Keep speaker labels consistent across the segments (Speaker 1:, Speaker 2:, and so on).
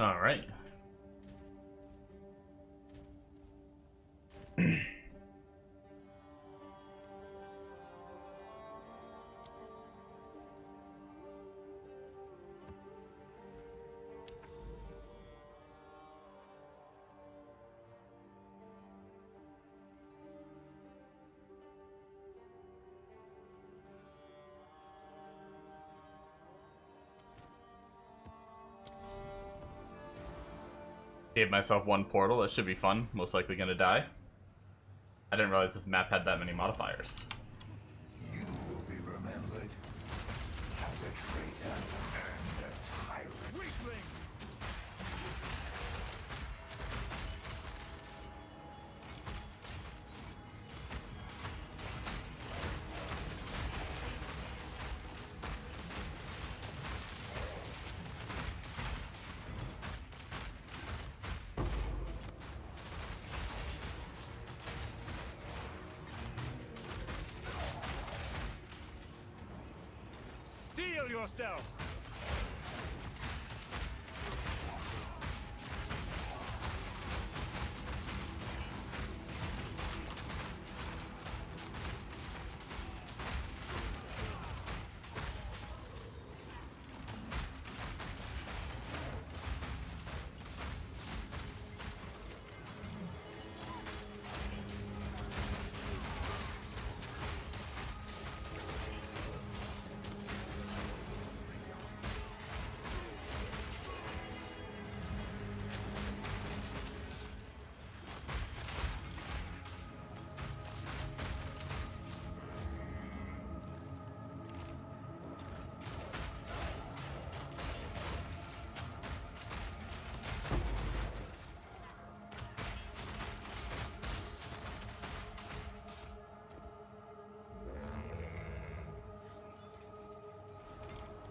Speaker 1: All right. Gave myself one portal. That should be fun. Most likely gonna die. I didn't realize this map had that many modifiers.
Speaker 2: You will be remembered as a traitor and a tyrant. Weakling! Steel yourself!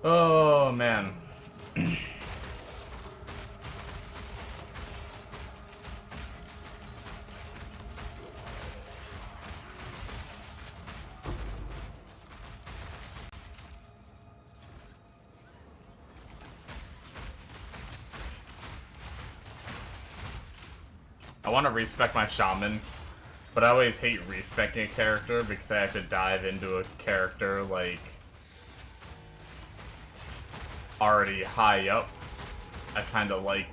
Speaker 1: Oh man. I want to respec my shaman, but I always hate respecing a character because I have to dive into a character like already high up. I kind of like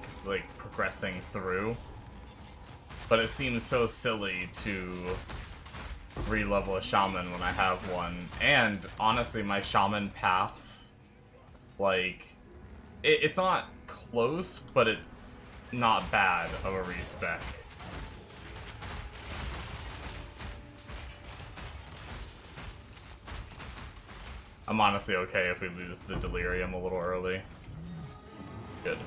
Speaker 1: progressing through, but it seems so silly to re-level a shaman when I have one. And honestly, my shaman paths, like, it's not close, but it's not bad of a respec. I'm honestly okay if we lose the delirium a little early. Good.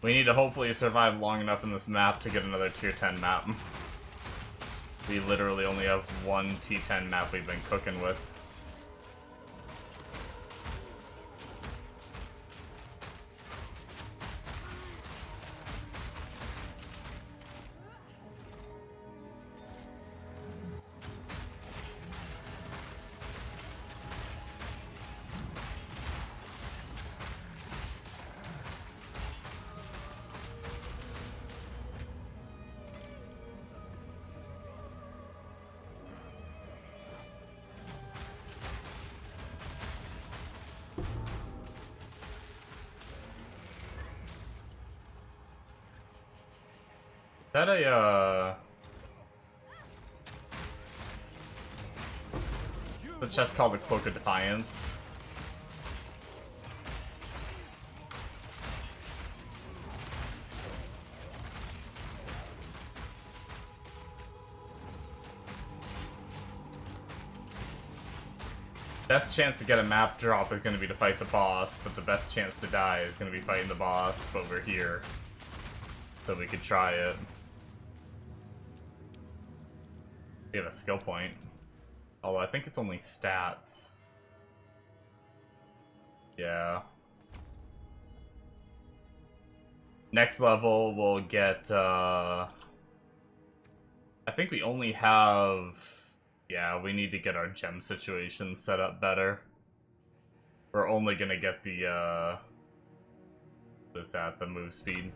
Speaker 1: We need to hopefully survive long enough in this map to get another tier 10 map. We literally only have one T10 map we've been cooking with. Is that the chest called the Cloak of Defiance? Best chance to get a map drop is going to be to fight the boss, but the best chance to die is going to be fighting the boss, but we're here. So we could try it. We have a skill point. Although I think it's only stats. Yeah. Next level we'll get, I think we only have... Yeah, we need to get our gem situation set up better. We're only gonna get the, what's that, the move speed.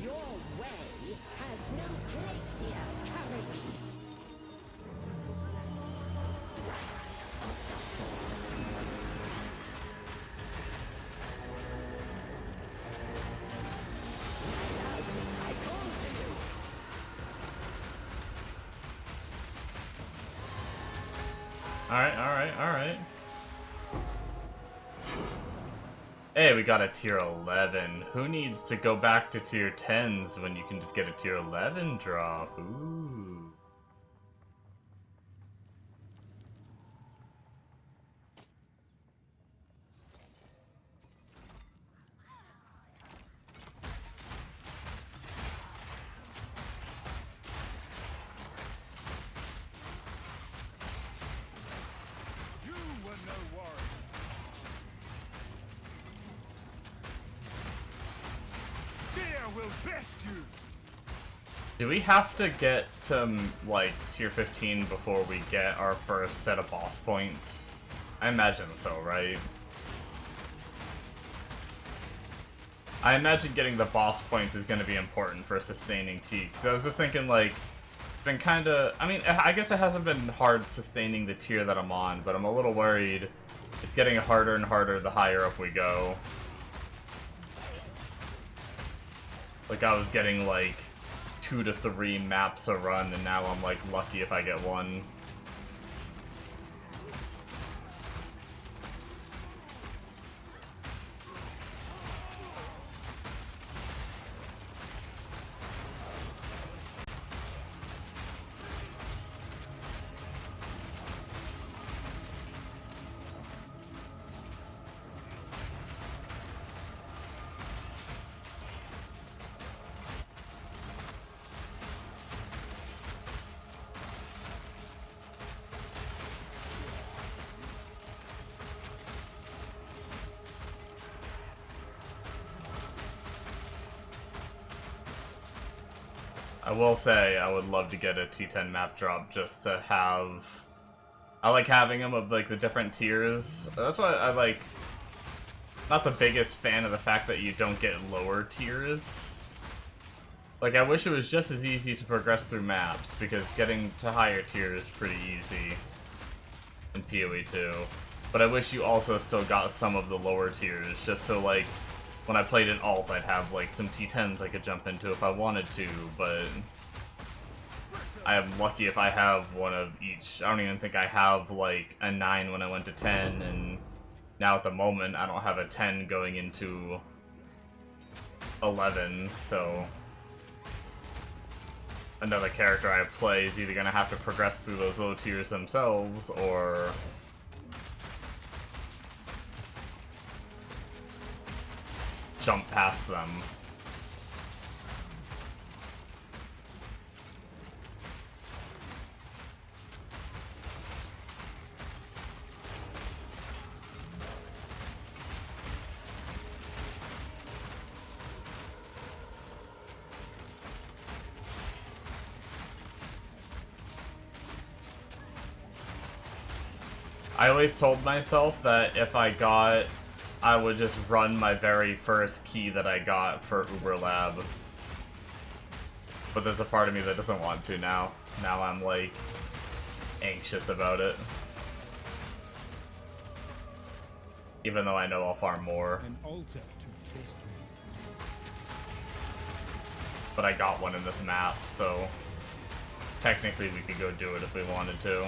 Speaker 3: Your way has no place here, Karui. I call to you.
Speaker 1: Alright. Hey, we got a tier 11. Who needs to go back to tier 10s when you can just get a tier 11 drop? Ooh.
Speaker 2: You were no warrior. Fear will best you.
Speaker 1: Do we have to get to, like, tier 15 before we get our first set of boss points? I imagine so, right? I imagine getting the boss points is going to be important for sustaining T. 'Cause I was just thinking, like, it's been kind of... I mean, I guess it hasn't been hard sustaining the tier that I'm on, but I'm a little worried it's getting harder and harder the higher up we go. Like, I was getting, like, 2 to 3 maps a run, and now I'm, like, lucky if I get 1. I will say, I would love to get a T10 map drop just to have... I like having them of, like, the different tiers. That's why I like... Not the biggest fan of the fact that you don't get lower tiers. Like, I wish it was just as easy to progress through maps, because getting to higher tiers is pretty easy in PoE 2. But I wish you also still got some of the lower tiers, just so, like, when I played in alt, I'd have, like, some T10s I could jump into if I wanted to, but I am lucky if I have one of each. I don't even think I have, like, a 9 when I went to 10, and now at the moment, I don't have a 10 going into 11, so another character I play is either going to have to progress through those low tiers themselves, or jump past them. I always told myself that if I would just run my very first key that I got for Uber Lab. But there's a part of me that doesn't want to now. Now I'm, like, anxious about it. Even though I know I'll farm more.
Speaker 2: An altar to test me.
Speaker 1: But I got one in this map, so technically we could go do it if we wanted to.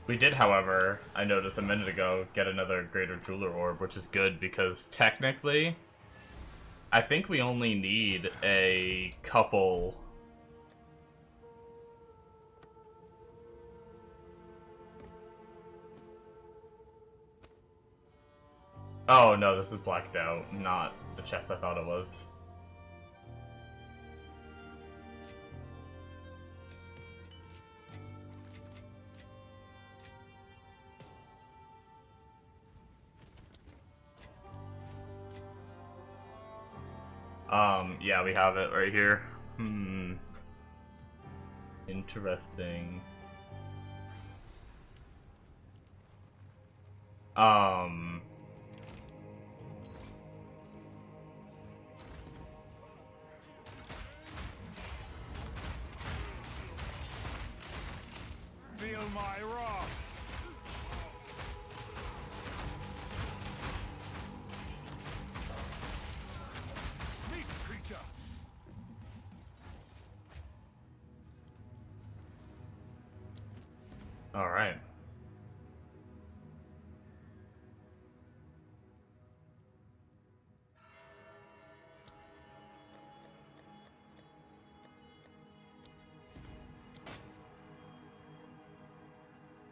Speaker 1: We did, however, I noticed a minute ago, get another Greater Jeweler Orb, which is good because technically, I think we only need a couple. Oh no, this is blacked out, not the chest I thought it was. Yeah, we have it right here. Interesting.
Speaker 2: Feel my wrath. Meet creature.
Speaker 1: All right.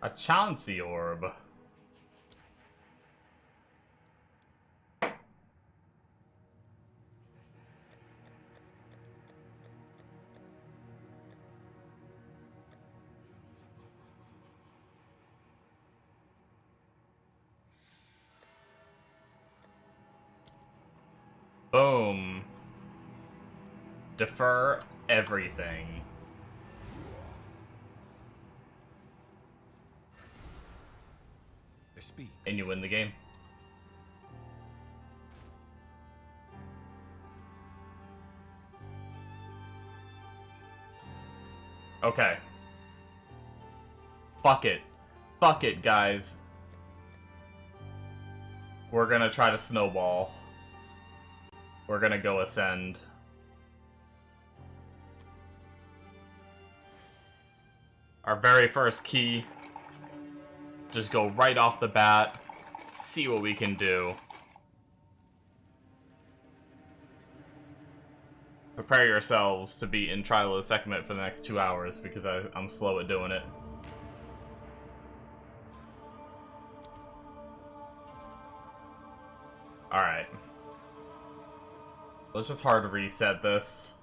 Speaker 1: A Chauncey Orb. Boom. Defer everything.
Speaker 2: Speak.
Speaker 1: And you win the game. Okay. Fuck it. Fuck it, guys. We're gonna try to snowball. We're gonna go ascend. Our very first key. Just go right off the bat. See what we can do. Prepare yourselves to be in Trial of the Sekhmet for the next 2 hours because I'm slow at doing it. Alright. Let's just hard reset this.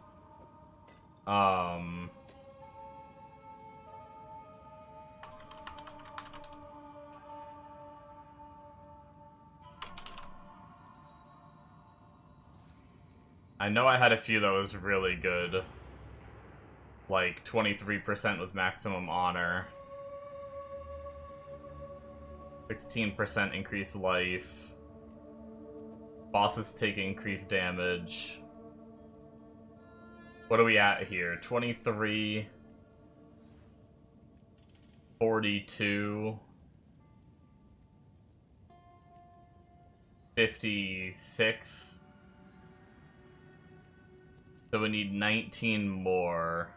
Speaker 1: I know I had a few that was really good. Like 23% with maximum honor. 16% increased life. Bosses take increased damage. What are we at here? 23. 42. 56. So we need 19 more.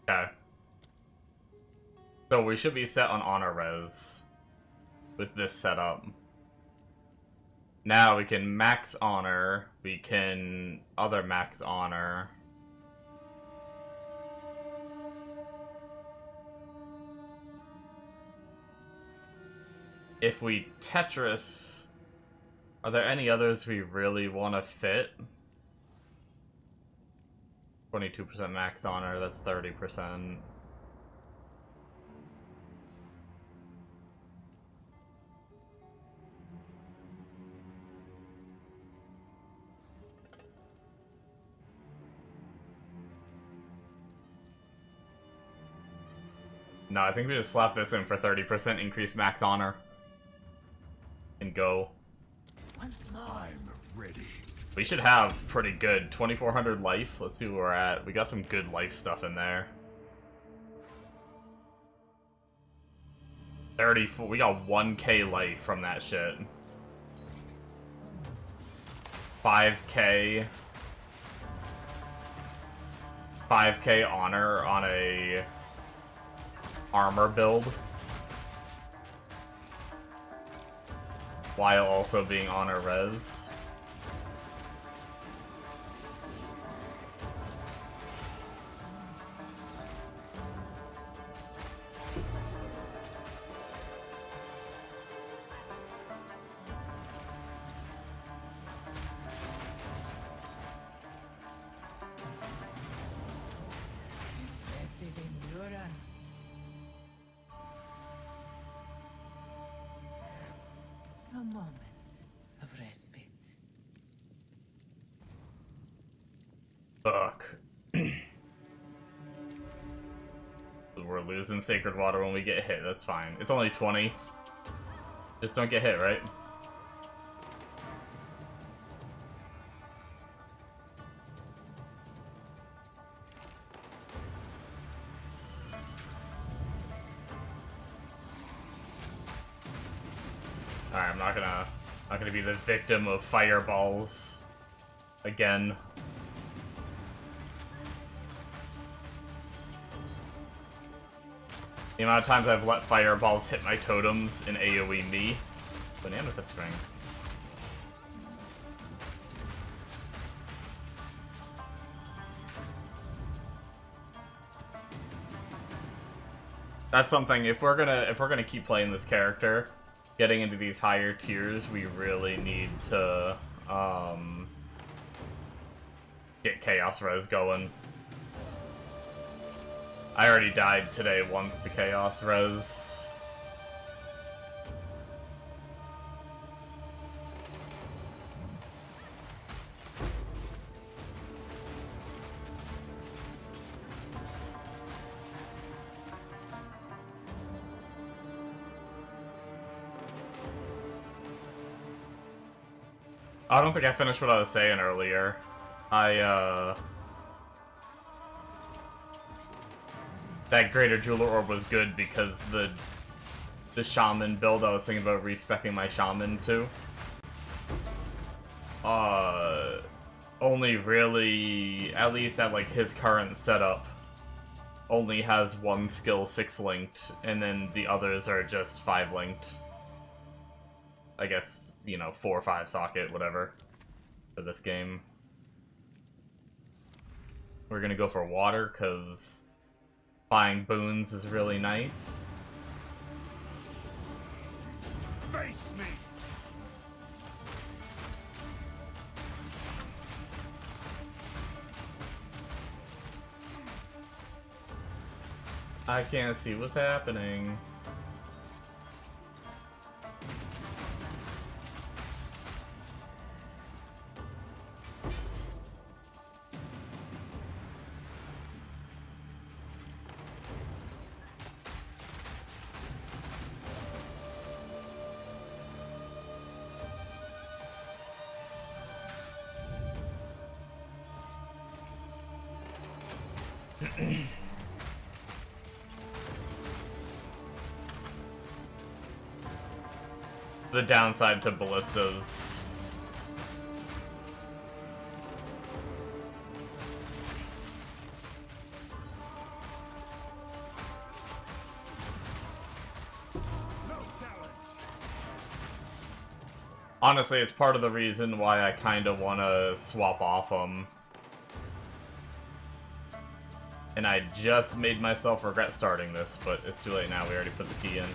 Speaker 1: Okay. So we should be set on honor res with this setup. Now we can max honor, we can other max honor. If we Tetris, are there any others we really want to fit? 22% max honor, that's 30%. No, I think we just slap this in for 30% increased max honor. And go.
Speaker 2: I'm ready.
Speaker 1: We should have pretty good 2400 life. Let's see where we're at. We got some good life stuff in there. 34. We got 1k life from that shit. 5k honor on a armor build while also being honor res.
Speaker 4: Impressive endurance. A moment of respite.
Speaker 1: Fuck. We're losing Sacred Water when we get hit, that's fine. It's only 20. Just don't get hit, right? Alright, I'm not gonna be the victim of fireballs again. The amount of times I've let fireballs hit my totems and AoE me. Banana Fist Ring. That's something, if we're gonna keep playing this character, getting into these higher tiers, we really need to get Chaos Res going. I already died today once to Chaos Res. I don't think I finished what I was saying earlier. That Greater Jeweler Orb was good because the Shaman build I was thinking about respeccing my Shaman to. Only really, at least at like his current setup, only has one skill 6 linked, and then the others are just 5 linked. I guess, you know, 4 or 5 socket, whatever, for this game. We're gonna go for water, because buying boons is really nice.
Speaker 2: Face me!
Speaker 1: I can't see what's happening. The downside to ballistas. Honestly, it's part of the reason why I kind of want to swap off them. And I just made myself regret starting this, but it's too late now. We already put the key in.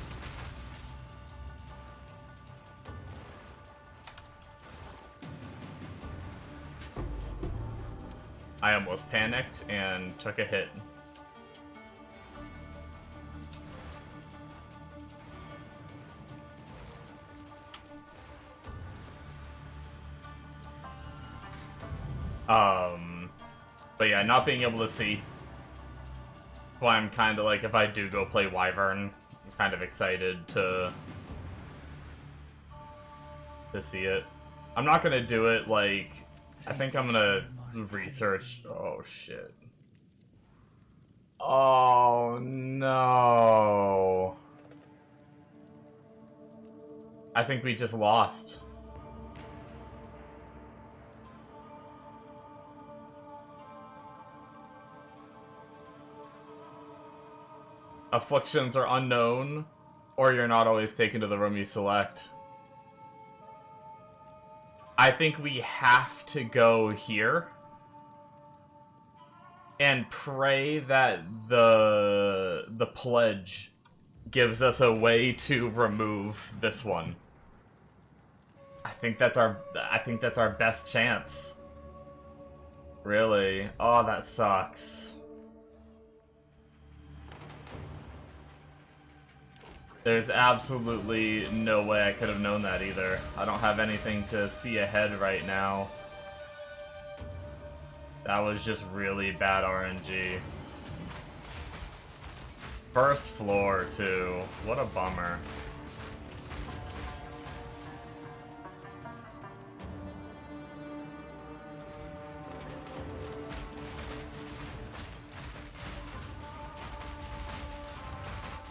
Speaker 1: I almost panicked and took a hit. But yeah, not being able to see. Why I'm kind of like, if I do go play Wyvern, I'm kind of excited to see it. I'm not gonna do it like, I think I'm gonna research. Oh shit. Oh no. I think we just lost. afflictions are unknown, or you're not always taken to the room you select. I think we have to go here and pray that the pledge gives us a way to remove this one. I think that's our best chance. Really? Oh, that sucks. There's absolutely no way I could have known that either. I don't have anything to see ahead right now. That was just really bad RNG. First floor, too. What a bummer.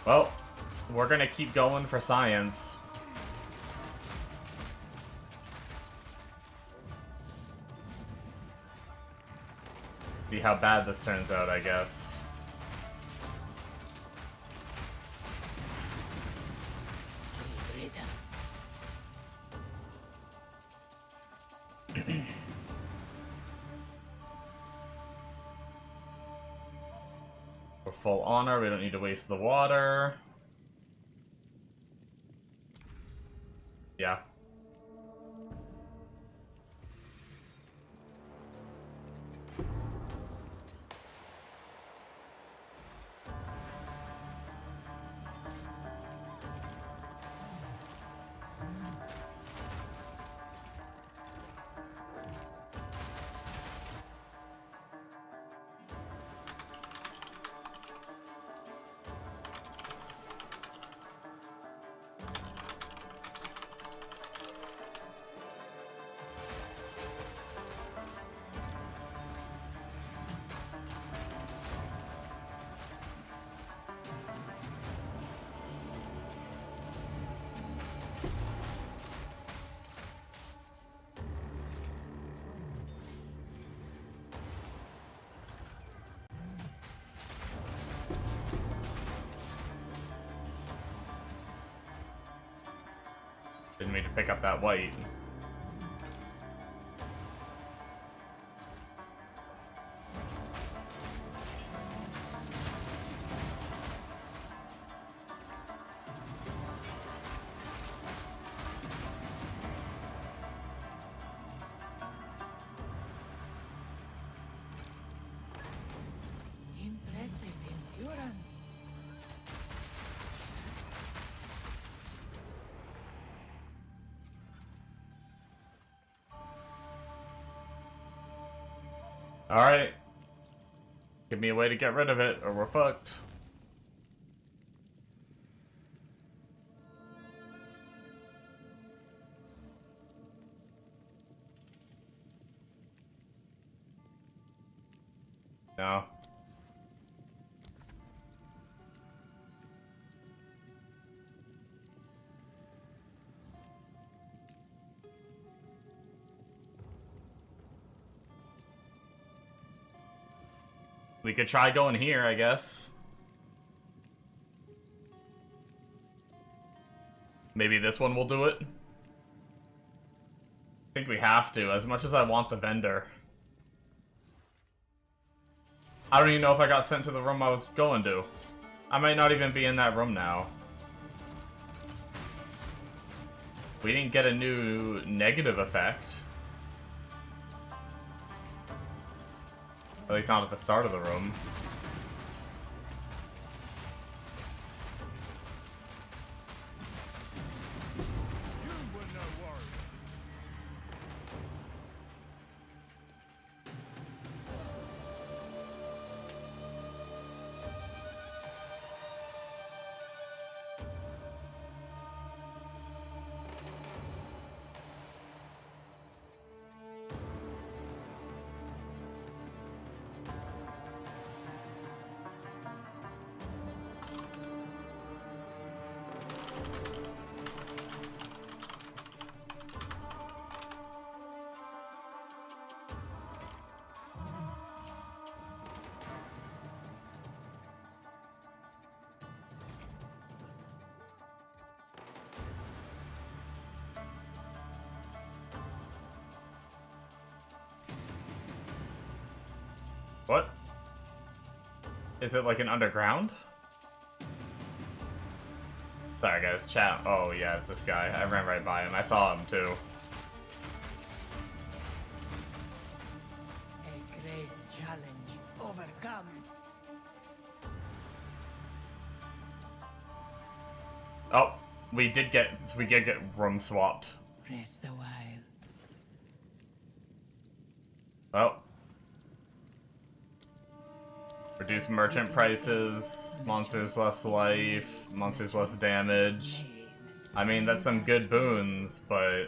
Speaker 1: Well, we're gonna keep going for science. See how bad this turns out, I guess. We're full honor, we don't need to waste the water. Yeah. Didn't mean to pick up that white.
Speaker 4: Impressive endurance.
Speaker 1: Alright. Give me a way to get rid of it, or we're fucked. No. We could try going here, I guess. Maybe this one will do it. I think we have to, as much as I want the vendor. I don't even know if I got sent to the room I was going to. I might not even be in that room now. We didn't get a new negative effect. At least not at the start of the room. What? Is it like an underground? Sorry guys, chat. Oh yeah, it's this guy. I ran right by him. I saw him too.
Speaker 4: A great challenge overcome.
Speaker 1: Oh, we did get room swapped.
Speaker 4: Rest a while.
Speaker 1: Oh. Reduce merchant prices, monsters less life, monsters less damage. I mean, that's some good boons, but...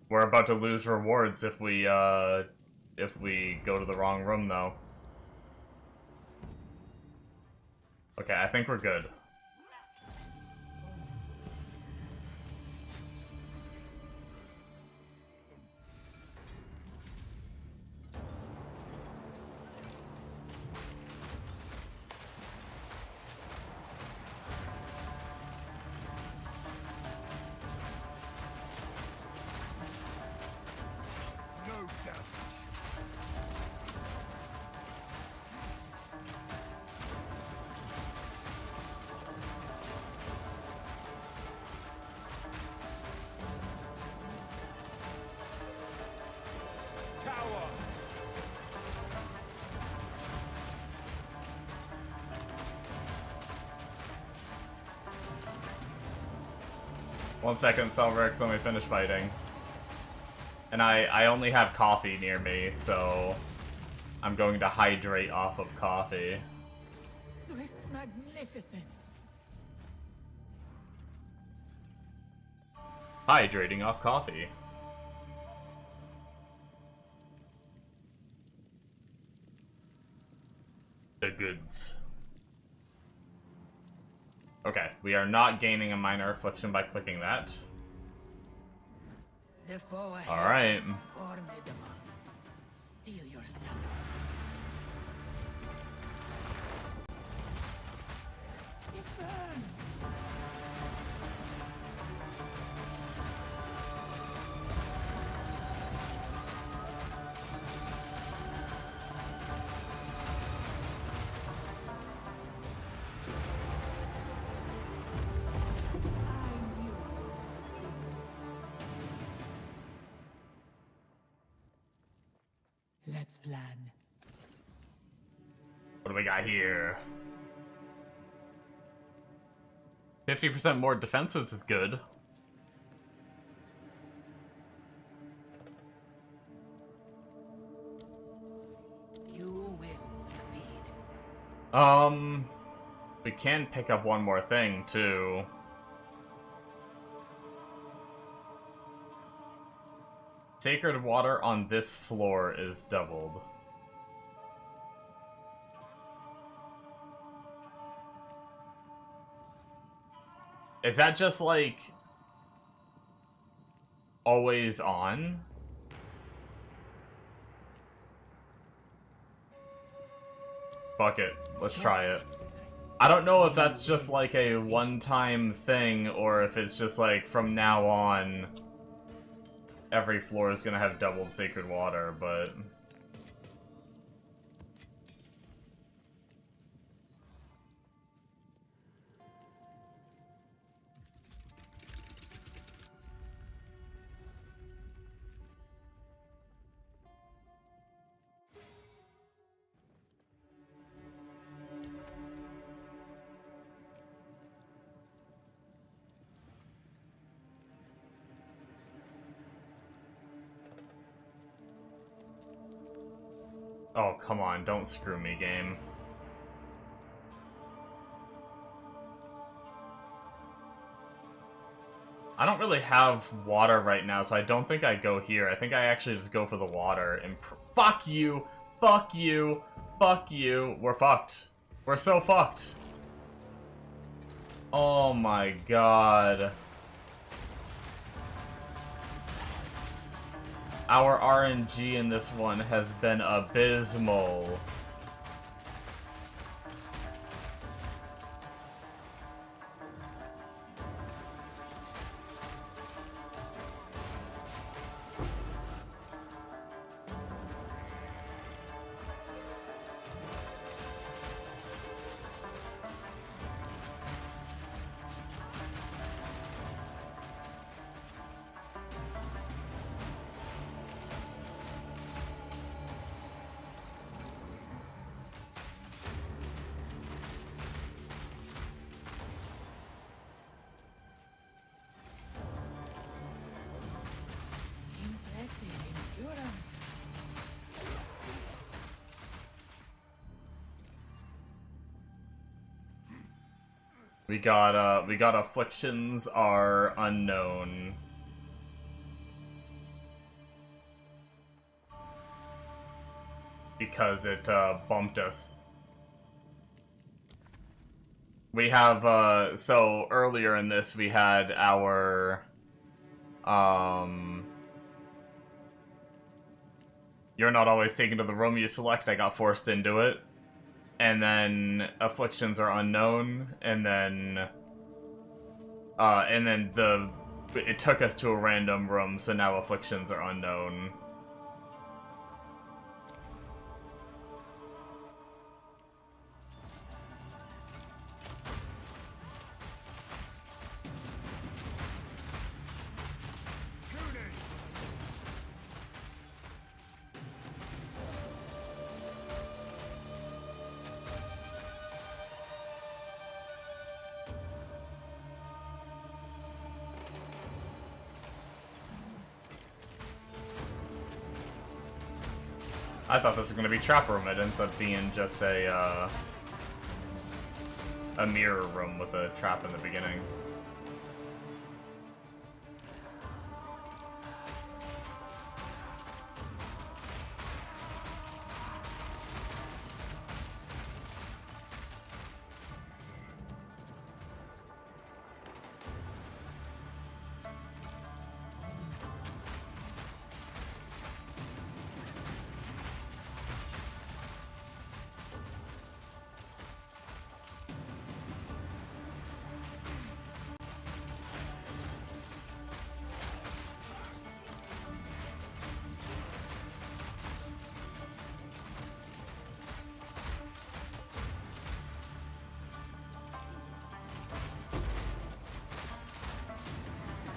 Speaker 1: we're about to lose rewards if we go to the wrong room, though. Okay, I think we're good.
Speaker 2: No challenge. Tower.
Speaker 1: 1 second, Selvrix, let me finish fighting. And I only have coffee near me, so I'm going to hydrate off of coffee.
Speaker 4: Swift magnificence.
Speaker 1: Hydrating off coffee. The goods. Okay, we are not gaining a minor affliction by clicking that.
Speaker 4: The foe ahead
Speaker 1: All right.
Speaker 4: is formidable. Steel yourself. It burns. I knew you would succeed. Let's plan.
Speaker 1: What do we got here? 50% more defenses is good.
Speaker 4: You will succeed.
Speaker 1: We can pick up one more thing, too. Sacred water on this floor is doubled. Is that just, like, always on? Fuck it. Let's try it. I don't know if that's just, like, a one-time thing, or if it's just, like, from now on, every floor is gonna have doubled sacred water, but... Oh, come on, don't screw me, game. I don't really have water right now, so I don't think I go here. I think I actually just go for the water and fuck you! Fuck you! Fuck you! We're fucked. We're so fucked. Oh my god. Our RNG in this one has been abysmal. We got afflictions are unknown. Because it bumped us. We have so earlier in this we had our you're not always taken to the room you select. I got forced into it. And then afflictions are unknown, and then it took us to a random room, so now afflictions are unknown. I thought this was gonna be trap room. It ends up being just a mirror room with a trap in the beginning.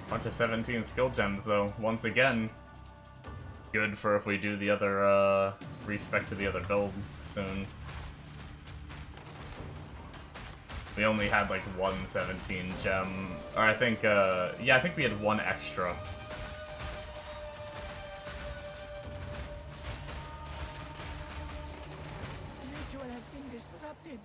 Speaker 1: Bunch of 17 skill gems, though. Once again, good for if we do the other, respec to the other build soon. We only had, like, one 17 gem. Or I think, yeah, I think we had one extra.
Speaker 4: The ritual has been disrupted.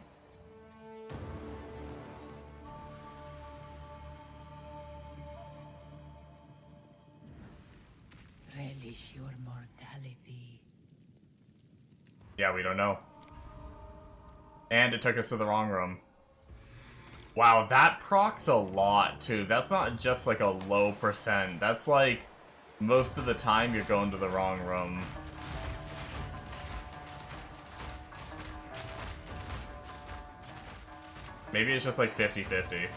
Speaker 4: Relish your mortality.
Speaker 1: Yeah, we don't know. And it took us to the wrong room. Wow, that procs a lot, too. That's not just, like, a low percent. That's, like, most of the time you're going to the wrong room. Maybe it's just, like, 50-50.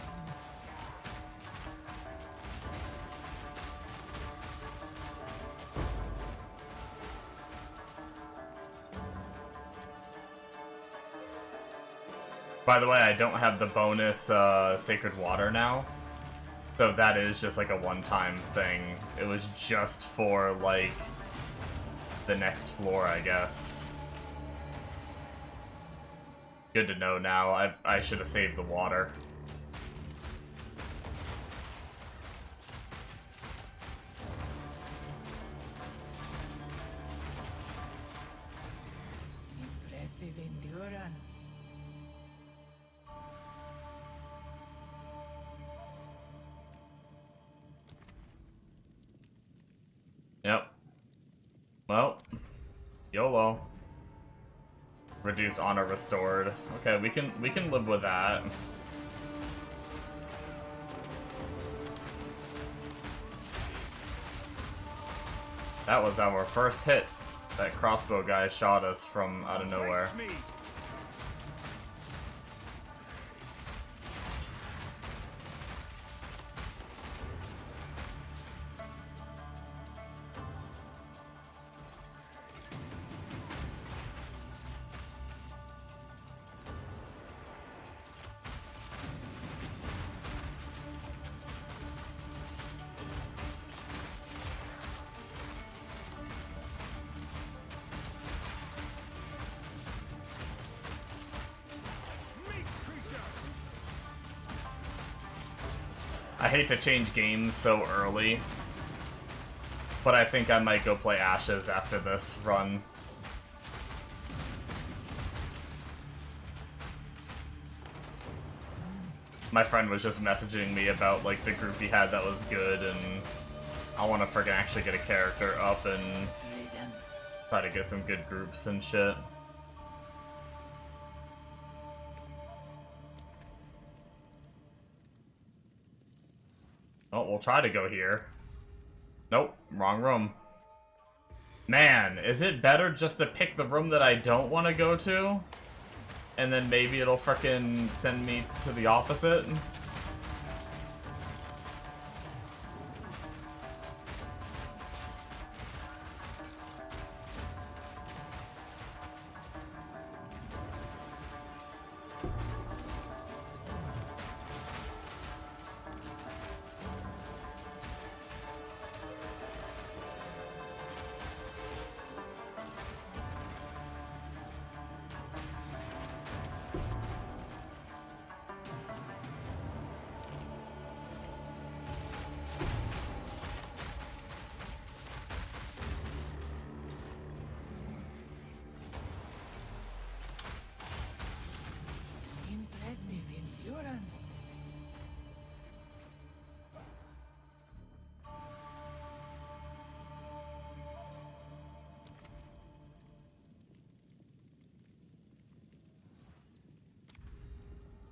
Speaker 1: By the way, I don't have the bonus Sacred Water now, so that is just like a one-time thing. It was just for, like, the next floor, I guess. Good to know now. I should have saved the water.
Speaker 4: Impressive endurance.
Speaker 1: Yep. Well, YOLO. Reduce honor restored. Okay, we can live with that. That was our first hit. That crossbow guy shot us from out of nowhere. I hate to change games so early, but I think I might go play Ashes after this run. My friend was just messaging me about like the group he had that was good, and I want to freaking actually get a character up and
Speaker 4: Riddance.
Speaker 1: try to get some good groups and shit. Oh, we'll try to go here. Nope, wrong room. Man, is it better just to pick the room that I don't want to go to? And then maybe it'll frickin' send me to the opposite?
Speaker 4: Impressive endurance.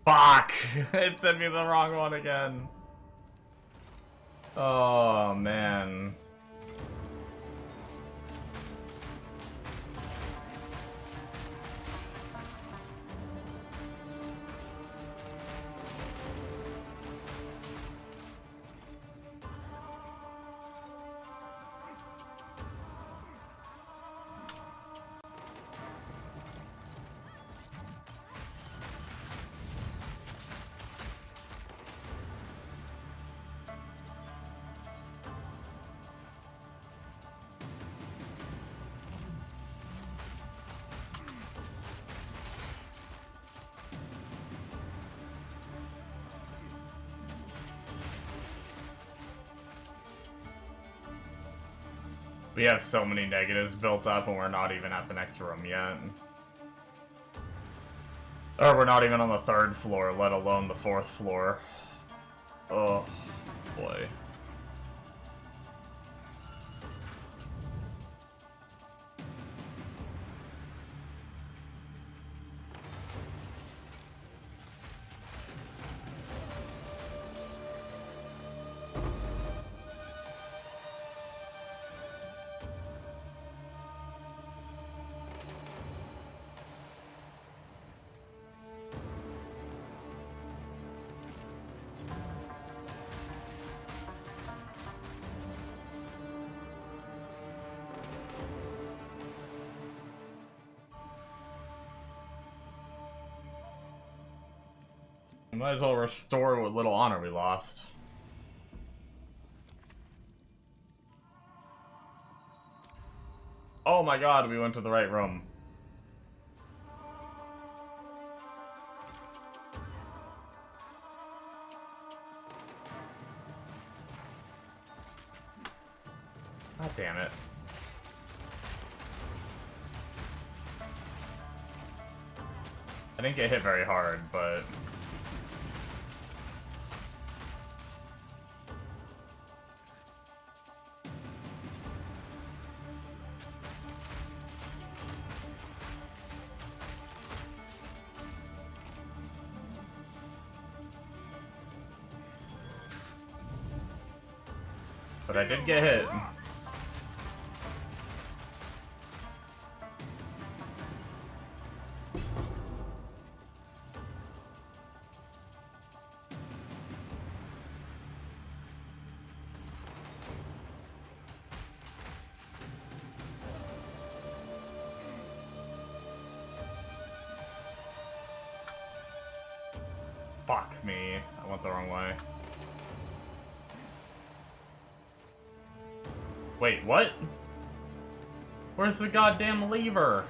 Speaker 1: Fuck! It sent me the wrong one again. Oh, man. We have so many negatives built up and we're not even at the next room yet. Or we're not even on the 3rd floor, let alone the 4th floor. Oh, boy. Might as well restore what little honor we lost. Oh my god, we went to the right room. God damn it. I didn't get hit very hard, but... But I did get hit. Fuck me. I went the wrong way. Wait, what? Where's the goddamn lever?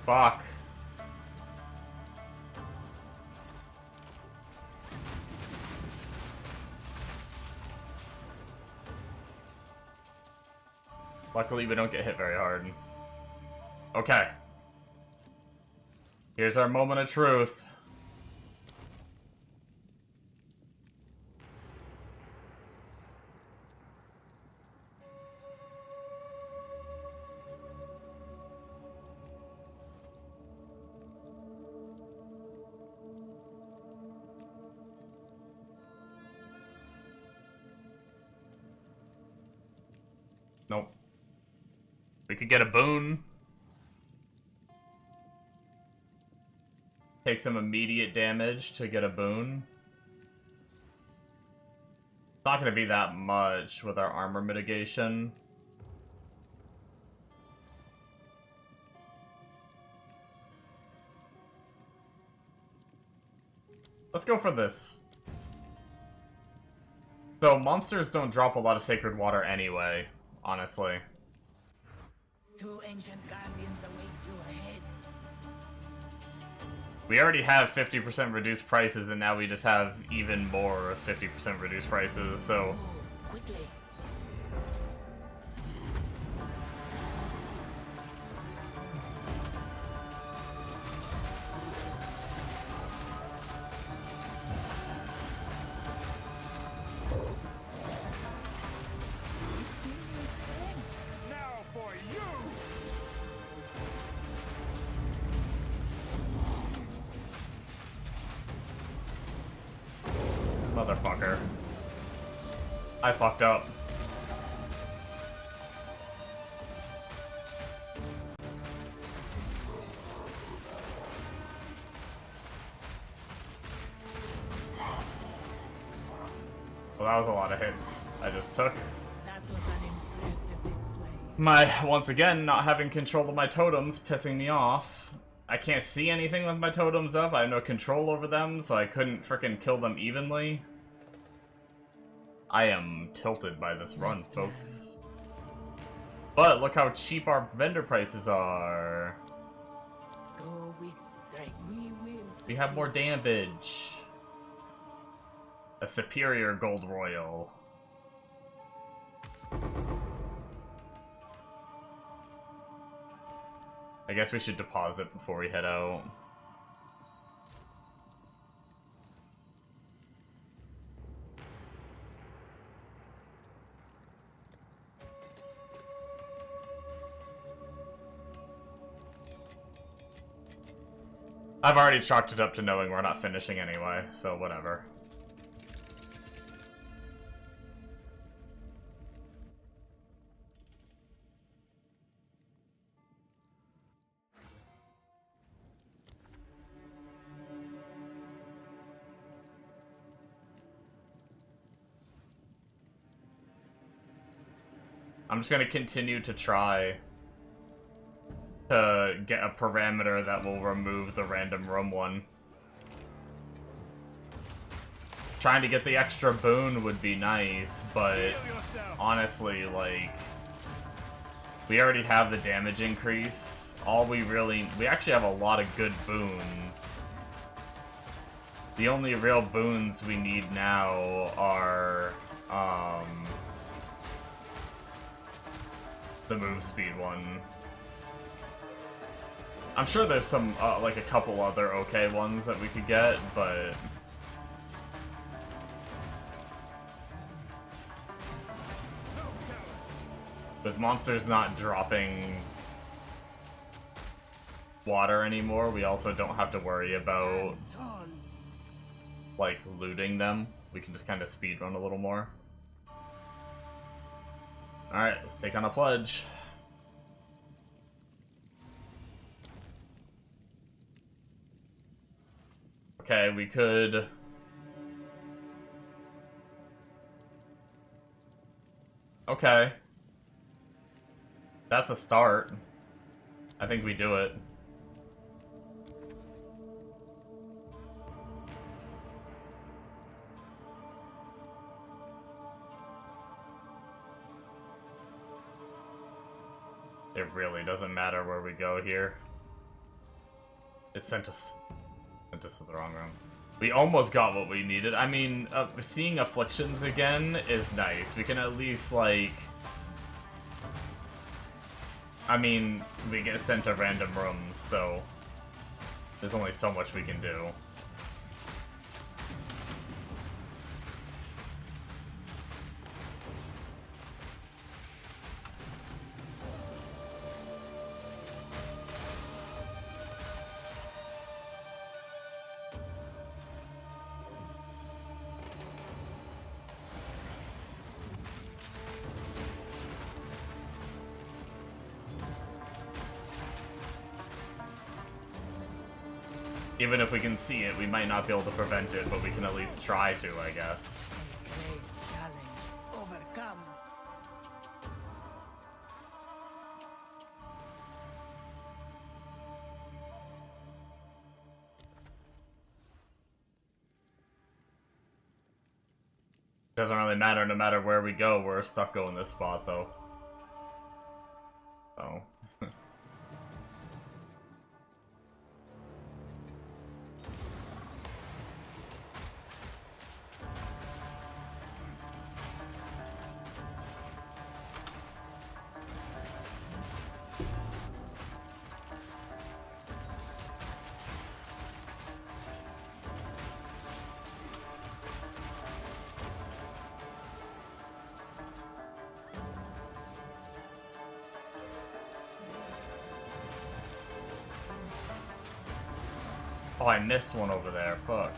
Speaker 1: Fuck. Luckily, we don't get hit very hard. Okay. Here's our moment of truth. Nope. We could get a boon. Take some immediate damage to get a boon. It's not going to be that much with our armor mitigation. Let's go for this. So, monsters don't drop a lot of sacred water anyway, honestly.
Speaker 4: 2 ancient guardians await you ahead.
Speaker 1: We already have 50% reduced prices, and now we just have even more 50% reduced prices, so...
Speaker 4: Move quickly.
Speaker 2: Now for you!
Speaker 1: Motherfucker. I fucked up. Well, that was a lot of hits I just took.
Speaker 4: That was an impressive display.
Speaker 1: Once again, not having control of my totems pissing me off. I can't see anything with my totems up. I have no control over them, so I couldn't frickin' kill them evenly. I am tilted by this run, folks. But look how cheap our vendor prices are.
Speaker 4: Go with strength. We will
Speaker 1: We have more damage. A superior gold royal. I guess we should deposit before we head out. I've already chalked it up to knowing we're not finishing anyway, so whatever. I'm just gonna continue to try to get a parameter that will remove the random room one. Trying to get the extra boon would be nice, but honestly, like, we already have the damage increase. We actually have a lot of good boons. The only real boons we need now are, the move speed one. I'm sure there's some, like a couple other okay ones that we could get, but... with monsters not dropping water anymore, we also don't have to worry about, like, looting them. We can just kind of speedrun a little more. Alright, let's take on a pledge. Okay, we could... okay. That's a start. I think we do it. It really doesn't matter where we go here. It sent us to the wrong room. We almost got what we needed. I mean, seeing afflictions again is nice. We can at least, like... I mean, we get sent to random rooms, so... There's only so much we can do. Even if we can see it, we might not be able to prevent it, but we can at least try to, I guess.
Speaker 4: Great challenge overcome.
Speaker 1: Doesn't really matter, no matter where we go, we're stuck going this spot, though. So... Oh, I missed one over there. Fuck.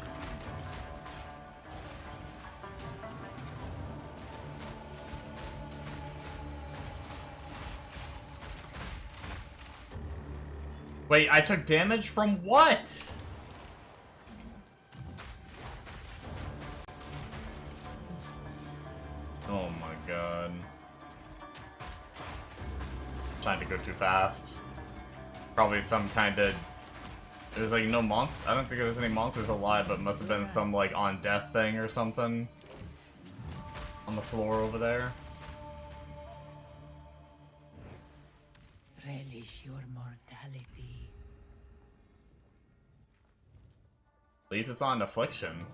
Speaker 1: Wait, I took damage from what? Oh my god. Trying to go too fast. Probably some kind of... There's like no monster. I don't think there's any monsters alive, but it must have been some like on death thing or something on the floor over there.
Speaker 4: Relish your mortality.
Speaker 1: At least it's on affliction.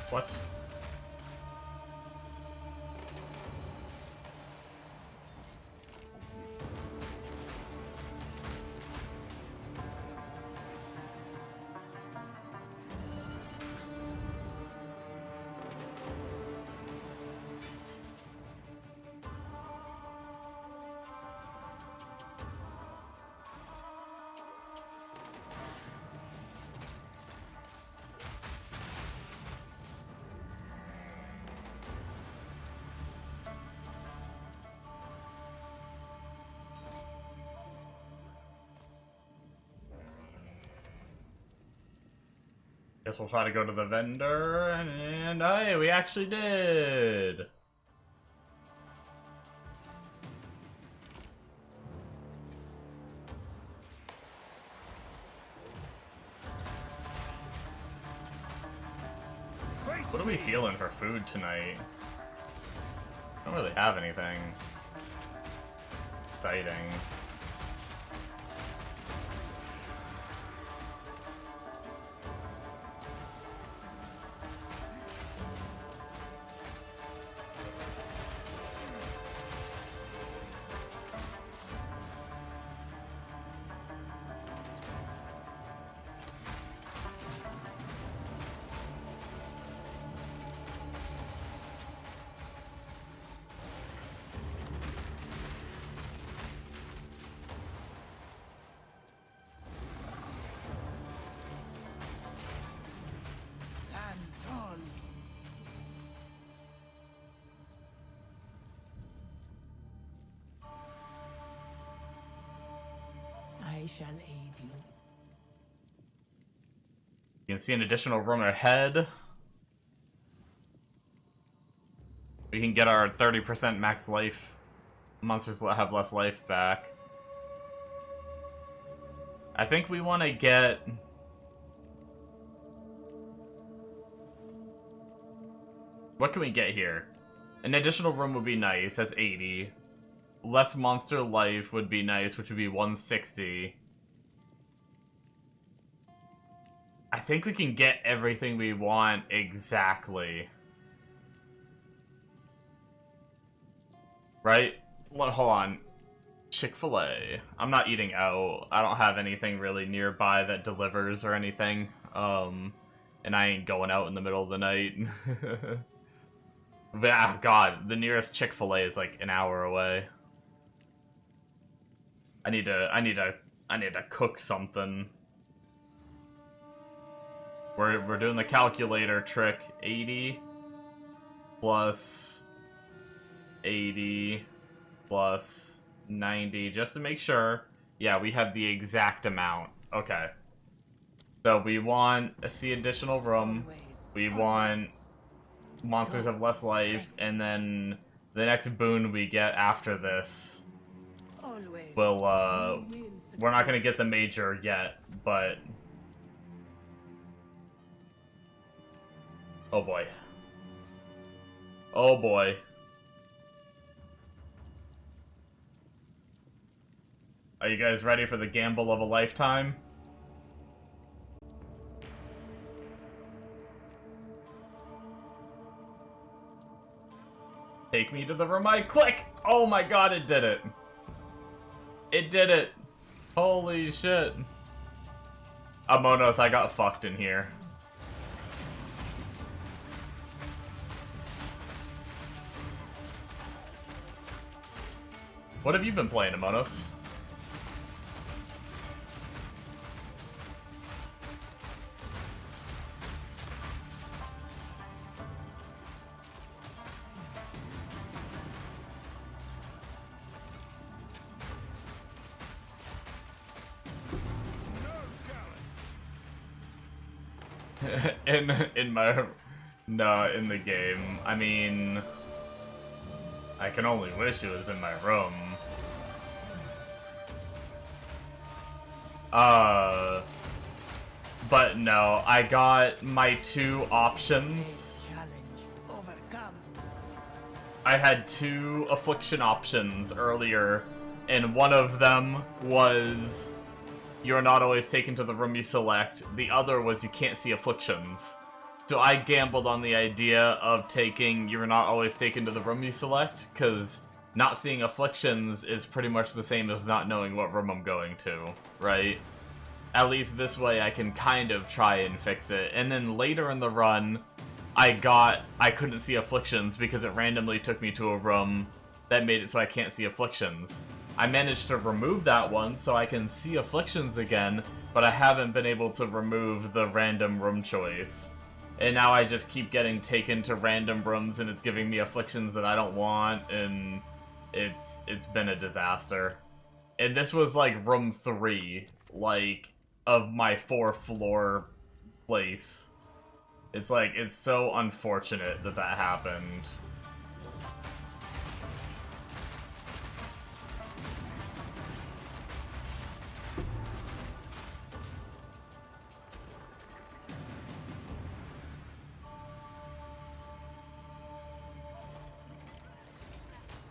Speaker 1: What? Guess we'll try to go to the vendor, and hey, we actually did! What are we feeling for food tonight? I don't really have anything exciting.
Speaker 4: shall aid you.
Speaker 1: You can see an additional room ahead. We can get our 30% max life. Monsters have less life back. I think we want to get... What can we get here? An additional room would be nice, that's 80. Less monster life would be nice, which would be 160. I think we can get everything we want exactly. Right? Hold on. Chick-fil-A. I'm not eating out. I don't have anything really nearby that delivers or anything. And I ain't going out in the middle of the night. But, ah, God, the nearest Chick-fil-A is like an hour away. I need to cook something. We're doing the calculator trick. 80 plus 80 plus 90, just to make sure. Yeah, we have the exact amount. Okay. So we want a C additional room. We want monsters have less life, and then the next boon we get after this will, we're not gonna get the major yet, but... Oh boy. Oh boy. Are you guys ready for the gamble of a lifetime? Take me to the room I click! Oh my god, it did it! It did it! Holy shit. Amonos, I got fucked in here. What have you been playing, Amonos? in the game. I mean, I can only wish it was in my room. But no, I got my 2 options. I had 2 affliction options earlier, and one of them was you're not always taken to the room you select. The other was you can't see afflictions. So I gambled on the idea of taking you're not always taken to the room you select, because not seeing afflictions is pretty much the same as not knowing what room I'm going to, right? At least this way I can kind of try and fix it. And then later in the run, I couldn't see afflictions because it randomly took me to a room that made it so I can't see afflictions. I managed to remove that one so I can see afflictions again, but I haven't been able to remove the random room choice. And now I just keep getting taken to random rooms and it's giving me afflictions that I don't want, and it's been a disaster. And this was like room 3, like, of my 4-floor place. It's like, it's so unfortunate that that happened.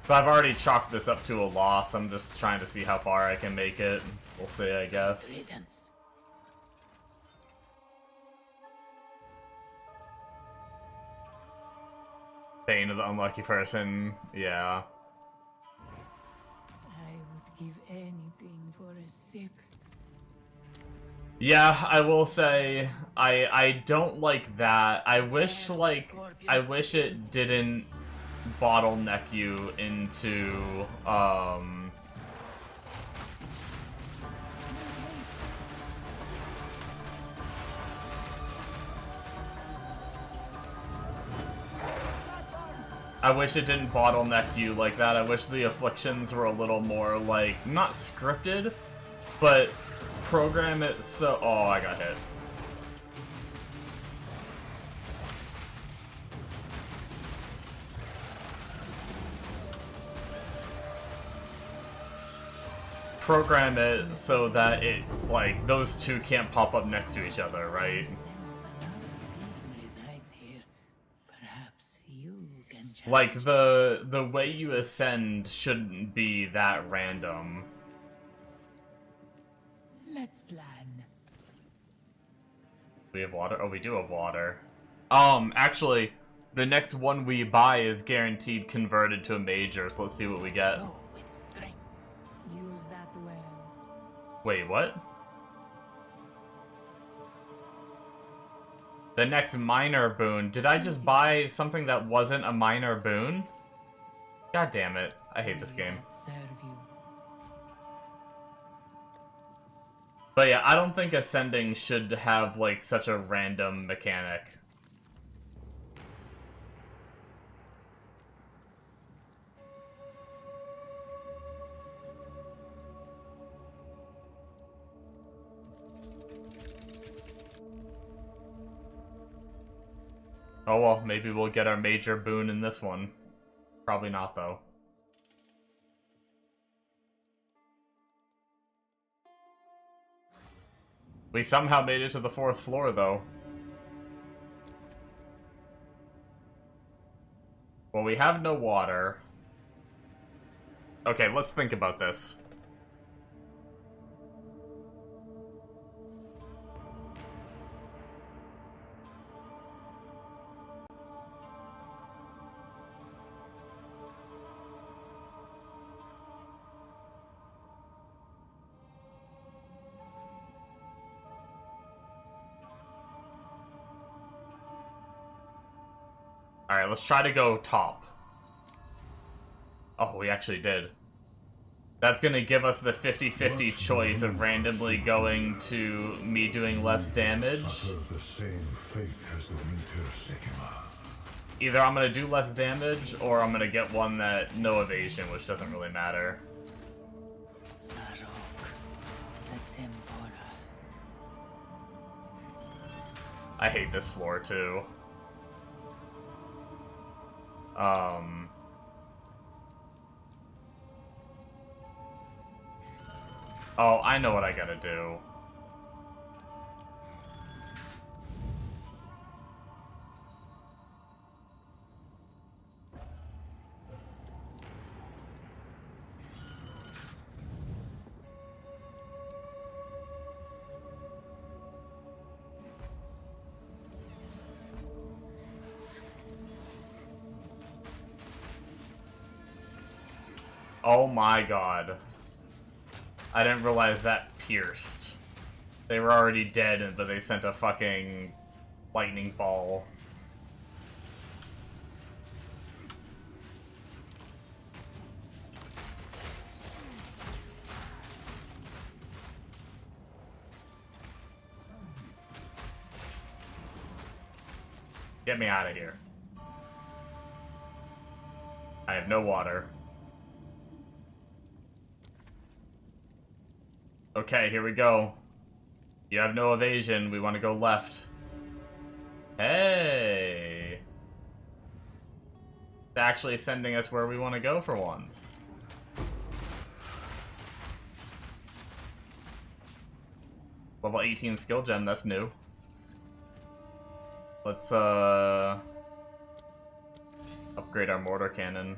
Speaker 1: So I've already chalked this up to a loss. I'm just trying to see how far I can make it. We'll see, I guess. Pain of the unlucky person, yeah.
Speaker 4: I would give anything for a sip.
Speaker 1: Yeah, I will say, I don't like that. I wish it didn't bottleneck you into, I wish it didn't bottleneck you like that. I wish the afflictions were a little more, like, not scripted, but program it so... Oh, I got hit. Program it so that it, like, those two can't pop up next to each other, right?
Speaker 4: Sense another being resides here. Perhaps you can challenge
Speaker 1: Like, the way you ascend shouldn't be that random.
Speaker 4: Let's plan.
Speaker 1: We have water? Oh, we do have water. Actually, the next one we buy is guaranteed converted to a major, so let's see what we get.
Speaker 4: Go with strength. Use that well.
Speaker 1: Wait, what? The next minor boon. Did I just buy something that wasn't a minor boon? God damn it. I hate this game.
Speaker 4: Serve you.
Speaker 1: But yeah, I don't think ascending should have, like, such a random mechanic. Oh well, maybe we'll get our major boon in this one. Probably not, though. We somehow made it to the 4th floor, though. Well, we have no water. Okay, let's think about this. Alright, let's try to go top. Oh, we actually did. That's gonna give us the 50-50 choice of randomly going to me doing less damage.
Speaker 2: The same fate as the Winter Sigma.
Speaker 1: Either I'm gonna do less damage, or I'm gonna get one that no evasion, which doesn't really matter.
Speaker 4: Zarok. The Tempora.
Speaker 1: I hate this floor, too. Oh, I know what I gotta do. Oh my god. I didn't realize that pierced. They were already dead, but they sent a fucking lightning ball. Get me out of here. I have no water. Okay, here we go. You have no evasion. We want to go left. Hey! It's actually sending us where we want to go for once. Level 18 skill gem, that's new. Let's, upgrade our mortar cannon.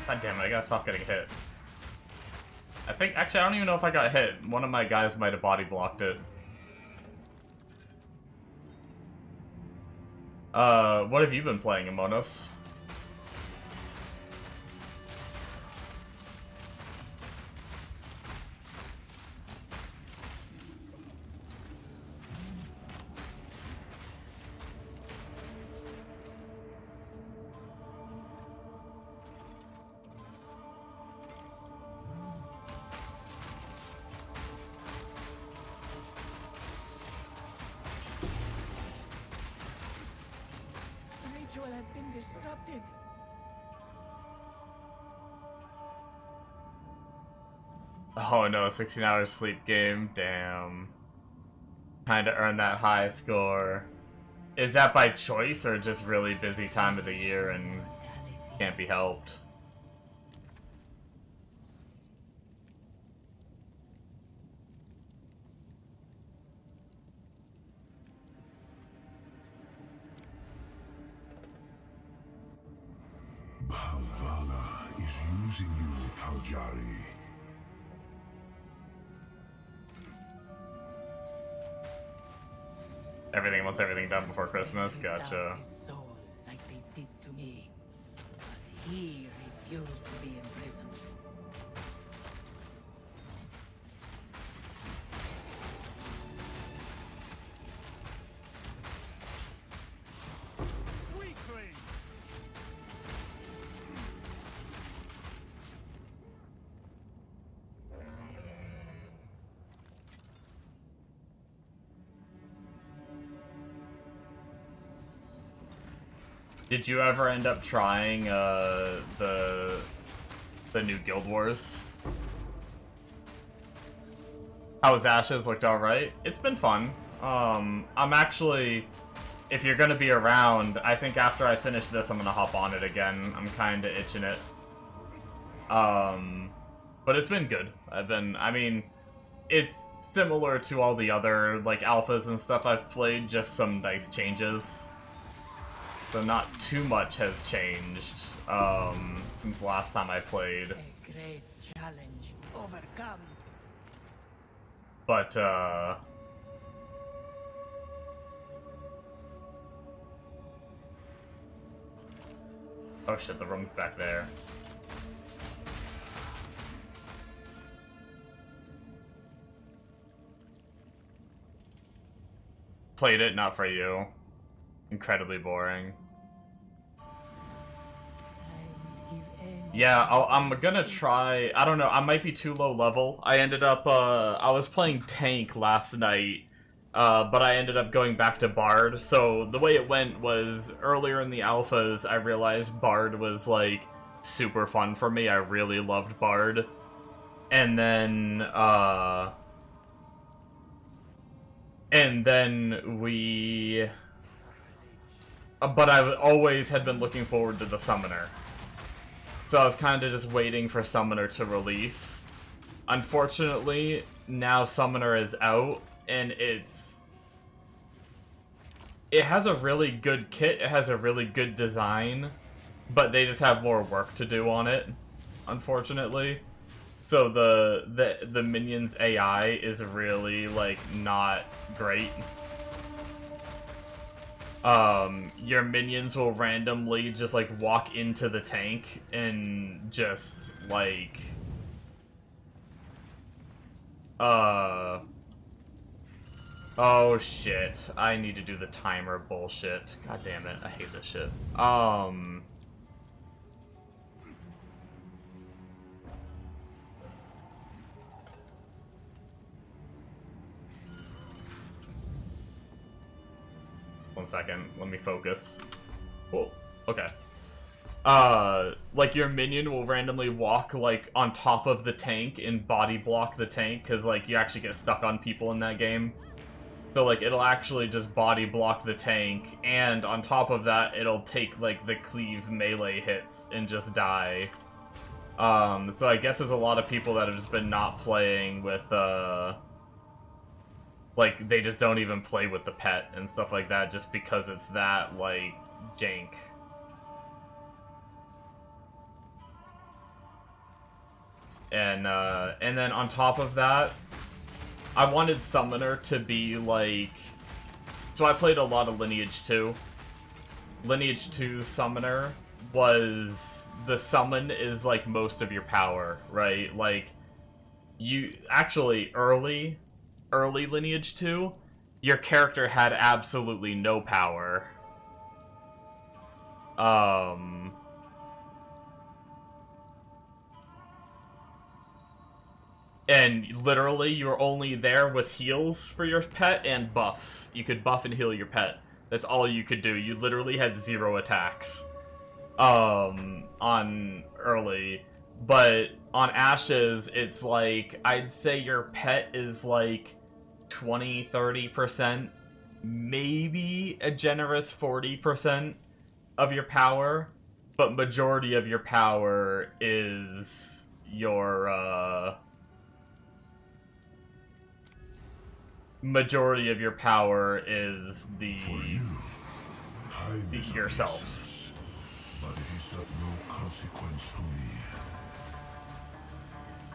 Speaker 1: God damn it, I gotta stop getting hit. I think, actually, I don't even know if I got hit. One of my guys might have body blocked it. What have you been playing, Amonos? Oh no, 16 hours sleep game. Damn. Trying to earn that high score. Is that by choice or just really busy time of the year and can't be helped?
Speaker 2: Valhalla is using you, Taljari.
Speaker 1: Everything wants everything done before Christmas.
Speaker 4: They ripped
Speaker 1: Gotcha.
Speaker 4: out his soul like they did to me, but he refused to be imprisoned.
Speaker 1: Did you ever end up trying the new Guild Wars? How was Ashes? Looked alright. It's been fun. I'm actually, if you're gonna be around, I think after I finish this, I'm gonna hop on it again. I'm kind of itching it. But it's been good. I mean, it's similar to all the other like alphas and stuff I've played, just some nice changes. So not too much has changed since last time I played.
Speaker 4: A great challenge overcome.
Speaker 1: But oh shit, the room's back there. Played it, not for you. Incredibly boring. Yeah, I'm gonna try. I don't know. I might be too low level. I ended up. I was playing tank last night, but I ended up going back to Bard. So the way it went was earlier in the alphas, I realized Bard was like super fun for me. I really loved Bard, and then we. But I always had been looking forward to the Summoner. So I was kind of just waiting for Summoner to release. Unfortunately, now Summoner is out, and it has a really good kit, it has a really good design, but they just have more work to do on it, unfortunately. So the minions AI is really, like, not great. Your minions will randomly just, like, walk into the tank and just, like, oh shit, I need to do the timer bullshit. God damn it, I hate this shit. One second, let me focus. Cool. Okay. Like, your minion will randomly walk, like, on top of the tank and body block the tank, because, like, you actually get stuck on people in that game. So, like, it'll actually just body block the tank, and on top of that, it'll take, like, the cleave melee hits and just die. So I guess there's a lot of people that have just been not playing with, like, they just don't even play with the pet and stuff like that just because it's that, like, jank. And then on top of that, I wanted Summoner to be, like... So I played a lot of Lineage 2. Lineage 2's Summoner was... The summon is, like, most of your power, right? Like, you... Actually, early Lineage 2, your character had absolutely no power. And literally, you were only there with heals for your pet and buffs. You could buff and heal your pet. That's all you could do. You literally had 0 attacks. On early. But on Ashes, it's like, I'd say your pet is like 20-30%, maybe a generous 40% of your power, but majority of your power is your, majority of your power is the
Speaker 5: Time is of
Speaker 1: yourself.
Speaker 5: essence, but it is of no consequence to me.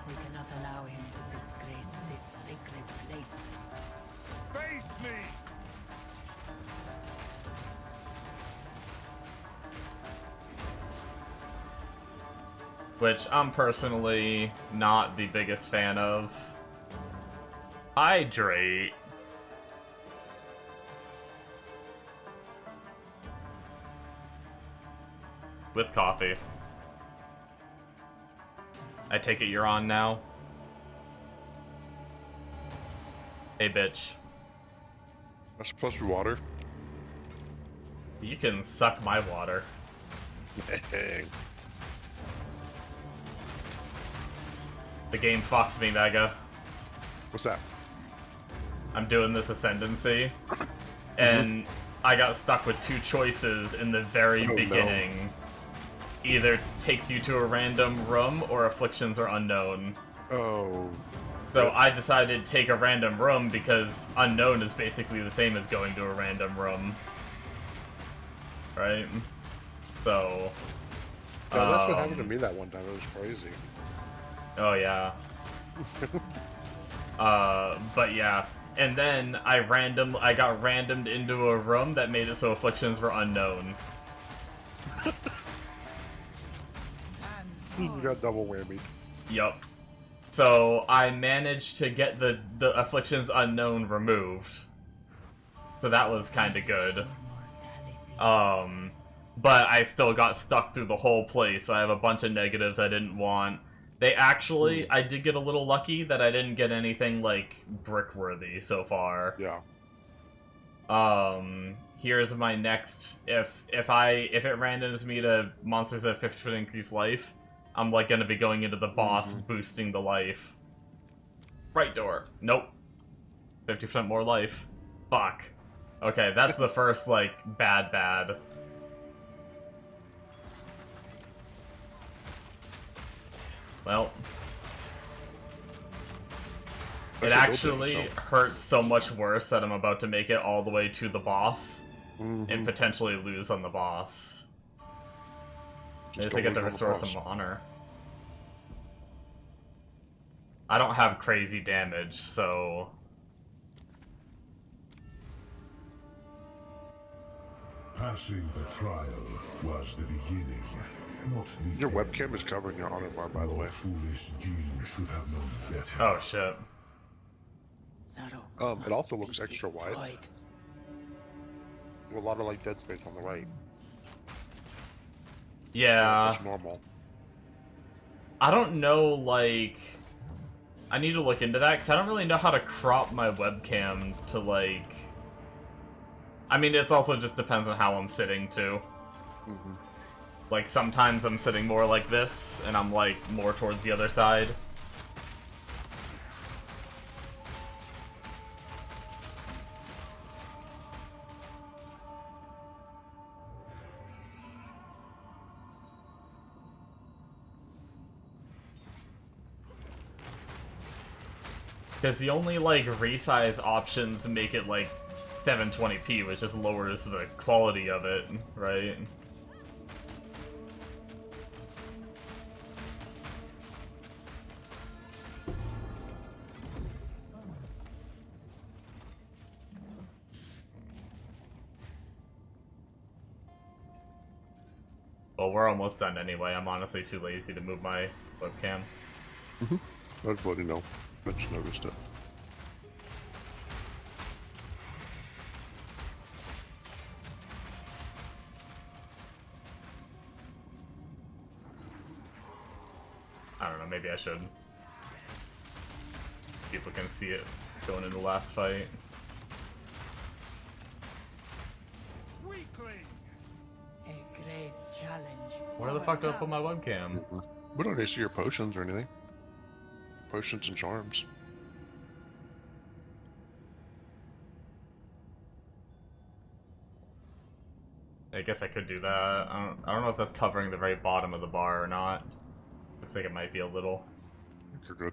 Speaker 4: We cannot allow him to disgrace this sacred place.
Speaker 2: Face me!
Speaker 1: Which I'm personally not the biggest fan of. Hydrate. With coffee. I take it you're on now? Hey, bitch.
Speaker 6: That's supposed to be water.
Speaker 1: You can suck my water.
Speaker 6: Dang.
Speaker 1: The game fucked me, Mega.
Speaker 6: What's that?
Speaker 1: I'm doing this Ascendancy, and I got stuck with two choices in the very
Speaker 6: Oh, no.
Speaker 1: beginning. Either takes you to a random room, or Afflictions are unknown.
Speaker 6: Oh.
Speaker 1: So I decided to take a random room because unknown is basically the same as going to a random room. Right? So...
Speaker 6: Yeah, that's what happened to me that one time. It was crazy.
Speaker 1: Oh yeah. But yeah. And then I got randomed into a room that made it so Afflictions were unknown.
Speaker 6: You got double whammied.
Speaker 1: Yup. So I managed to get the Afflictions unknown removed. So that was kinda good. But I still got stuck through the whole place, so I have a bunch of negatives I didn't want. They actually, I did get a little lucky that I didn't get anything, like, brick-worthy so far.
Speaker 6: Yeah.
Speaker 1: Here's my next, if it randoms me to monsters that have 50% increased life, I'm, like, gonna be going into the boss, boosting the life. Right door. Nope. 50% more life. Fuck. Okay, that's the first, like, bad. Well, it actually hurts so much worse that I'm about to make it all the way to the boss and potentially lose on the boss. At least I get to restore some honor. I don't have crazy damage, so...
Speaker 5: Passing the trial was the beginning, not the
Speaker 6: Your
Speaker 5: end.
Speaker 6: webcam is covering your honor bar, by the way.
Speaker 5: Foolish Jean should have known better.
Speaker 1: Oh, shit.
Speaker 4: Zaro
Speaker 6: It also
Speaker 4: must
Speaker 6: looks
Speaker 4: be
Speaker 6: extra wide.
Speaker 4: destroyed.
Speaker 6: A lot of like dead space on the right.
Speaker 1: Yeah.
Speaker 6: It's normal.
Speaker 1: I don't know, like... I need to look into that, because I don't really know how to crop my webcam to, like... I mean, it also just depends on how I'm sitting, too. Like, sometimes I'm sitting more like this, and I'm, like, more towards the other side. Because the only, like, resize options make it, like, 720p, which just lowers the quality of it, right? Well, we're almost done anyway. I'm honestly too lazy to move my webcam.
Speaker 6: I just let you know. I just noticed it.
Speaker 1: I don't know, maybe I should. People can see it going into the last fight.
Speaker 2: Weakling!
Speaker 4: A great challenge.
Speaker 1: Where the fuck do I put my webcam?
Speaker 6: We don't need to see your potions or anything. Potions and charms.
Speaker 1: I guess I could do that. I don't know if that's covering the very bottom of the bar or not. Looks like it might be a little.
Speaker 6: I think you're good.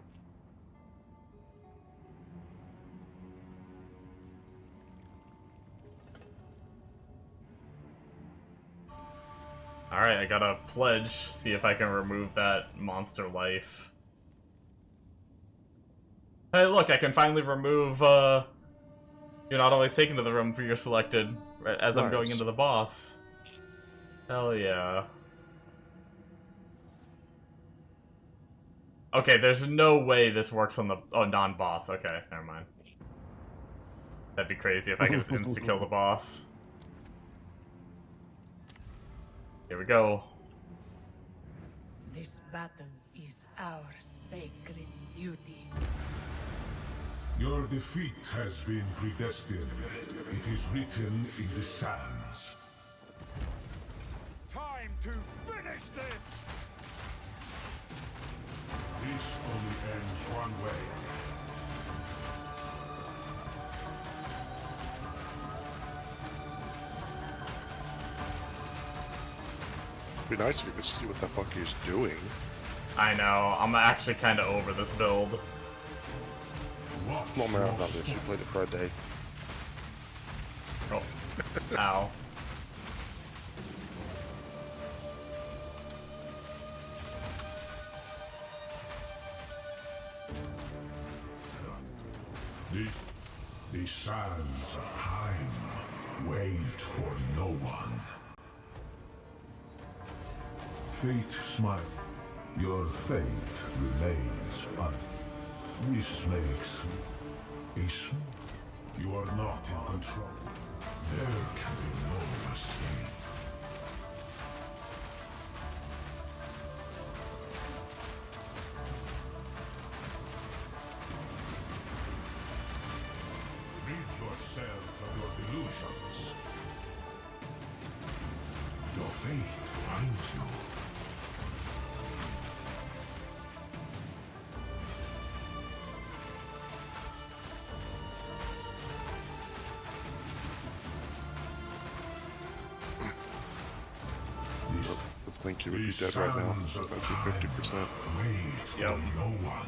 Speaker 1: Alright, I gotta pledge, see if I can remove that monster life. Hey, look, I can finally remove, you're not always taken to the room for your selected, as I'm going
Speaker 6: Nice.
Speaker 1: into the boss. Hell yeah. Okay, there's no way this works on the non-boss. Okay, never mind. That'd be crazy if I could just insta-kill the boss. Here we go.
Speaker 4: This battle is our sacred duty.
Speaker 5: Your defeat has been predestined. It is written in the sands.
Speaker 2: Time to finish this!
Speaker 5: This only ends one way.
Speaker 6: It'd be nice if you could see what the fuck he's doing.
Speaker 1: I know, I'm actually kind of over this build.
Speaker 5: Watch
Speaker 6: Well, man,
Speaker 5: your
Speaker 6: not this. You played it for a day.
Speaker 1: Oh. Ow.
Speaker 5: The sands of time wait for no one. Fate smile. Your fate remains un. This makes a small. You are not in control. There can be no escape. Rid yourself of your delusions. Your fate binds you.
Speaker 6: I think you would be dead right now.
Speaker 5: Sands of
Speaker 6: That's
Speaker 5: time
Speaker 6: 50%.
Speaker 5: wait for
Speaker 1: Yep.
Speaker 5: no one.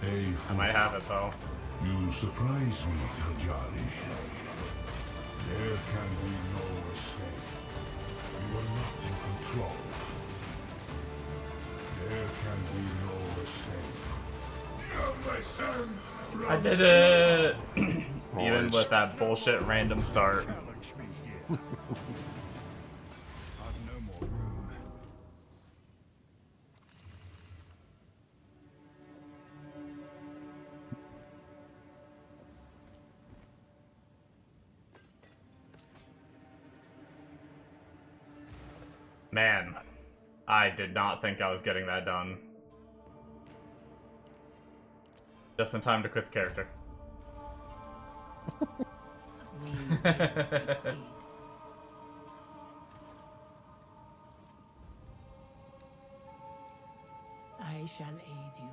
Speaker 1: I might have it though.
Speaker 5: You surprise me, Tanjari. There can be no escape. You are not in control. There can be no escape. You my son.
Speaker 1: I did it! Even
Speaker 6: Nice.
Speaker 1: with that bullshit random start.
Speaker 2: Challenge me here. I've no more room.
Speaker 1: Man, I did not think I was getting that done. Just in time to quit the character.
Speaker 4: We will succeed. I shall aid you.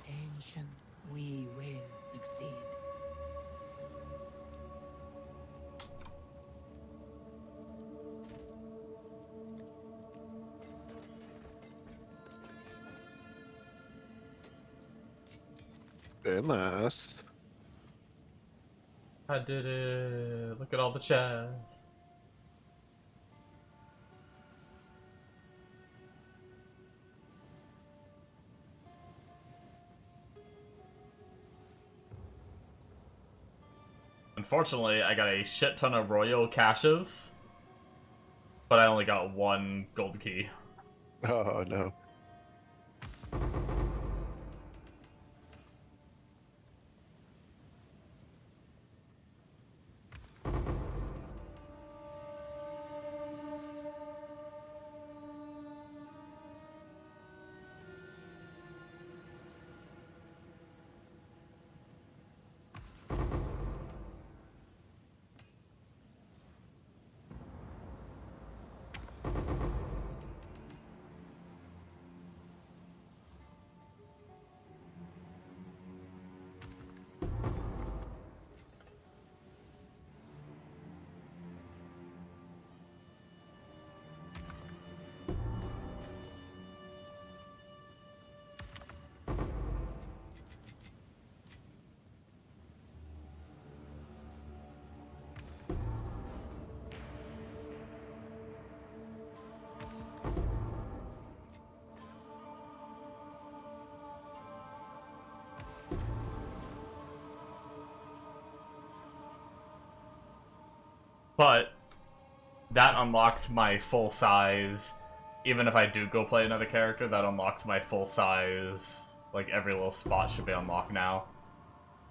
Speaker 4: Ancient, we will succeed.
Speaker 6: Unless.
Speaker 1: I did it. Look at all the chests. Unfortunately, I got a shit ton of royal caches, but I only got one gold key.
Speaker 6: Oh no.
Speaker 1: But that unlocks my full size. Even if I do go play another character, that unlocks my full size. Like, every little spot should be unlocked now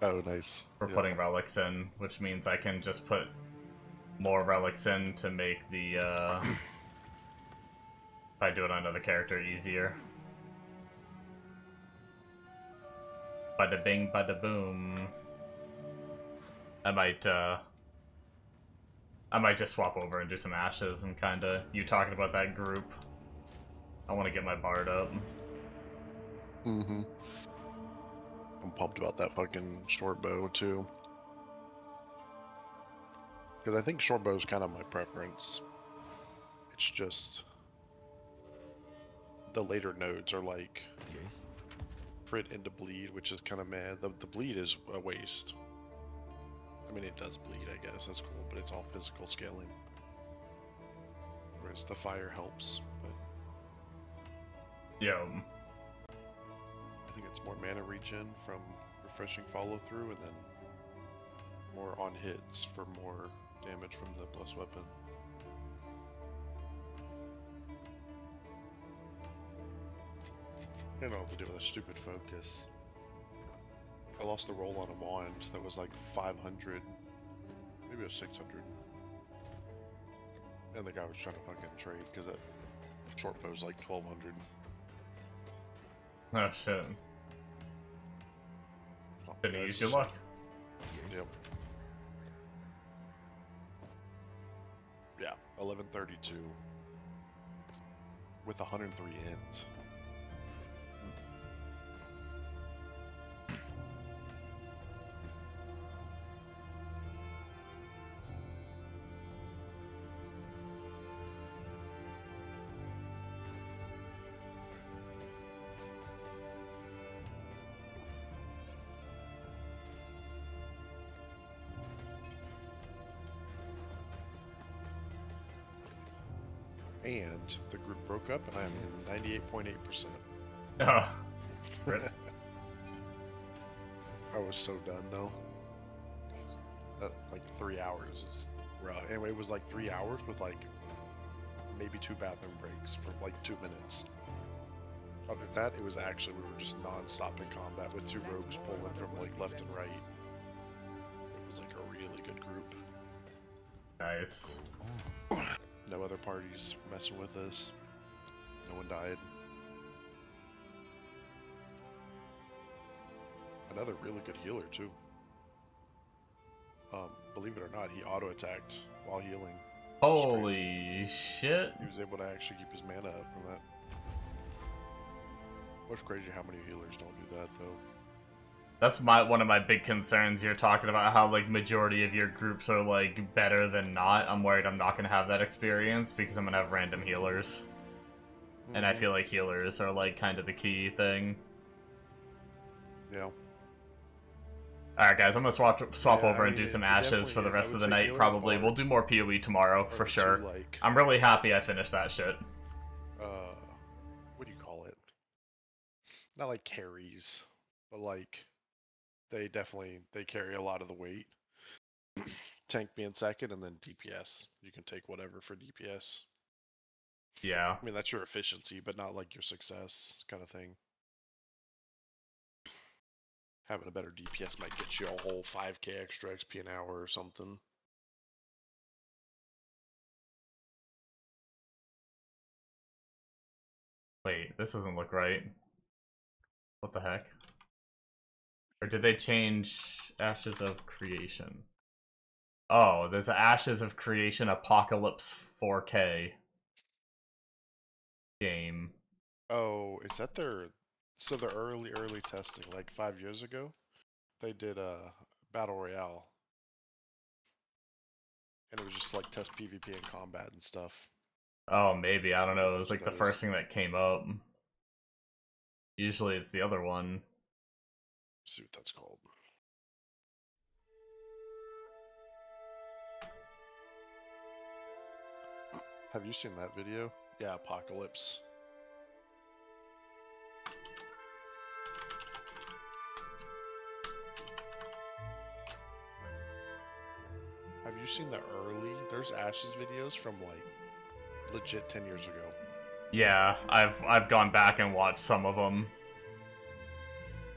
Speaker 6: Oh, nice.
Speaker 1: for
Speaker 6: Yeah.
Speaker 1: putting relics in, which means I can just put more relics in to make the, if I do it on another character, easier. Bada bing, bada boom. I might just swap over and do some ashes and kinda, you talking about that group. I want to get my bard up.
Speaker 6: Mm-hmm. I'm pumped about that fucking short bow too. Because I think short bow is kind of my preference. It's just the later nodes are like crit into bleed, which is kind of mad. The bleed is a waste. I mean, it does bleed, I guess. That's cool, but it's all physical scaling. Whereas the fire helps. But
Speaker 1: Yo.
Speaker 6: I think it's more mana regen from refreshing follow through, and then more on hits for more damage from the plus weapon. I don't know what to do with a stupid focus. I lost the roll on a wand that was like 500, maybe it was 600. And the guy was trying to fucking trade because that short bow's like 1200.
Speaker 1: Oh shit. Didn't use your luck.
Speaker 6: Yep. Yeah, 1132 with 103 int. And the group broke up, and I'm in 98.8%.
Speaker 1: Oh. Rip.
Speaker 6: I was so done though. Like 3 hours is rough. Anyway, it was like 3 hours with like maybe 2 bathroom breaks for like 2 minutes. Other than that, it was actually, we were just non-stop in combat with 2 rogues pulling from like left and right. It was like a really good group.
Speaker 1: Nice.
Speaker 6: No other parties messing with us. No one died. Another really good healer too. Believe it or not, he auto-attacked while healing.
Speaker 1: Holy shit.
Speaker 6: He was able to actually keep his mana up from that. It's crazy how many healers don't do that though.
Speaker 1: That's one of my big concerns. You're talking about how like majority of your groups are like better than not. I'm worried I'm not gonna have that experience because I'm gonna have random healers. And I feel like healers are like kind of the key thing.
Speaker 6: Yeah.
Speaker 1: Alright guys, I'm gonna swap
Speaker 6: Yeah,
Speaker 1: over
Speaker 6: I
Speaker 1: and do
Speaker 6: mean,
Speaker 1: some
Speaker 6: it
Speaker 1: ashes for the
Speaker 6: definitely is. I
Speaker 1: rest of
Speaker 6: would
Speaker 1: the
Speaker 6: say
Speaker 1: night
Speaker 6: healer
Speaker 1: probably.
Speaker 6: bard
Speaker 1: We'll do more PoE tomorrow
Speaker 6: are
Speaker 1: for
Speaker 6: the
Speaker 1: sure.
Speaker 6: two, like,
Speaker 1: I'm really happy I finished that shit.
Speaker 6: what do you call it? Not like carries, but like they carry a lot of the weight. Tank being second, and then DPS. You can take whatever for DPS.
Speaker 1: Yeah.
Speaker 6: I mean, that's your efficiency, but not like your success kind of thing. Having a better DPS might get you a whole 5k extra XP an hour or something.
Speaker 1: Wait, this doesn't look right. What the heck? Or did they change Ashes of Creation? Oh, there's a Ashes of Creation Apocalypse 4K game.
Speaker 6: Oh, is that their... So the early testing, like 5 years ago, they did a Battle Royale. And it was just like test PvP and combat and stuff.
Speaker 1: Oh, maybe. I don't know. It was
Speaker 6: That's
Speaker 1: like
Speaker 6: what
Speaker 1: the
Speaker 6: that
Speaker 1: first
Speaker 6: is.
Speaker 1: thing that came up. Usually it's the other one.
Speaker 6: Let's see what that's called. Have you seen that video? Yeah, Apocalypse. Have you seen the early? There's Ashes videos from like legit 10 years ago.
Speaker 1: Yeah, I've gone back and watched some of them.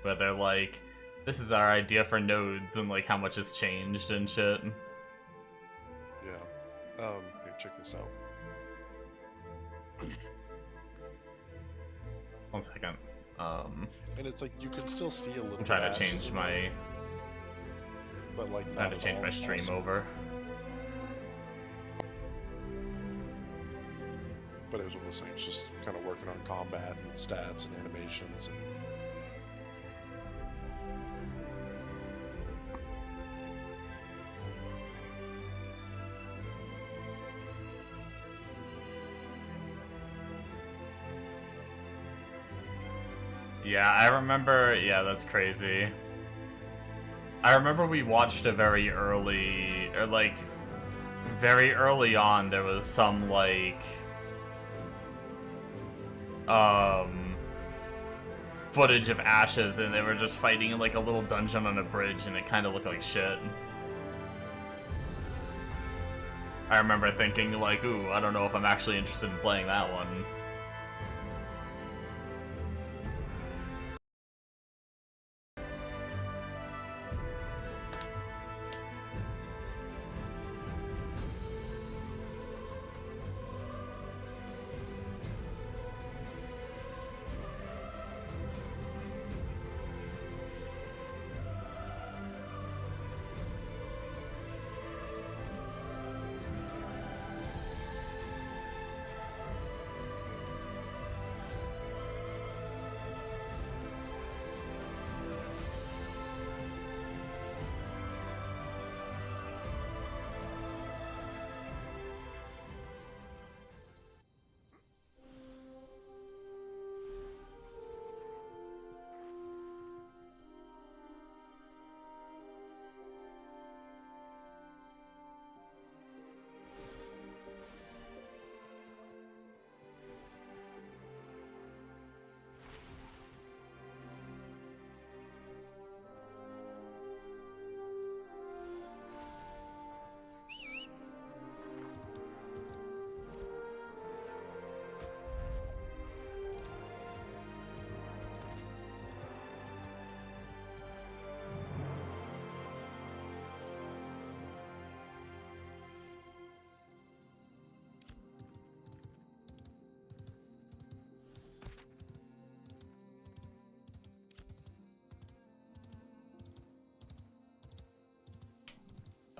Speaker 1: Where they're like, this is our idea for nodes and like how much has changed and shit.
Speaker 6: Yeah. Here, check this out.
Speaker 1: 1 second.
Speaker 6: And it's like you can still see a little.
Speaker 1: I'm trying
Speaker 6: bit
Speaker 1: to
Speaker 6: Ashes
Speaker 1: change
Speaker 6: in
Speaker 1: my
Speaker 6: there, but like
Speaker 1: trying
Speaker 6: not
Speaker 1: to change
Speaker 6: at
Speaker 1: my
Speaker 6: all,
Speaker 1: stream
Speaker 6: also.
Speaker 1: over.
Speaker 6: But it was one of those things, just kind of working on combat and stats and animations. And...
Speaker 1: Yeah, I remember. Yeah, that's crazy. I remember we watched a very early, or like, very early on, there was some, like, footage of Ashes, and they were just fighting in, like, a little dungeon on a bridge, and it kind of looked like shit. I remember thinking, like, ooh, I don't know if I'm actually interested in playing that one.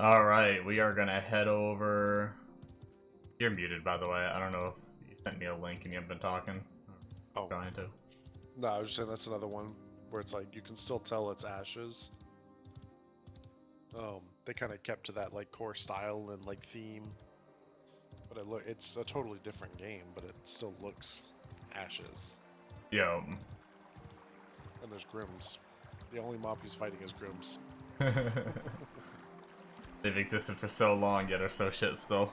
Speaker 1: Alright, we are gonna head over... You're muted, by the way. I don't know if you sent me a link and you haven't been talking.
Speaker 6: Oh.
Speaker 1: Trying to.
Speaker 6: No, I was just saying that's another one where it's like you can still tell it's Ashes. They kind of kept to that like core style and like theme, but it's a totally different game, but it still looks Ashes.
Speaker 1: Yo.
Speaker 6: And there's Grims. The only mob he's fighting is Grims.
Speaker 1: They've existed for so long, yet are so shit still.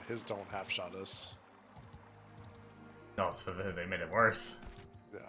Speaker 6: His don't half-shot us.
Speaker 1: No, so they made it worse.
Speaker 6: Yeah.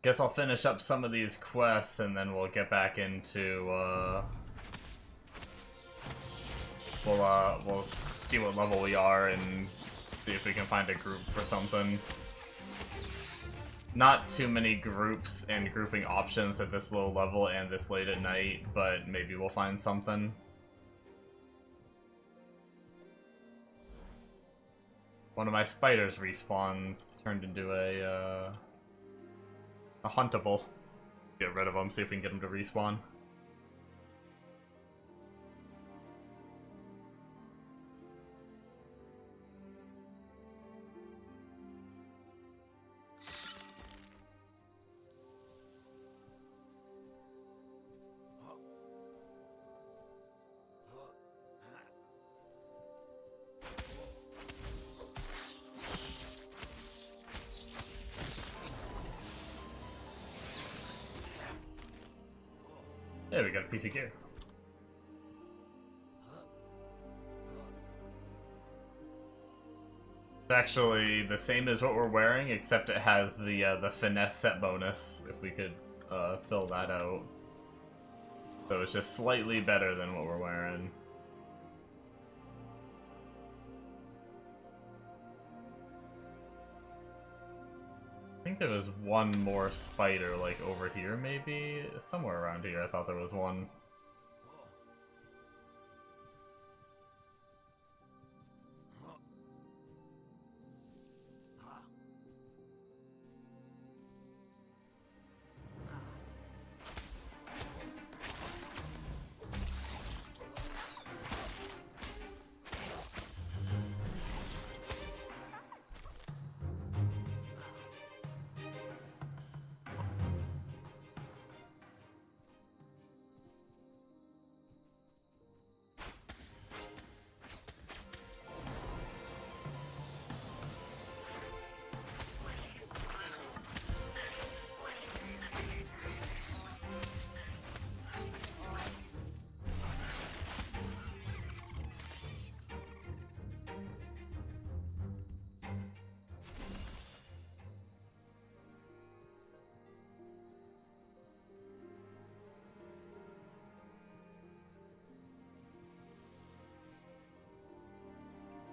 Speaker 1: Guess I'll finish up some of these quests and then we'll get back into, we'll see what level we are and see if we can find a group for something. Not too many groups and grouping options at this low level and this late at night, but maybe we'll find something. One of my spiders respawned, turned into a huntable. Get rid of him, see if we can get him to respawn. There we got a piece of gear. It's actually the same as what we're wearing, except it has the finesse set bonus, if we could fill that out. So it's just slightly better than what we're wearing. I think there was one more spider, like, over here, maybe? Somewhere around here, I thought there was one.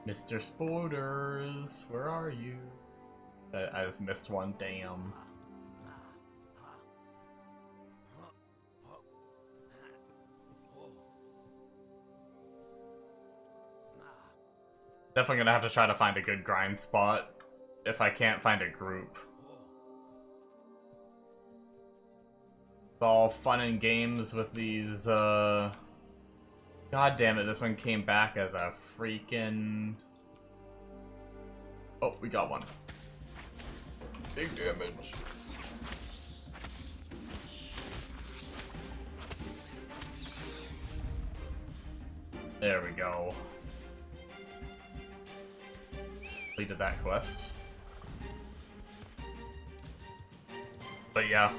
Speaker 1: Mr. Spoilers, where are you? I just missed one, damn. Definitely gonna have to try to find a good grind spot if I can't find a group. It's all fun and games with these, God damn it, this one came back as a freaking... Oh, we got one. Big damage. There we go. Completed that quest. But yeah,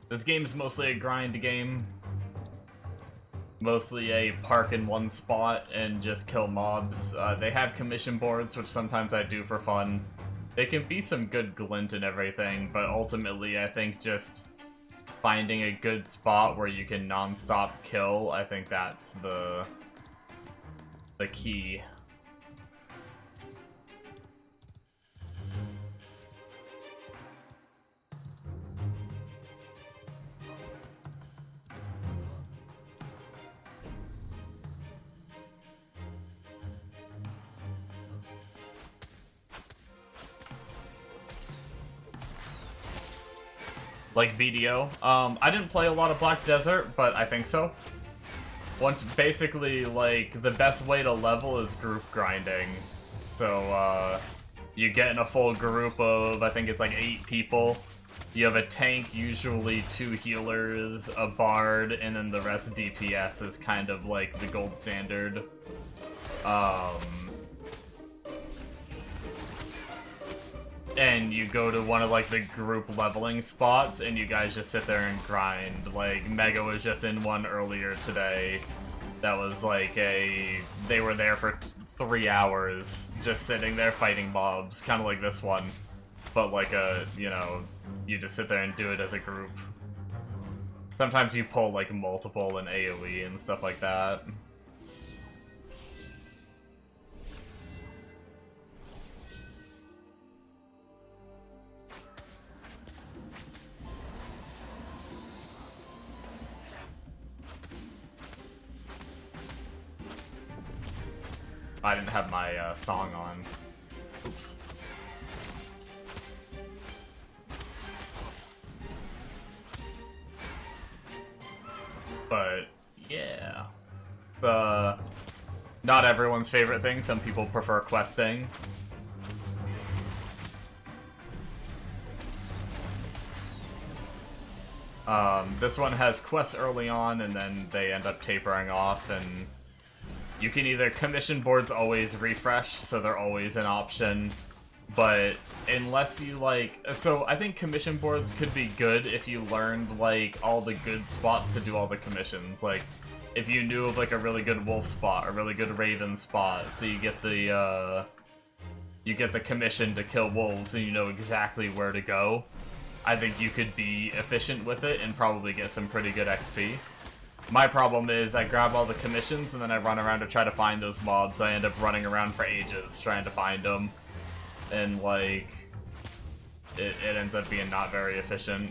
Speaker 1: this game is mostly a grind game. Mostly a park in one spot and just kill mobs. They have commission boards, which sometimes I do for fun. They can be some good glint and everything, but ultimately I think just finding a good spot where you can non-stop kill, I think that's the key. Like VDO. I didn't play a lot of Black Desert, but I think so. Basically, like, the best way to level is group grinding. So, you get in a full group of, I think it's like 8 people. You have a tank, usually 2 healers, a bard, and then the rest DPS is kind of like the gold standard. And you go to one of like the group leveling spots and you guys just sit there and grind. Like Mega was just in one earlier today that was like they were there for 3 hours just sitting there fighting mobs, kind of like this one. but like you know, you just sit there and do it as a group. Sometimes you pull like multiple in AoE and stuff like that. I didn't have my song on. Oops. But yeah, not everyone's favorite thing. Some people prefer questing. This one has quests early on, and then they end up tapering off, and you can either commission boards always refresh, so they're always an option, but unless you like, so I think commission boards could be good if you learned like all the good spots to do all the commissions. Like if you knew of like a really good wolf spot, a really good raven spot, so you get the commission to kill wolves and you know exactly where to go. I think you could be efficient with it and probably get some pretty good XP. My problem is I grab all the commissions and then I run around to try to find those mobs. I end up running around for ages trying to find them. And like, it ends up being not very efficient.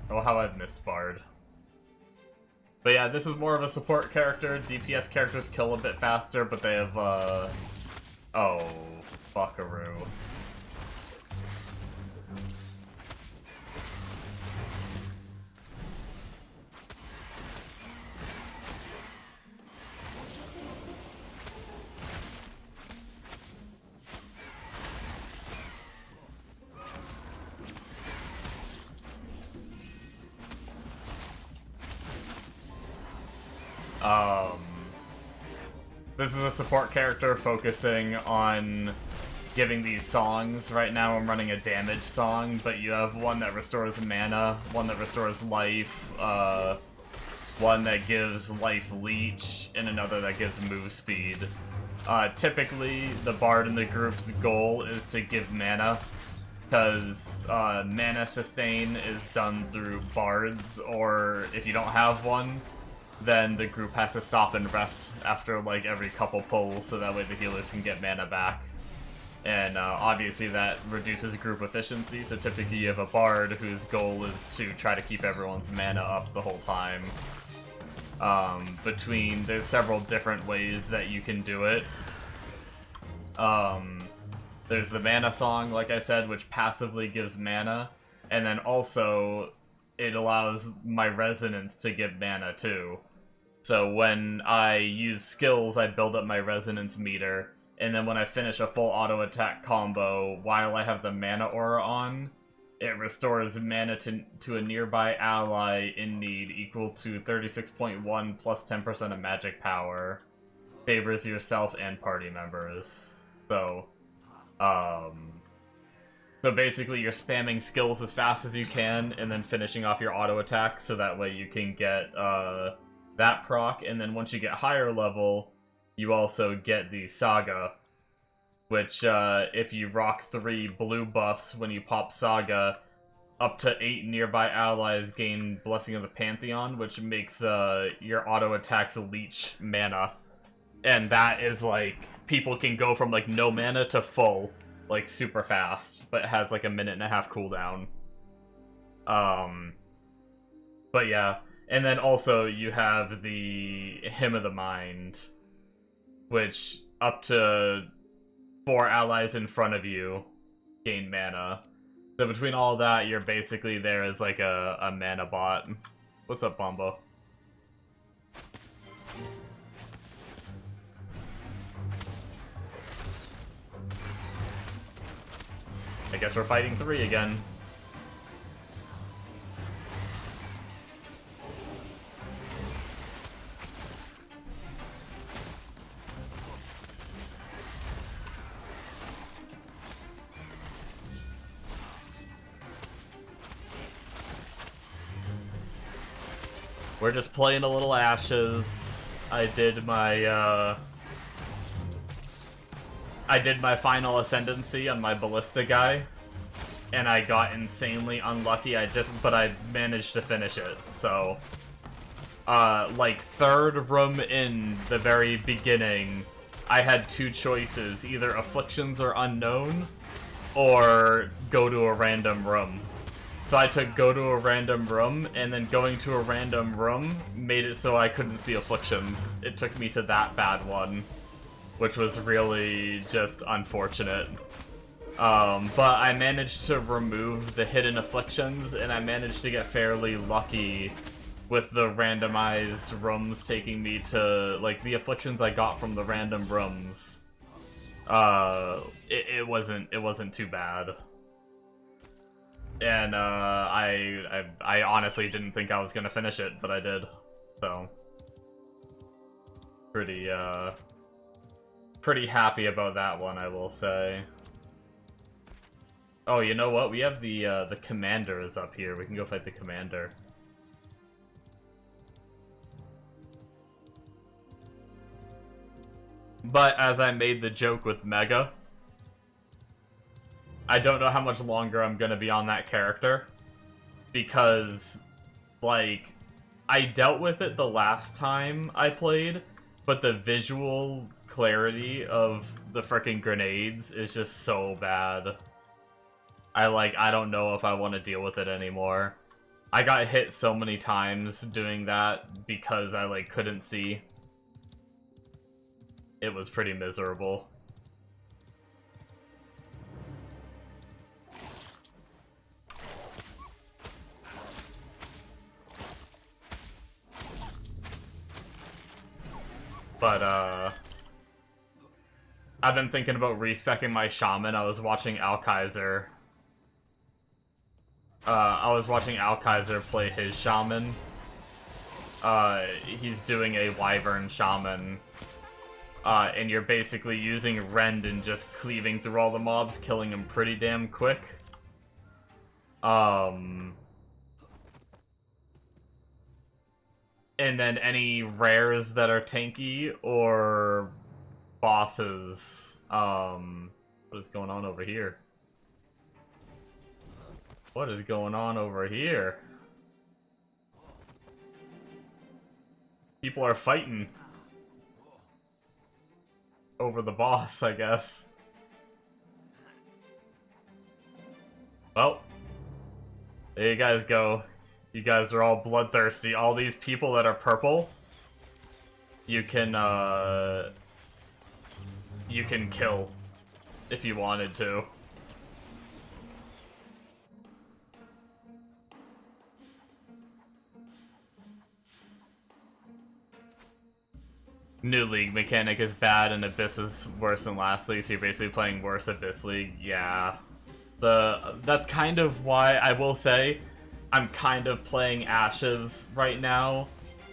Speaker 1: Oh, how I've missed Bard. But yeah, this is more of a support character. DPS characters kill a bit faster, but they have, oh, fuckaroo. This is a support character focusing on giving these songs. Right now I'm running a damage song, but you have one that restores mana, one that restores life, one that gives life leech, and another that gives move speed. Typically, the bard in the group's goal is to give mana, because mana sustain is done through bards, or if you don't have one, then the group has to stop and rest after like every couple pulls, so that way the healers can get mana back. And obviously that reduces group efficiency, so typically you have a bard whose goal is to try to keep everyone's mana up the whole time. There's several different ways that you can do it. There's the mana song, like I said, which passively gives mana, and then also it allows my resonance to give mana too. So when I use skills, I build up my resonance meter, and then when I finish a full auto attack combo, while I have the mana aura on, it restores mana to a nearby ally in need equal to 36.1 plus 10% of magic power. Favors yourself and party members. So basically you're spamming skills as fast as you can and then finishing off your auto attacks, so that way you can get that proc, and then once you get higher level, you also get the Saga, which if you rock 3 blue buffs when you pop Saga, up to 8 nearby allies gain Blessing of the Pantheon, which makes your auto attacks leech mana. And that is like, people can go from like no mana to full like super fast, but it has like a 1.5-minute cooldown. But yeah, and then also you have the Hymn of the Mind, which up to 4 allies in front of you gain mana. So between all that, you're basically there as like a mana bot. What's up, Bombo? I guess we're fighting 3 again. We're just playing a little Ashes. I did my final ascendancy on my ballista guy, and I got insanely unlucky. But I managed to finish it. So, like third room in the very beginning, I had two choices: either Afflictions or Unknown, or go to a random room. So I took go to a random room, and then going to a random room made it so I couldn't see Afflictions. It took me to that bad one, which was really just unfortunate. But I managed to remove the hidden Afflictions, and I managed to get fairly lucky with the randomized rooms taking me to, like, the Afflictions I got from the random rooms. It wasn't too bad. And I honestly didn't think I was gonna finish it, but I did. So pretty happy about that one, I will say. Oh, you know what? We have the commanders up here. We can go fight the commander. But as I made the joke with Mega, I don't know how much longer I'm gonna be on that character, because, like, I dealt with it the last time I played, but the visual clarity of the frickin' grenades is just so bad. I don't know if I want to deal with it anymore. I got hit so many times doing that because I, like, couldn't see. It was pretty miserable. But, I've been thinking about respecking my shaman. I was watching Alkaiser. Play his shaman. He's doing a wyvern shaman. And you're basically using rend and just cleaving through all the mobs, killing them pretty damn quick. And then any rares that are tanky or bosses. What is going on over here? What is going on over here? People are fighting over the boss, I guess. Well, there you guys go. You guys are all bloodthirsty. All these people that are purple, you can kill if you wanted to. New League mechanic is bad and Abyss is worse than Last League, so you're basically playing worse Abyss League. Yeah. That's kind of why, I will say, I'm kind of playing Ashes right now,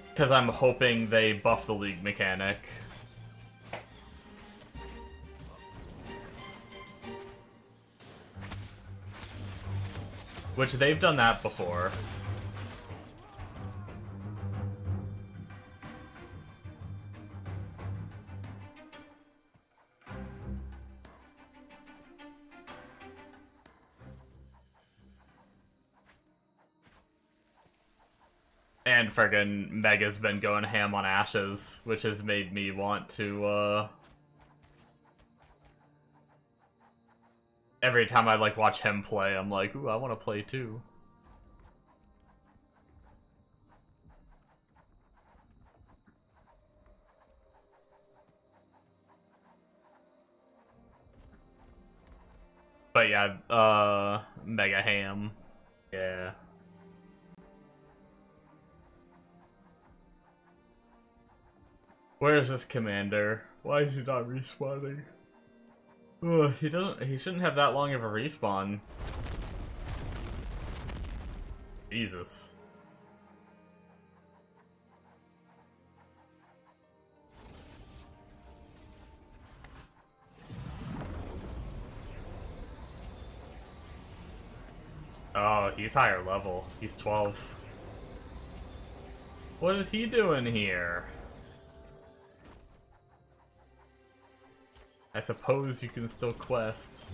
Speaker 1: because I'm hoping they buff the League mechanic. Which they've done that before. And friggin' Mega's been going ham on Ashes, which has made me want to, every time I, like, watch him play, I'm like, ooh, I want to play too. But yeah, Mega ham. Yeah. Where is this commander? Why is he not respawning? Ugh, he shouldn't have that long of a respawn. Jesus. Oh, he's higher level. He's 12. What is he doing here? I suppose you can still quest.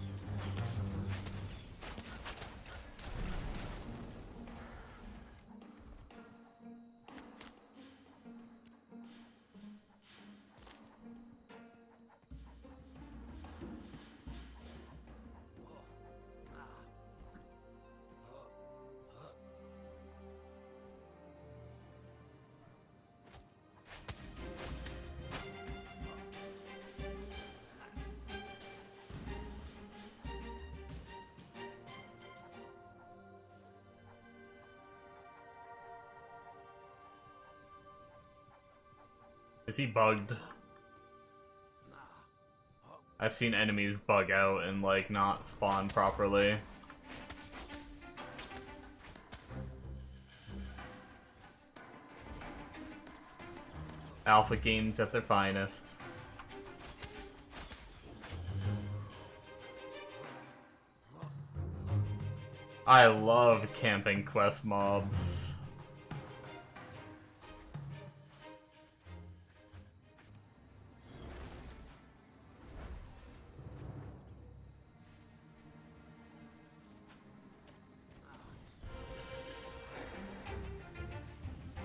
Speaker 1: Is he bugged? I've seen enemies bug out and like not spawn properly. Alpha games at their finest. I love camping quest mobs.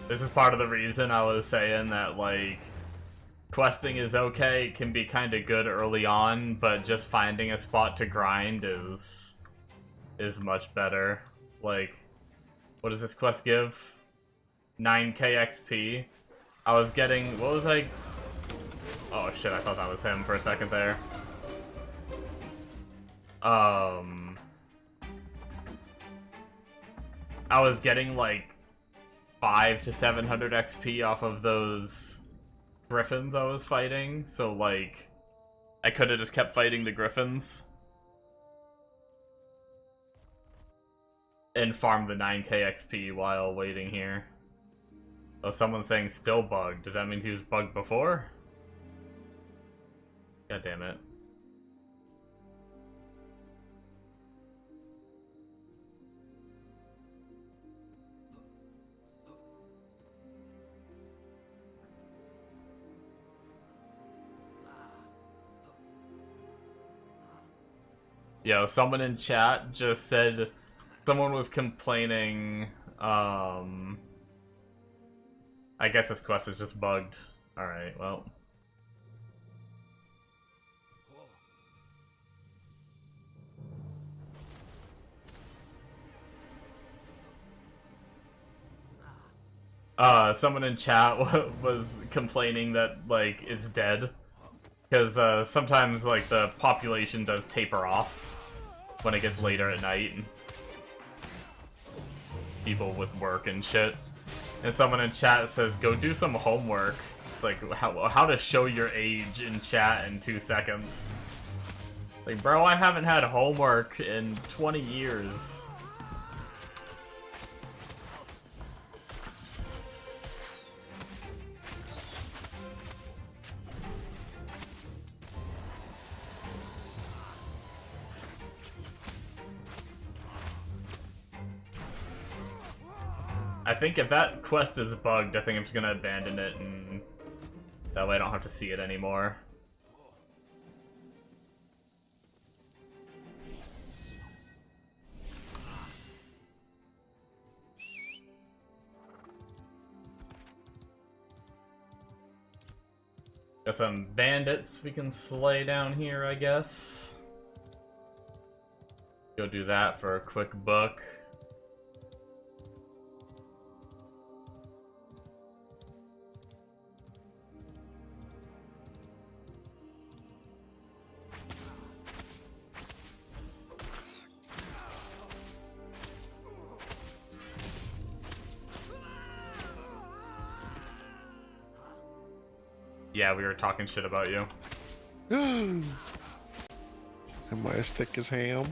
Speaker 1: This is part of the reason I was saying that, like, questing is okay, it can be kind of good early on, but just finding a spot to grind is much better. Like, what does this quest give? 9k XP. I was getting, what was I? Oh shit, I thought that was him for a second there. I was getting like 500 to 700 XP off of those griffins I was fighting, so like I could have just kept fighting the griffins and farmed the 9k XP while waiting here. Oh, someone's saying still bugged. Does that mean he was bugged before? God damn it. Yo, someone in chat just said someone was complaining, I guess this quest is just bugged. Alright, well. Someone in chat was complaining that, like, it's dead. Because sometimes, like, the population does taper off when it gets later at night. People with work and shit. And someone in chat says, go do some homework. It's like, how to show your age in chat in 2 seconds. Like, bro, I haven't had homework in 20 years. I think if that quest is bugged, I think I'm just gonna abandon it, and that way I don't have to see it anymore. Got some bandits we can slay down here, I guess. Go do that for a quick buck. Yeah, we were talking shit about you.
Speaker 6: Am I as thick as ham?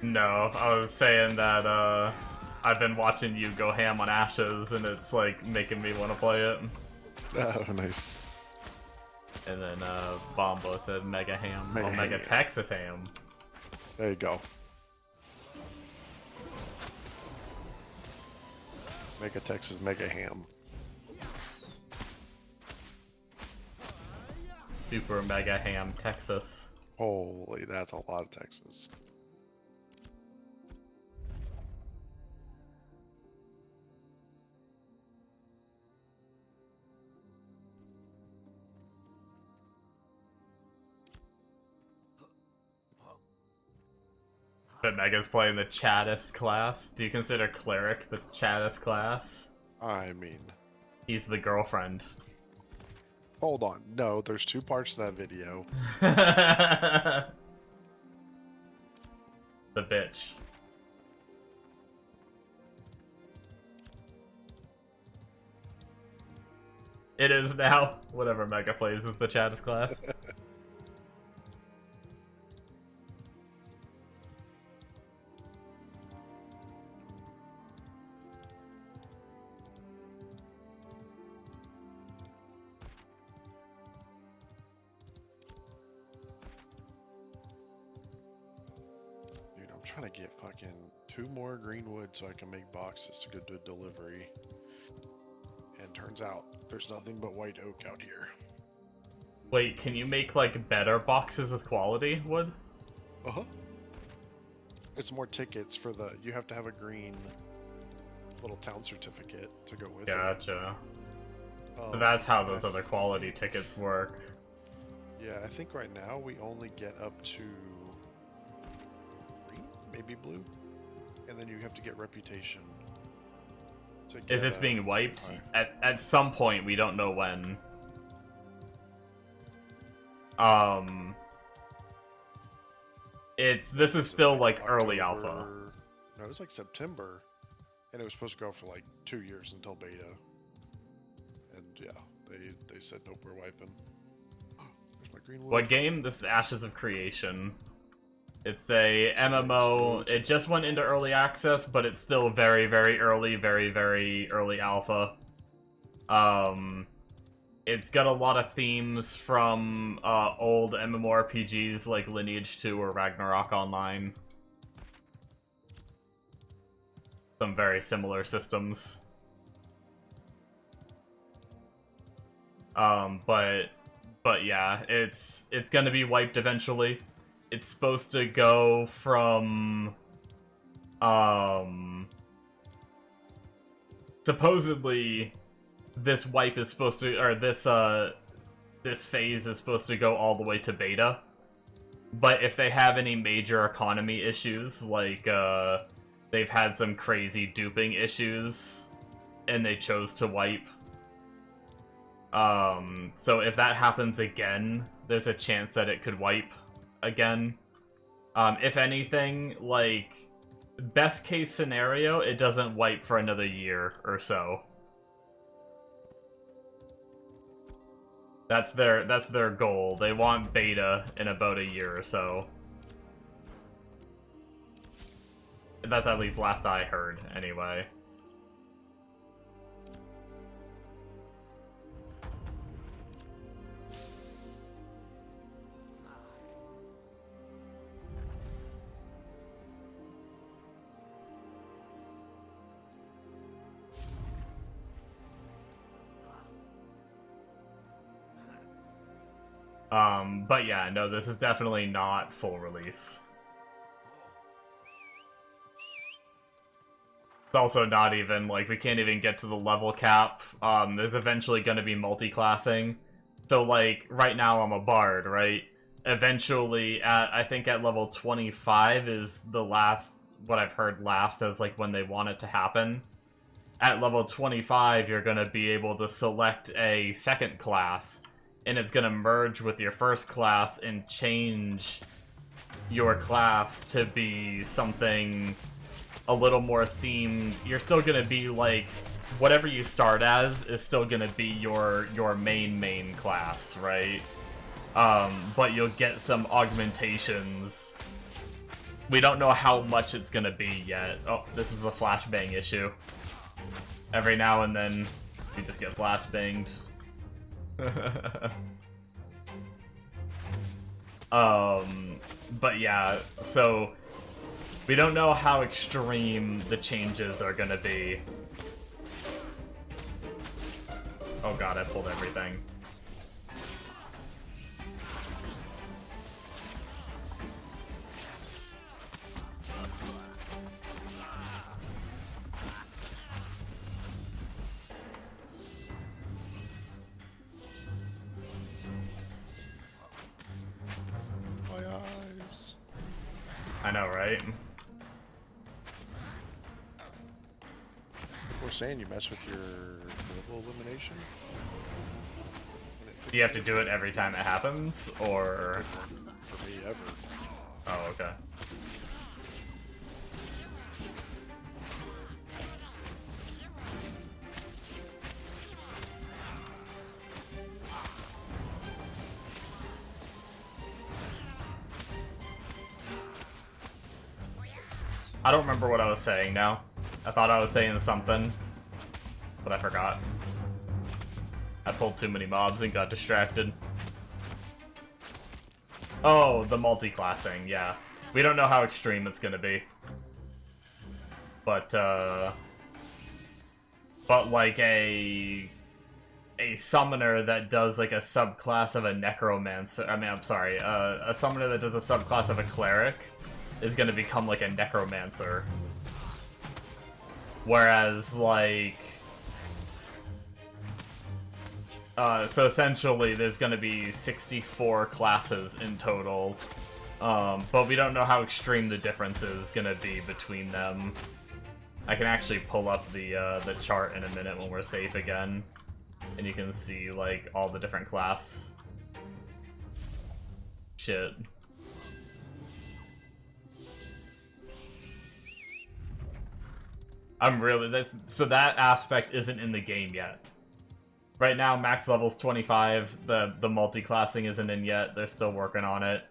Speaker 1: No, I was saying that I've been watching you go ham on Ashes, and it's like making me want to play it.
Speaker 6: Oh, nice.
Speaker 1: And then Bombo said Mega Ham.
Speaker 6: Mega
Speaker 1: Mega
Speaker 6: Ham.
Speaker 1: Texas Ham.
Speaker 6: There you go. Mega Texas Mega Ham.
Speaker 1: Super Mega Ham, Texas.
Speaker 6: Holy, that's a lot of Texas.
Speaker 1: But Mega's playing the Chaddest class. Do you consider Cleric the Chaddest class?
Speaker 6: I mean,
Speaker 1: He's the girlfriend.
Speaker 6: hold on. No, there's two parts to that video.
Speaker 1: The bitch. It is now. Whatever Mega plays is the Chaddest class.
Speaker 6: Dude, I'm trying to get fucking 2 more greenwood so I can make boxes to go to delivery. And turns out there's nothing but white oak out here.
Speaker 1: Wait, can you make like better boxes with quality wood?
Speaker 6: Uh-huh. It's more tickets for the... You have to have a green little town certificate to go with
Speaker 1: Gotcha.
Speaker 6: it.
Speaker 1: So that's how those other quality tickets work.
Speaker 6: Yeah, I think right now we only get up to green, maybe blue, and then you have to get reputation. To
Speaker 1: Is
Speaker 6: get,
Speaker 1: this being wiped?
Speaker 6: high.
Speaker 1: At some point, we don't know when. This is still like early alpha.
Speaker 6: October- No, it was like September, and it was supposed to go for like 2 years until beta. And yeah, they said nope, we're wiping. There's my green wood.
Speaker 1: What game? This is Ashes of Creation. It's a MMO. It just went into early access, but it's still very, very early, very early alpha. It's got a lot of themes from old MMORPGs like Lineage 2 or Ragnarok Online. Some very similar systems. But yeah, it's gonna be wiped eventually. It's supposed to go from supposedly this wipe is supposed to, or this phase is supposed to go all the way to beta. But if they have any major economy issues, like they've had some crazy duping issues and they chose to wipe. So if that happens again, there's a chance that it could wipe again. If anything, like, best case scenario, it doesn't wipe for another year or so. That's their goal. They want beta in about a year or so. That's at least last I heard, anyway. But yeah, no, this is definitely not full release. It's also not even, like, we can't even get to the level cap. There's eventually gonna be multi-classing. So, like, right now I'm a bard, right? Eventually, I think at level 25 is the last, what I've heard last as, like, when they want it to happen. At level 25, you're gonna be able to select a second class, and it's gonna merge with your first class and change your class to be something a little more themed. You're still gonna be like, whatever you start as is still gonna be your main class, right? But you'll get some augmentations. We don't know how much it's gonna be yet. Oh, this is a flashbang issue. Every now and then, you just get flashbanged. But yeah, so we don't know how extreme the changes are gonna be. Oh god, I pulled everything.
Speaker 6: My eyes.
Speaker 1: I know, right?
Speaker 6: People are saying you mess with your global illumination.
Speaker 1: Do you have to do it every time it happens, or...
Speaker 6: For me, ever.
Speaker 1: Oh, okay. I don't remember what I was saying now. I thought I was saying something, but I forgot. I pulled too many mobs and got distracted. Oh, the multi-classing, yeah. We don't know how extreme it's gonna be. But like a summoner that does like a subclass of a necromancer, I'm sorry, a summoner that does a subclass of a cleric is gonna become like a necromancer. Whereas, like... so essentially, there's gonna be 64 classes in total. But we don't know how extreme the difference is gonna be between them. I can actually pull up the chart in a minute when we're safe again. And you can see, like, all the different class shit. So that aspect isn't in the game yet. Right now, max level's 25. The multi-classing isn't in yet. They're still working on it.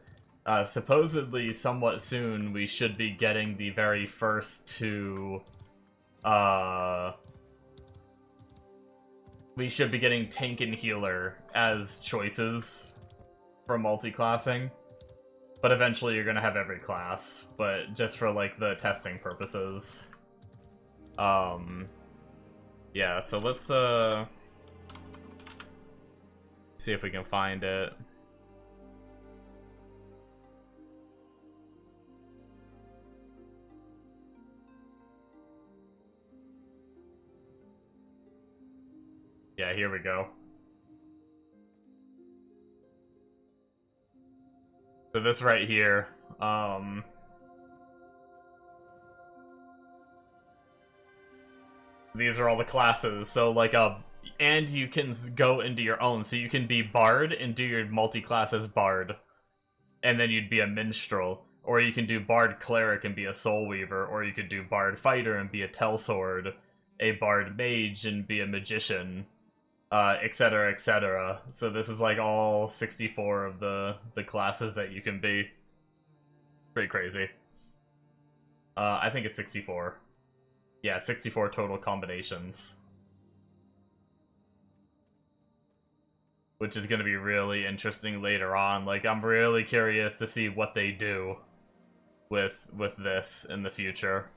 Speaker 1: Supposedly, somewhat soon, we should be getting the very first two... we should be getting tank and healer as choices for multi-classing. But eventually, you're gonna have every class. But just for, like, the testing purposes. Yeah, so let's, see if we can find it. Yeah, here we go. So this right here, these are all the classes, so like and you can go into your own, so you can be Bard and do your multi-class as Bard, and then you'd be a Minstrel, or you can do Bard Cleric and be a Soul Weaver, or you could do Bard Fighter and be a Tellsword, a Bard Mage and be a Magician, etc, etc. So this is like all 64 of the classes that you can be. Pretty crazy. I think it's 64. Yeah, 64 total combinations. Which is going to be really interesting later on. Like, I'm really curious to see what they do with this in the future.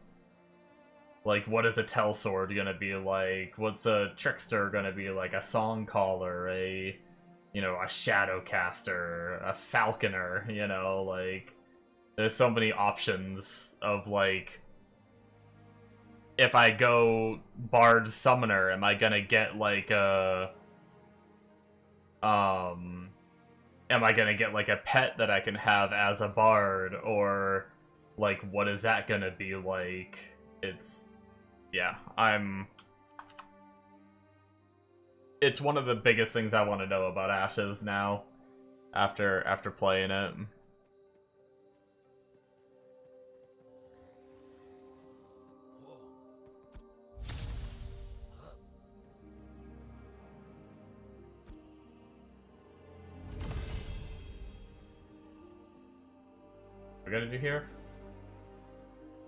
Speaker 1: Like, what is a Tellsword going to be like? What's a Trickster going to be like? A Songcaller, a Shadowcaster, a Falconer, you know? Like, there's so many options of, like... If I go Bard Summoner, am I gonna get, like, a... am I gonna get, like, a pet that I can have as a Bard? Or, like, what is that gonna be like? It's... Yeah, It's one of the biggest things I want to know about Ashes now, after playing it. What we gotta do here?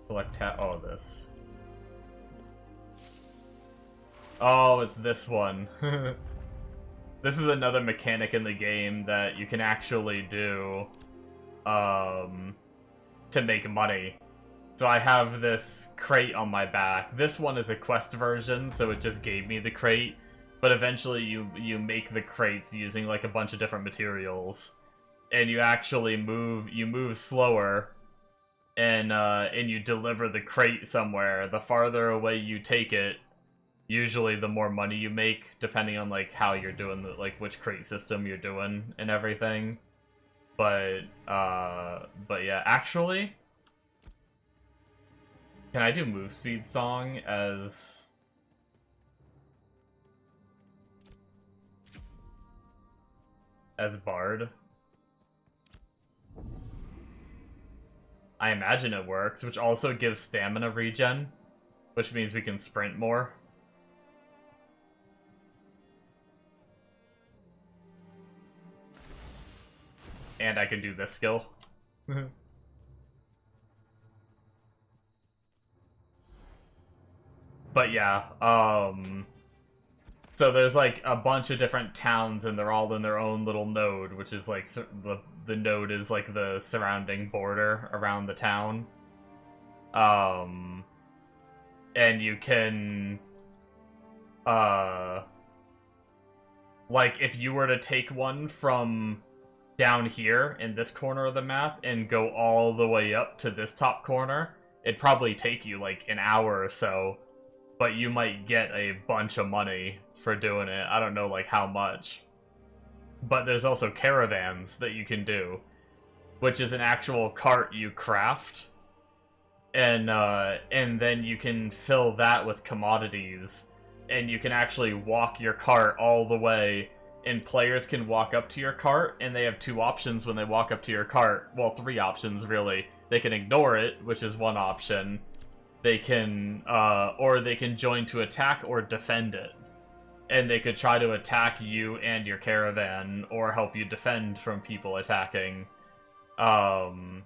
Speaker 1: Collect this. Oh, it's this one. This is another mechanic in the game that you can actually do to make money. So I have this crate on my back. This one is a quest version, so it just gave me the crate. but eventually you make the crates using like a bunch of different materials, and you actually move slower, and you deliver the crate somewhere. The farther away you take it, usually the more money you make, depending on like how you're doing the, like which crate system you're doing and everything. But yeah, actually, can I do move speed song as Bard? I imagine it works, which also gives stamina regen, which means we can sprint more. And I can do this skill. But yeah, so there's like a bunch of different towns, and they're all in their own little node, which is like the node is like the surrounding border around the town. And you can, like if you were to take one from down here in this corner of the map and go all the way up to this top corner, it'd probably take you like an hour or so, but you might get a bunch of money for doing it. I don't know like how much. But there's also caravans that you can do, which is an actual cart you craft, and then you can fill that with commodities, and you can actually walk your cart all the way. And players can walk up to your cart, and they have two options when they walk up to your cart. Well, three options, really. They can ignore it, which is one option. They can, or they can join to attack or defend it. And they could try to attack you and your caravan, or help you defend from people attacking. And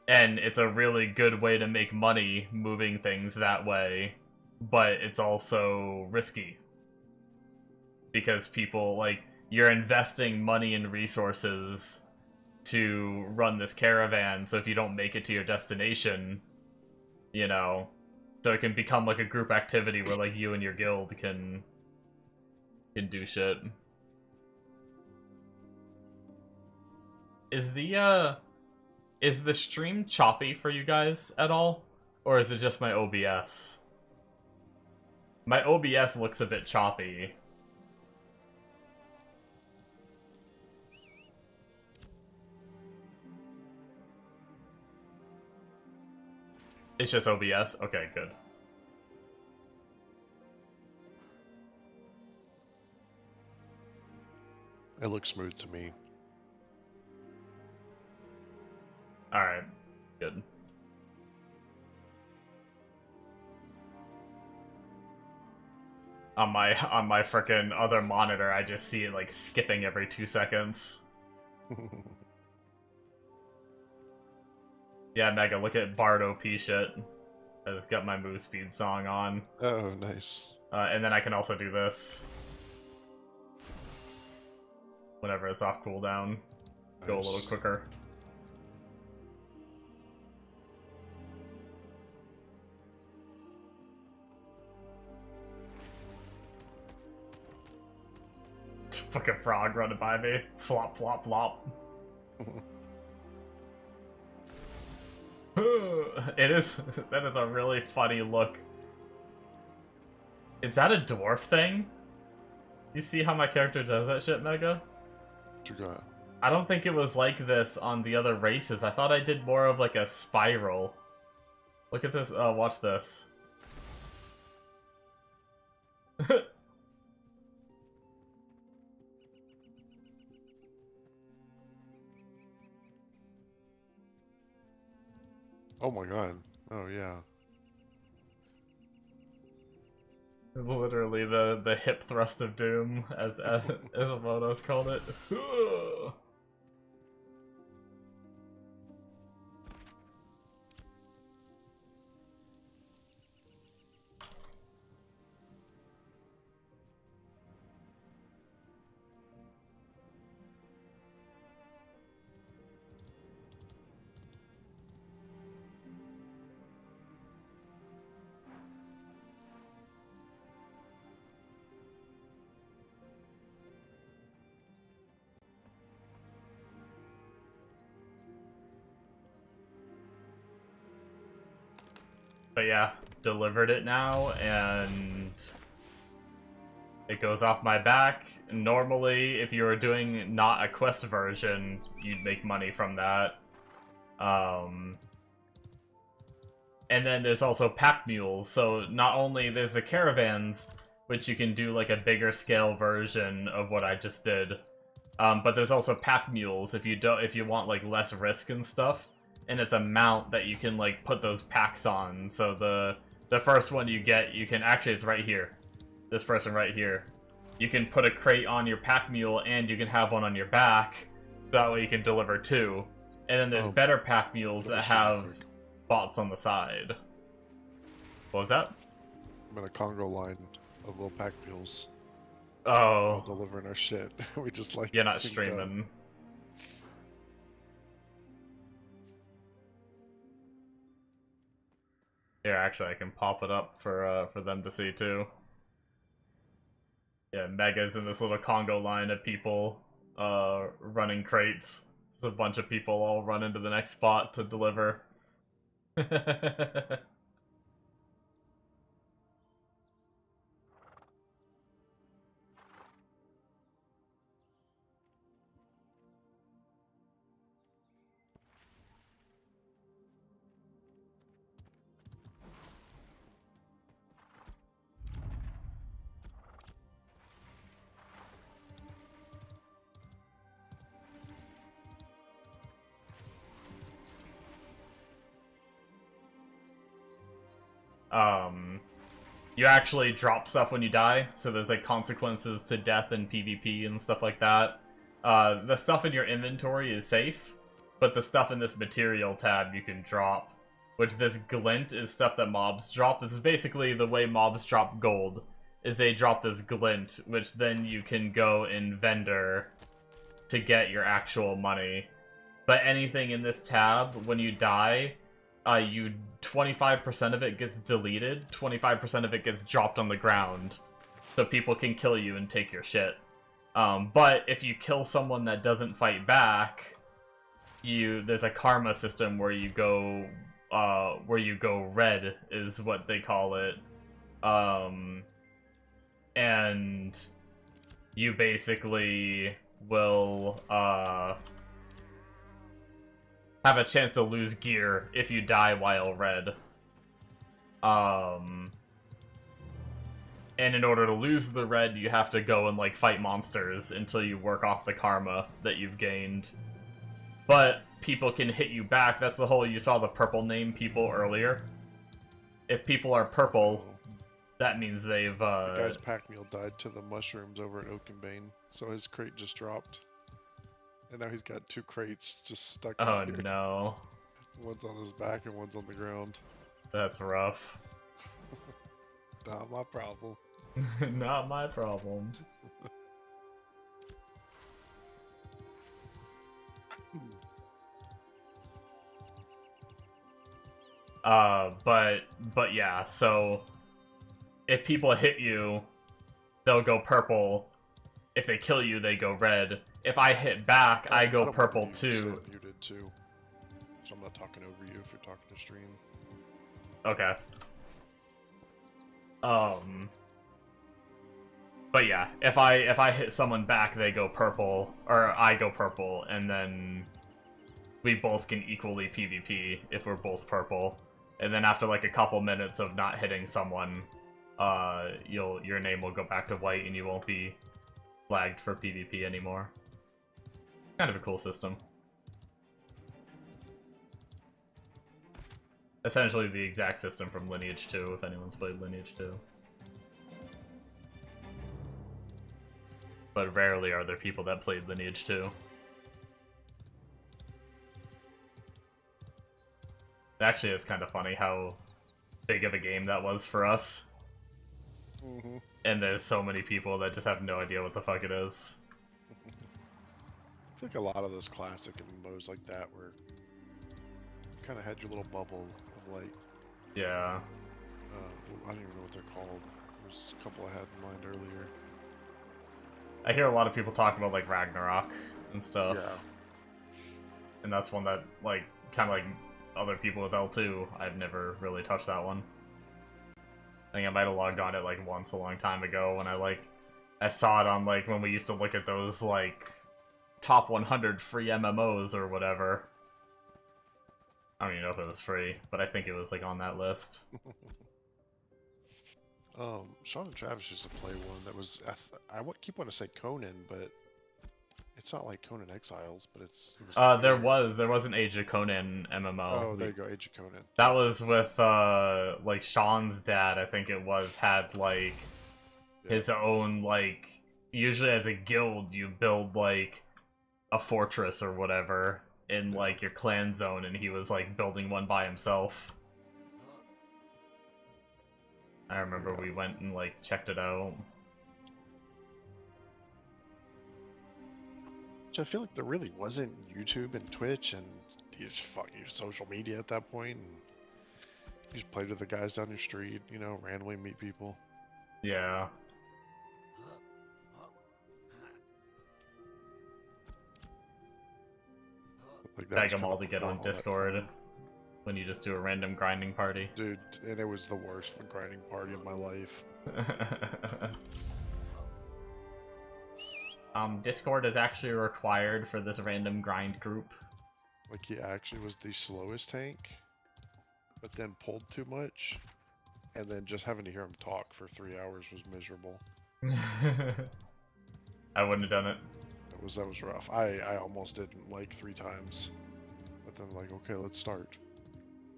Speaker 1: it's a really good way to make money moving things that way. But it's also risky. Because people, like, you're investing money and resources to run this caravan, so if you don't make it to your destination, you know, so it can become like a group activity where, like, you and your guild can do shit. Is the stream choppy for you guys at all? Or is it just my OBS? My OBS looks a bit choppy. It's just OBS? Okay, good.
Speaker 6: It looks smooth to me.
Speaker 1: Alright, good. On my frickin' other monitor, I just see it like skipping every 2 seconds. Yeah, Mega, look at Bard OP shit. I just got my move speed song on.
Speaker 6: Oh, nice.
Speaker 1: And then I can also do this. Whenever it's off cooldown. Go a little
Speaker 6: Nice.
Speaker 1: quicker. Fucking frog running by me. Flop, flop, flop. It is. That is a really funny look. Is that a dwarf thing? You see how my character does that shit, Mega?
Speaker 6: What you got?
Speaker 1: I don't think it was like this on the other races. I thought I did more of like a spiral. Look at this. Watch this.
Speaker 6: Oh my god. Oh yeah.
Speaker 1: Literally the hip thrust of doom, as Amodos called it. But yeah, delivered it now, and it goes off my back. Normally, if you were doing not a quest version, you'd make money from that. And then there's also pack mules, so not only there's the caravans, which you can do like a bigger scale version of what I just did, but there's also pack mules if you want like less risk and stuff, and it's a mount that you can like put those packs on. So the first one you get, you can actually, it's right here, this person right here. You can put a crate on your pack mule and you can have one on your back, so that way you can deliver two. And then there's better pack mules that have bots on the side. What was that?
Speaker 6: I'm in a Congo line of little pack mules.
Speaker 1: Oh.
Speaker 6: While delivering our shit. We just like.
Speaker 1: You're not
Speaker 6: synced up.
Speaker 1: streaming. Here, actually, I can pop it up for them to see too. Yeah, Mega's in this little Congo line of people running crates. It's a bunch of people all run into the next spot to deliver. You actually drop stuff when you die, so there's like consequences to death in PvP and stuff like that. The stuff in your inventory is safe, but the stuff in this material tab you can drop, which this glint is stuff that mobs drop. This is basically the way mobs drop gold, is they drop this glint, which then you can go in vendor to get your actual money. But anything in this tab, when you die, 25% of it gets deleted, 25% of it gets dropped on the ground, so people can kill you and take your shit. But if you kill someone that doesn't fight back, there's a karma system where you go red, is what they call it. And you basically will have a chance to lose gear if you die while red. And in order to lose the red, you have to go and like fight monsters until you work off the karma that you've gained. But people can hit you back. That's the whole, you saw the purple name people earlier. If people are purple, that means they've
Speaker 6: The guy's pack mule died to the mushrooms over at Oakenbane, so his crate just dropped. And now he's got two crates just stuck
Speaker 1: Oh
Speaker 6: in here.
Speaker 1: no.
Speaker 6: One's on his back and one's on the ground.
Speaker 1: That's rough.
Speaker 6: Not my problem.
Speaker 1: Not my problem. But yeah, so if people hit you, they'll go purple. If they kill you, they go red. If I hit back, I go purple too.
Speaker 6: You did too. So I'm not talking over you if you're talking to stream.
Speaker 1: Okay. But yeah, if I hit someone back, they go purple, or I go purple, and then we both can equally PvP if we're both purple. And then after like a couple minutes of not hitting someone, your name will go back to white and you won't be flagged for PvP anymore. Kind of a cool system. Essentially the exact system from Lineage 2, if anyone's played Lineage 2. But rarely are there people that played Lineage 2. Actually, it's kind of funny how big of a game that was for us.
Speaker 6: Mm-hmm.
Speaker 1: And there's so many people that just have no idea what the fuck it is.
Speaker 6: I think a lot of those classic MMOs like that where you kind of had your little bubble of like,
Speaker 1: Yeah.
Speaker 6: I don't even know what they're called. There's a couple I had in mind earlier.
Speaker 1: I hear a lot of people talk about like Ragnarok and stuff.
Speaker 6: Yeah.
Speaker 1: And that's one that like kind of like other people with L2. I've never really touched that one. I think I might have logged on it like once a long time ago when I saw it on like when we used to look at those like top 100 free MMOs or whatever. I don't even know if it was free, but I think it was like on that list.
Speaker 6: Sean and Travis used to play one that was keep wanting to say Conan, but it's not like Conan Exiles, but it was
Speaker 1: there was an Age of Conan MMO.
Speaker 6: Oh, there you go, Age of Conan.
Speaker 1: That was with like Sean's dad, I think it was, had like his own like, usually as a guild you build like a fortress or whatever in like your clan zone, and he was like building one by himself. I remember we went and like checked it out.
Speaker 6: I feel like there really wasn't YouTube and Twitch and you just fucking use social media at that point, and you just played with the guys down your street, you know, randomly meet people.
Speaker 1: Yeah.
Speaker 6: Like, that
Speaker 1: Beg
Speaker 6: was
Speaker 1: them
Speaker 6: kinda
Speaker 1: all to get on
Speaker 6: fun all that
Speaker 1: Discord
Speaker 6: time.
Speaker 1: when you just do a random grinding party.
Speaker 6: Dude, and it was the worst grinding party of my life.
Speaker 1: Discord is actually required for this random grind group.
Speaker 6: Like, he actually was the slowest tank, but then pulled too much, and then just having to hear him talk for 3 hours was miserable.
Speaker 1: I wouldn't have done it.
Speaker 6: That was rough. I almost didn't like 3 times, but then like, okay, let's start.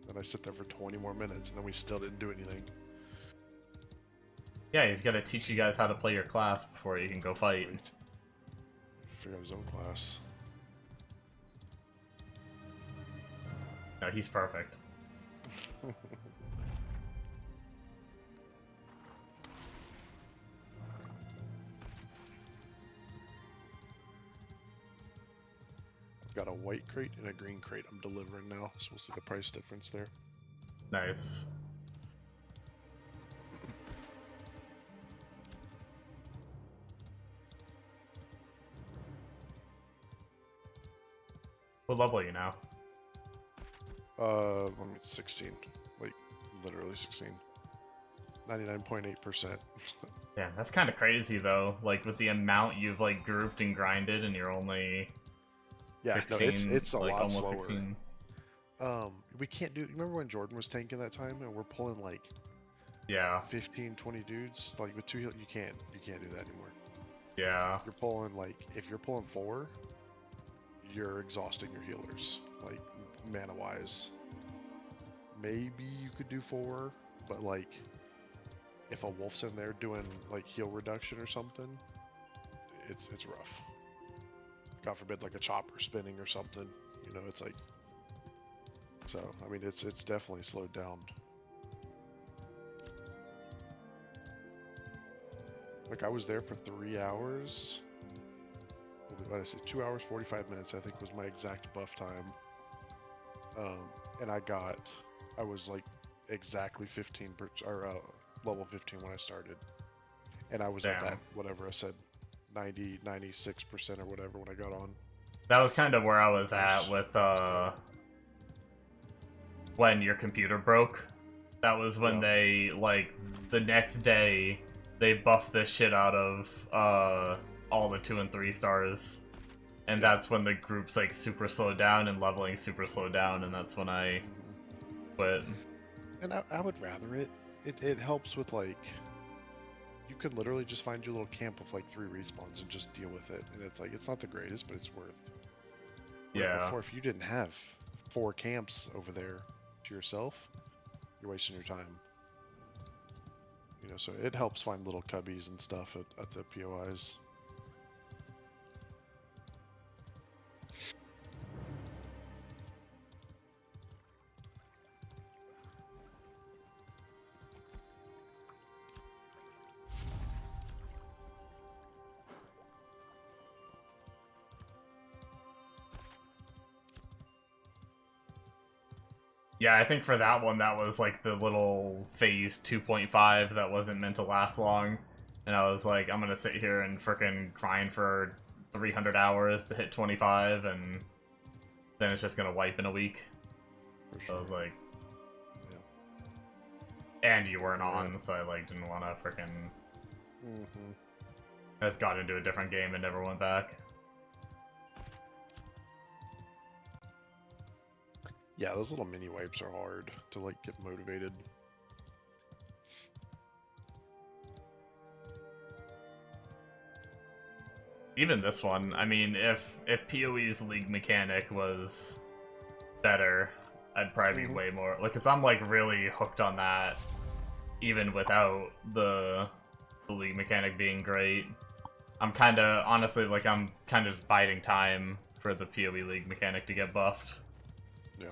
Speaker 6: Then I sit there for 20 more minutes, and then we still didn't do anything.
Speaker 1: Yeah, he's gotta teach you guys how to play your class before you can go fight.
Speaker 6: Right. Figure out his own class.
Speaker 1: No, he's perfect.
Speaker 6: I've got a white crate and a green crate I'm delivering now, so we'll see the price difference there.
Speaker 1: Nice. What level are you now?
Speaker 6: Let me 16. Like, literally 16. 99.8%.
Speaker 1: Yeah, that's kind of crazy though. Like with the amount you've like grouped and grinded, and you're only
Speaker 6: Yeah,
Speaker 1: 16,
Speaker 6: no, it's a
Speaker 1: like
Speaker 6: lot
Speaker 1: almost
Speaker 6: slower.
Speaker 1: 16.
Speaker 6: We can't do. Remember when Jordan was tanking that time, and we're pulling like
Speaker 1: Yeah,
Speaker 6: 15, 20 dudes? Like with 2 heal, you can't do that anymore.
Speaker 1: yeah,
Speaker 6: You're pulling like, if you're pulling 4, you're exhausting your healers, like mana wise. Maybe you could do 4, but like if a wolf's in there doing like heal reduction or something, it's rough. God forbid like a chopper spinning or something, you know, it's like, so I mean it's definitely slowed down. Like I was there for 3 hours. What did I say? 2 hours 45 minutes I think was my exact buff time. And I was like exactly 15 level 15 when I started, and I was at
Speaker 1: Damn.
Speaker 6: that whatever I said 96% or whatever when I got on.
Speaker 1: that was kind of where I was at with when your computer broke. That was when they like the next day they buffed the shit out of all the 2 and 3 stars, and that's when the groups like super slowed down and leveling super slowed down, and that's when I quit.
Speaker 6: And I would rather it. It helps with like, you could literally just find your little camp with like 3 respawns and just deal with it, and it's like, it's not the greatest, but it's worth. Where
Speaker 1: Yeah.
Speaker 6: Before, if you didn't have 4 camps over there to yourself, you're wasting your time. You know, so it helps find little cubbies and stuff at the POIs.
Speaker 1: Yeah, I think for that one, that was like the little phase 2.5 that wasn't meant to last long. And I was like, I'm gonna sit here and frickin' grind for 300 hours to hit 25, and then it's just gonna wipe in a week.
Speaker 6: For
Speaker 1: So
Speaker 6: sure.
Speaker 1: I was like,
Speaker 6: Yeah.
Speaker 1: and you weren't on, so I like didn't want to freaking.
Speaker 6: Mm-hmm.
Speaker 1: I just got into a different game and never went back.
Speaker 6: Yeah, those little mini wipes are hard to like get motivated.
Speaker 1: Even this one, I mean, if PoE's League mechanic was better, I'd probably be way more like, 'cause I'm like really hooked on that, even without the League mechanic being great. I'm kind of honestly like I'm kind of just biding time for the PoE League mechanic to get buffed.
Speaker 6: Yeah.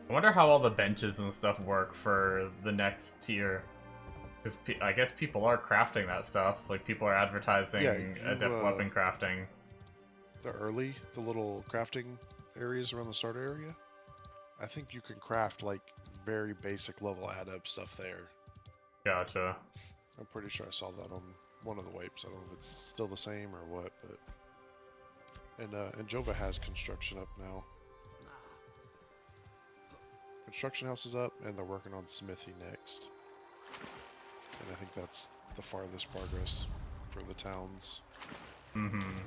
Speaker 1: I wonder how all the benches and stuff work for the next tier. Because I guess people are crafting that stuff. Like, people are advertising
Speaker 6: Yeah,
Speaker 1: adept weapon crafting.
Speaker 6: The little crafting areas around the starter area, I think you can craft like very basic level adept stuff there.
Speaker 1: Gotcha.
Speaker 6: I'm pretty sure I saw that on one of the wipes. I don't know if it's still the same or what, but and Jova has construction up now. Construction house is up, and they're working on smithy next. And I think that's the farthest progress for the towns.
Speaker 1: Mm-hmm.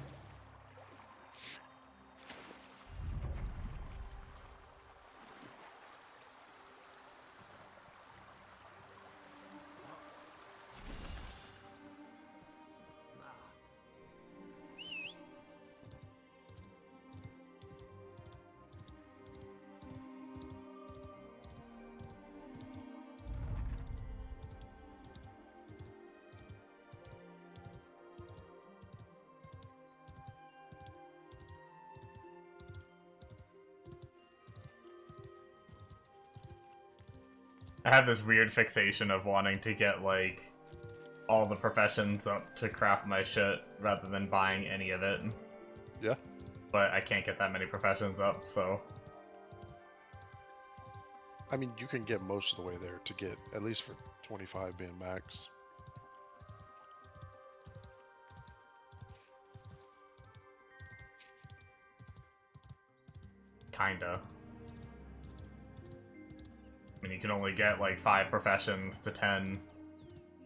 Speaker 1: I have this weird fixation of wanting to get, like, all the professions up to craft my shit rather than buying any of it.
Speaker 6: Yeah.
Speaker 1: But I can't get that many professions up, so...
Speaker 6: I mean, you can get most of the way there to get, at least for 25 being max.
Speaker 1: Kinda. I mean, you can only get, like, 5 professions to 10,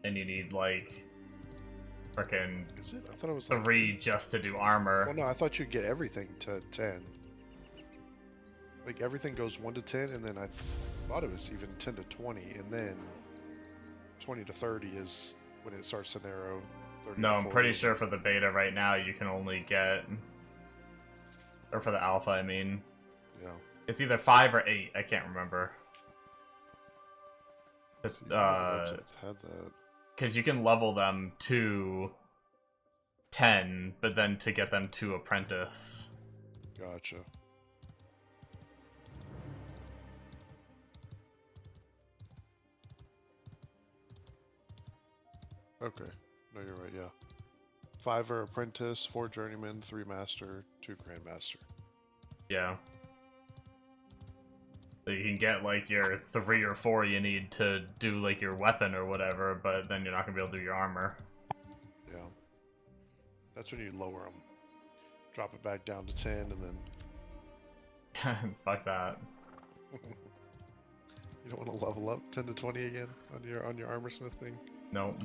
Speaker 1: and you need, like, frickin'
Speaker 6: Is it? I thought it was like...
Speaker 1: 3 just to do armor.
Speaker 6: Well, no, I thought you'd get everything to 10. Like, everything goes 1 to 10, and then I thought it was even 10 to 20, and then 20 to 30 is when it starts to narrow. 30
Speaker 1: No,
Speaker 6: to
Speaker 1: I'm
Speaker 6: 40.
Speaker 1: pretty sure for the beta right now you can only get... Or for the alpha, I mean.
Speaker 6: Yeah.
Speaker 1: It's either 5 or 8, I can't remember.
Speaker 6: See, websites had that.
Speaker 1: Because you can level them to 10, but then to get them to apprentice.
Speaker 6: Gotcha. Okay. No, you're right, yeah. 5 are apprentice, 4 journeyman, 3 master, 2 grandmaster.
Speaker 1: Yeah. So you can get, like, your 3 or 4 you need to do, like, your weapon or whatever, but then you're not going to be able to do your armor.
Speaker 6: Yeah. That's when you lower them. Drop it back down to 10, and then...
Speaker 1: Fuck that.
Speaker 6: You don't want to level up 10 to 20 again on your armor smith thing?
Speaker 1: Nope.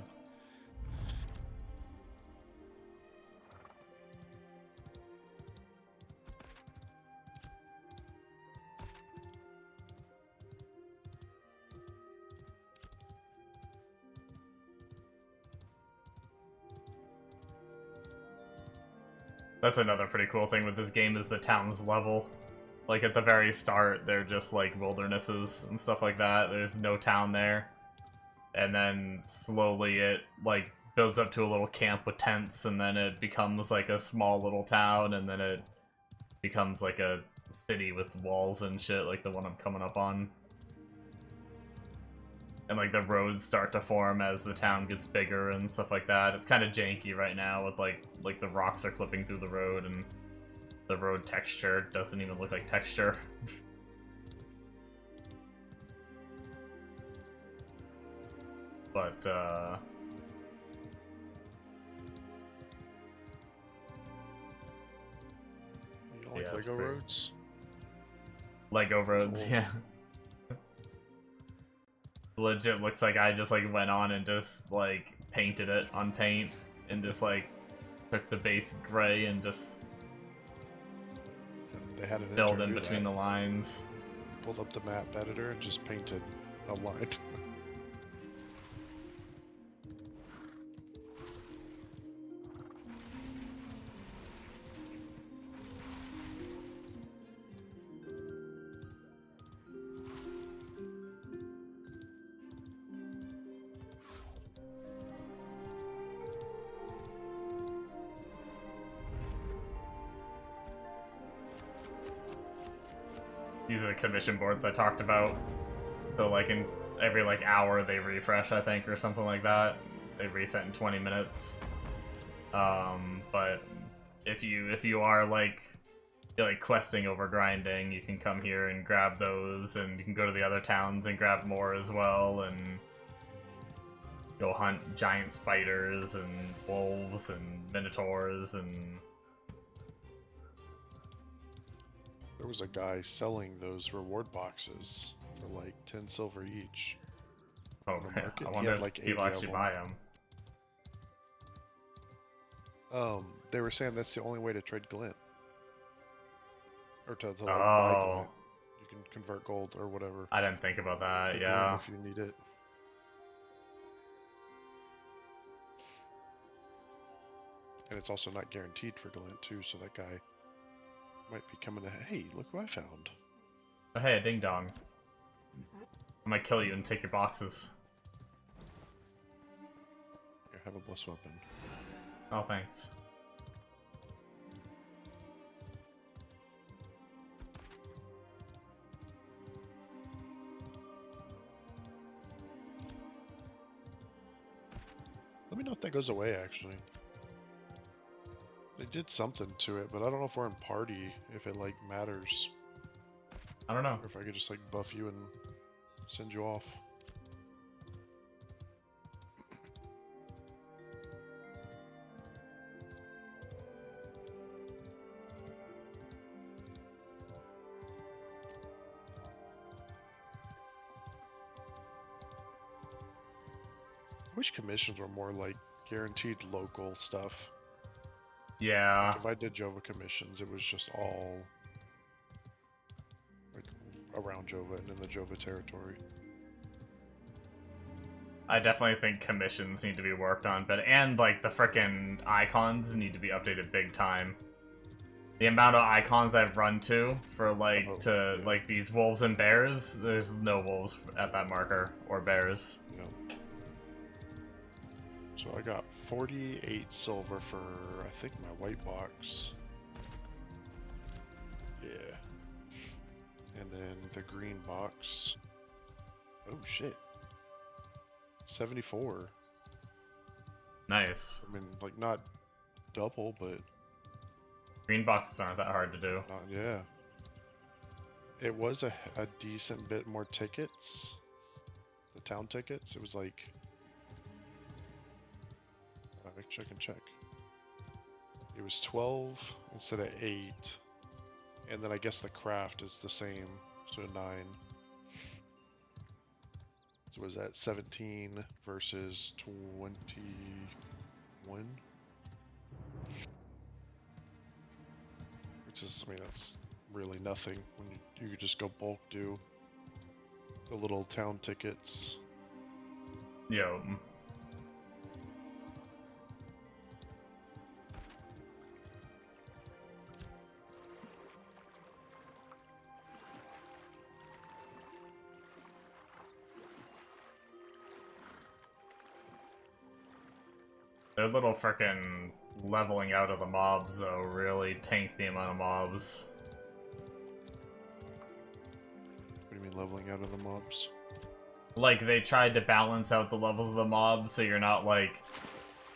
Speaker 1: That's another pretty cool thing with this game is the town's level. Like, at the very start, they're just, like, wildernesses and stuff like that. There's no town there. And then, slowly, it, like, builds up to a little camp with tents, and then it becomes, like, a small little town, and then it becomes, like, a city with walls and shit, like the one I'm coming up on. And, like, the roads start to form as the town gets bigger and stuff like that. It's kind of janky right now with, like the rocks are clipping through the road and The road texture doesn't even look like texture. But,
Speaker 6: You don't like
Speaker 1: Yeah, it's
Speaker 6: Lego
Speaker 1: pretty-
Speaker 6: roads?
Speaker 1: Lego roads,
Speaker 6: Cool.
Speaker 1: yeah. Legit looks like I just like went on and just like painted it on paint and just like took the base gray and just
Speaker 6: And they had an
Speaker 1: filled
Speaker 6: intern
Speaker 1: in
Speaker 6: do
Speaker 1: between
Speaker 6: that.
Speaker 1: the lines.
Speaker 6: Pulled up the map editor and just painted a line.
Speaker 1: These are the commission boards I talked about. So like in every like hour they refresh, I think, or something like that. They reset in 20 minutes. But if you are like questing over grinding, you can come here and grab those, and you can go to the other towns and grab more as well, and go hunt giant spiders and wolves and minotaurs and
Speaker 6: There was a guy selling those reward boxes for like 10 silver each.
Speaker 1: oh,
Speaker 6: On the market,
Speaker 1: I
Speaker 6: he
Speaker 1: wonder
Speaker 6: had,
Speaker 1: if
Speaker 6: like, 80
Speaker 1: people
Speaker 6: of
Speaker 1: actually
Speaker 6: them.
Speaker 1: buy them.
Speaker 6: They were saying that's the only way to trade glint. Or to like, buy
Speaker 1: Oh,
Speaker 6: glint. You can convert gold or whatever.
Speaker 1: I didn't think about that.
Speaker 6: to glint
Speaker 1: Yeah.
Speaker 6: If you need it. And it's also not guaranteed for glint too, so that guy might be coming to, hey, look who I found.
Speaker 1: Oh, hey, a ding dong. I might kill you and take your boxes.
Speaker 6: Here, have a blessed weapon.
Speaker 1: Oh, thanks.
Speaker 6: Let me know if that goes away, actually. They did something to it, but I don't know if we're in party, if it, like, matters.
Speaker 1: I don't know.
Speaker 6: Or if I could just, like, buff you and send you off. I wish commissions were more, like, guaranteed local stuff.
Speaker 1: Yeah.
Speaker 6: If I did Jova commissions, it was just all like around Jova and in the Jova territory.
Speaker 1: I definitely think commissions need to be worked on, and like the frickin' icons need to be updated big time. The amount of icons I've run to for like
Speaker 6: yeah.
Speaker 1: like these wolves and bears, there's no wolves at that marker or bears.
Speaker 6: You know. So I got 48 silver for I think my white box. Yeah. And then the green box. Oh shit. 74.
Speaker 1: Nice.
Speaker 6: I mean, like not double, but
Speaker 1: Green boxes aren't that hard to do.
Speaker 6: not, yeah. It was a decent bit more tickets. The town tickets. It was like. Actually, I can check. It was 12 instead of 8. And then I guess the craft is the same. So 9. So was that 17 versus 21? Which is, I mean, that's really nothing when you could just go bulk do the little town tickets.
Speaker 1: Yo. Their little frickin' leveling out of the mobs, though, really tanked the amount of mobs.
Speaker 6: What do you mean leveling out of the mobs?
Speaker 1: Like, they tried to balance out the levels of the mobs so you're not, like,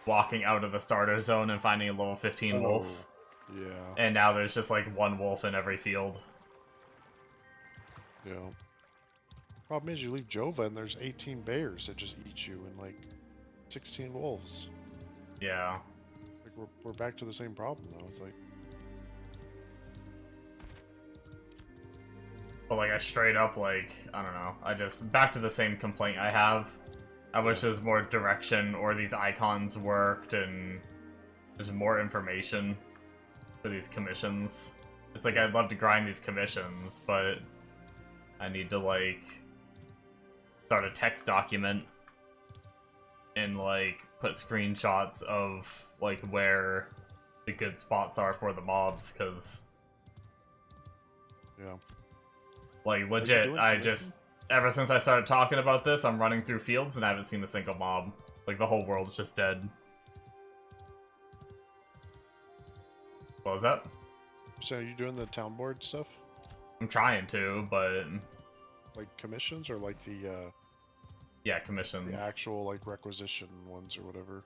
Speaker 1: walking out of the starter zone and finding a level 15 wolf.
Speaker 6: Yeah.
Speaker 1: And now there's just like one wolf in every field.
Speaker 6: Yeah. Problem is, you leave Jova and there's 18 bears that just eat you and like 16 wolves.
Speaker 1: Yeah.
Speaker 6: Like we're back to the same problem though. It's like,
Speaker 1: But like I straight up like, I don't know, I just, back to the same complaint I have. I wish there was more direction or these icons worked and there's more information for these commissions. It's like I'd love to grind these commissions, but I need to like start a text document and like put screenshots of like where the good spots are for the mobs, because
Speaker 6: yeah.
Speaker 1: like
Speaker 6: you
Speaker 1: legit,
Speaker 6: doing
Speaker 1: I
Speaker 6: commission?
Speaker 1: just, ever since I started talking about this, I'm running through fields and I haven't seen a single mob. Like the whole world's just dead. What was that?
Speaker 6: So are you doing the town board stuff?
Speaker 1: I'm trying to, but
Speaker 6: Like commissions or like the
Speaker 1: yeah, commissions.
Speaker 6: actual like requisition ones or whatever?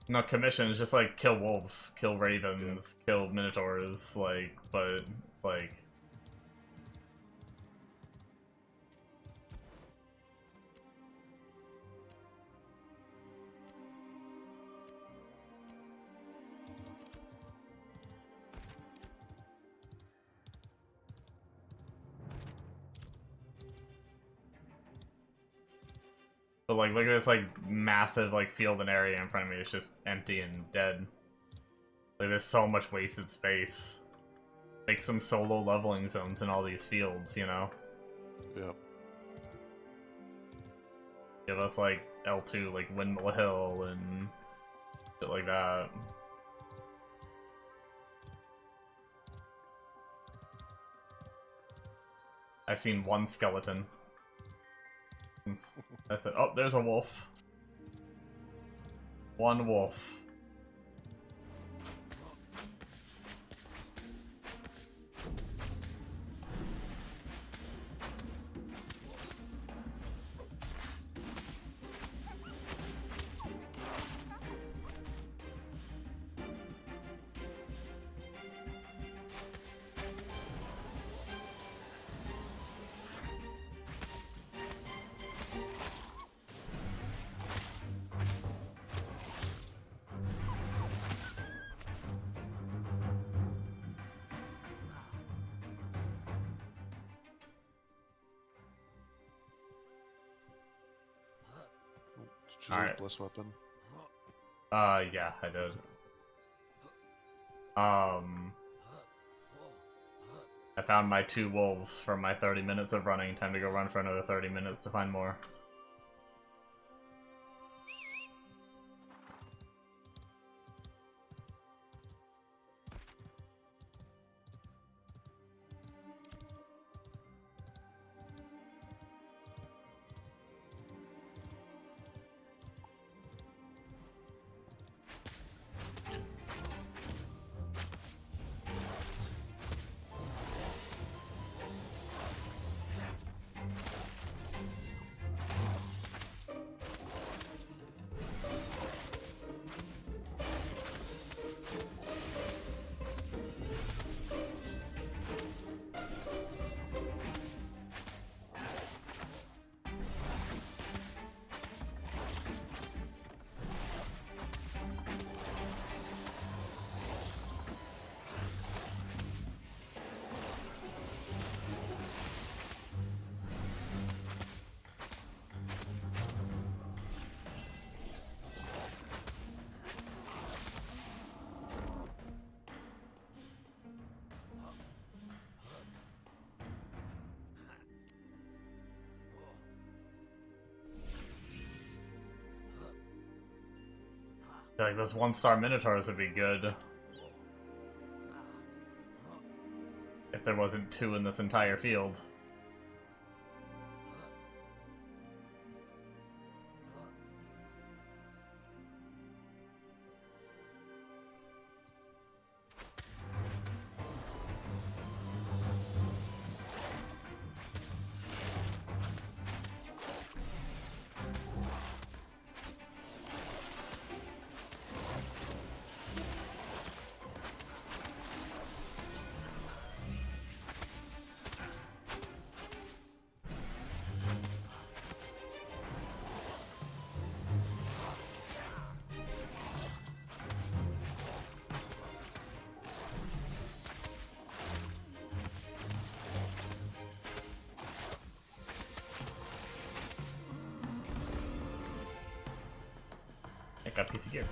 Speaker 1: No, commissions, just like kill wolves, kill ravens, kill minotaurs, like, but it's like, but like, look at this like massive like field and area in front of me. It's just empty and dead. Like there's so much wasted space. Make some solo leveling zones in all these fields, you know?
Speaker 6: Yep.
Speaker 1: Give us like L2, like Windmill Hill and shit like that. I've seen one skeleton. I said, oh, there's a wolf. One wolf.
Speaker 6: Did you lose
Speaker 1: Alright.
Speaker 6: Bliss Weapon?
Speaker 1: Yeah, I did. I found my 2 wolves from my 30 minutes of running. Time to go run for another 30 minutes to find more. Like those 1-star minotaurs would be good. If there wasn't 2 in this entire field. got PC gear.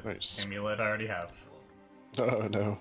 Speaker 6: Nice.
Speaker 1: Amulet I already have.
Speaker 6: Oh no.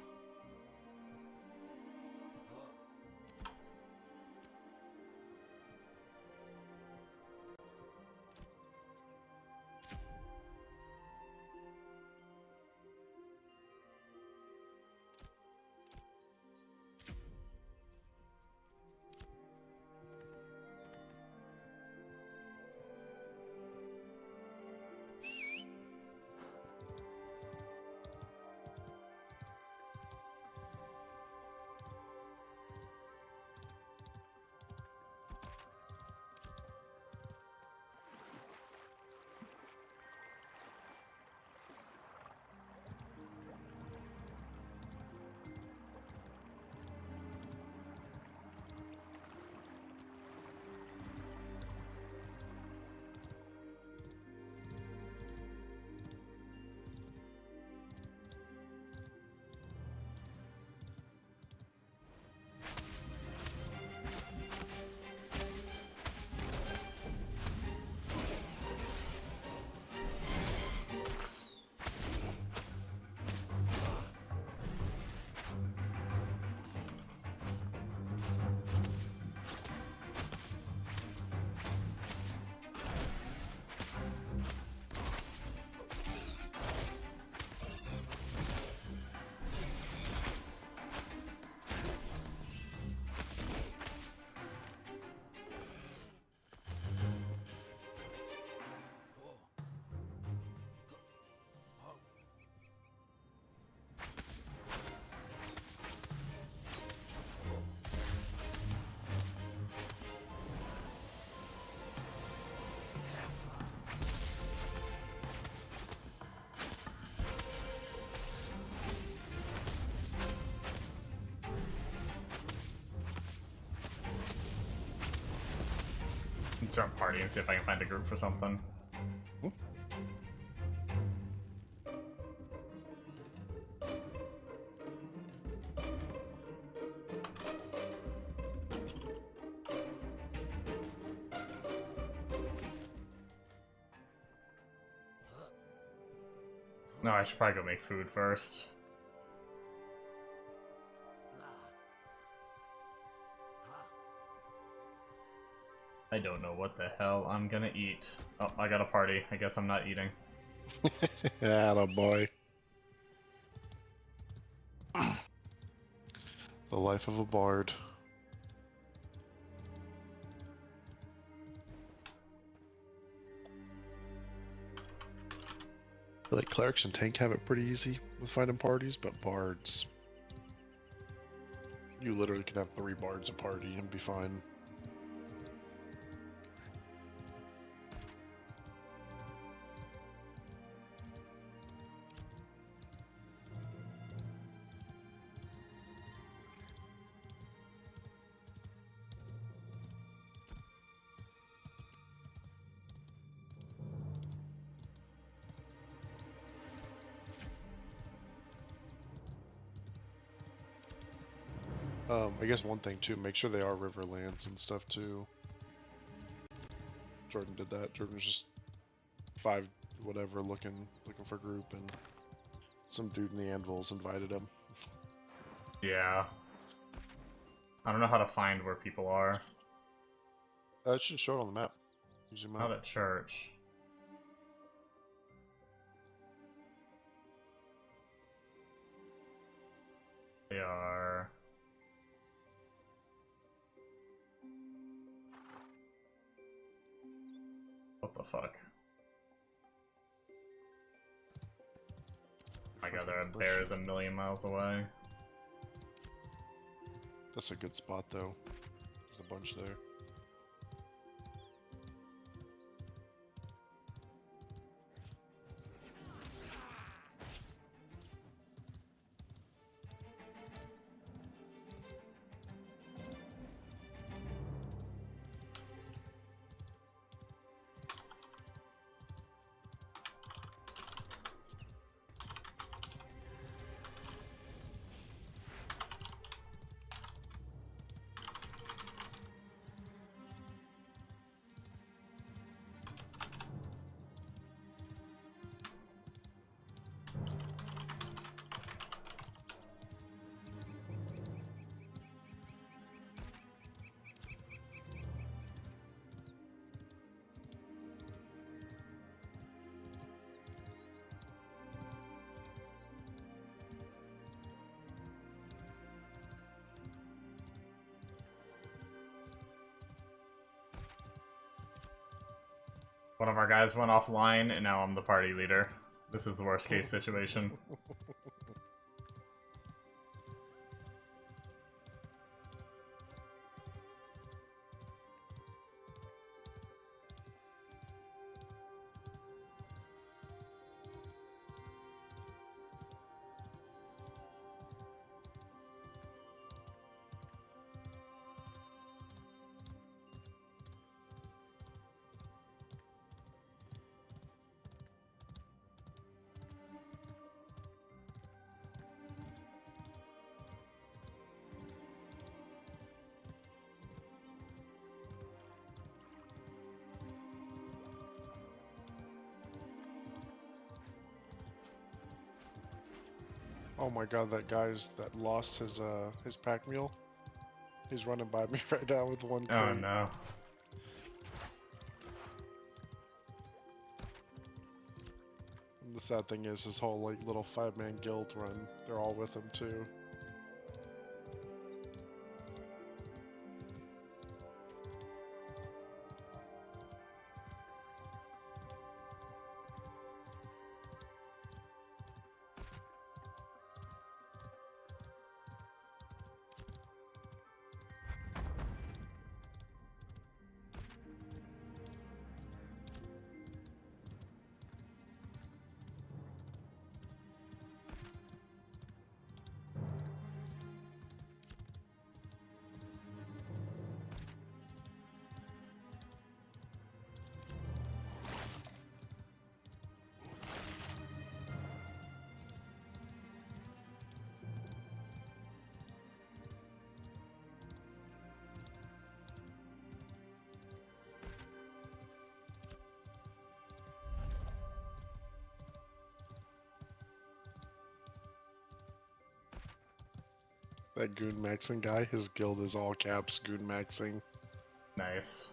Speaker 1: Jump party and see if I can find a group for something. No, I should probably go make food first. I don't know what the hell I'm gonna eat. Oh, I got a party. I guess I'm not eating.
Speaker 6: Attaboy. The life of a bard. I feel like clerics and tank have it pretty easy with finding parties, but bards, you literally can have 3 bards a party and be fine. I guess one thing too, make sure they are riverlands and stuff too. Jordan did that. Jordan was just 5 whatever looking for group, and some dude in the anvils invited him.
Speaker 1: Yeah. I don't know how to find where people are.
Speaker 6: It should show it on the map. You zoom
Speaker 1: Not
Speaker 6: out.
Speaker 1: at church. They are... What the fuck? Oh my god, there are bears a million miles away.
Speaker 6: That's a good spot though. There's a bunch there.
Speaker 1: One of our guys went offline, and now I'm the party leader. This is the worst case situation.
Speaker 6: Oh my god, that guy's that lost his pack mule. He's running by me right now with one crate.
Speaker 1: Oh no.
Speaker 6: And the sad thing is, his whole like little 5-man guild run, they're all with him too. That goon maxing guy, his guild is all caps goon maxing.
Speaker 1: Nice.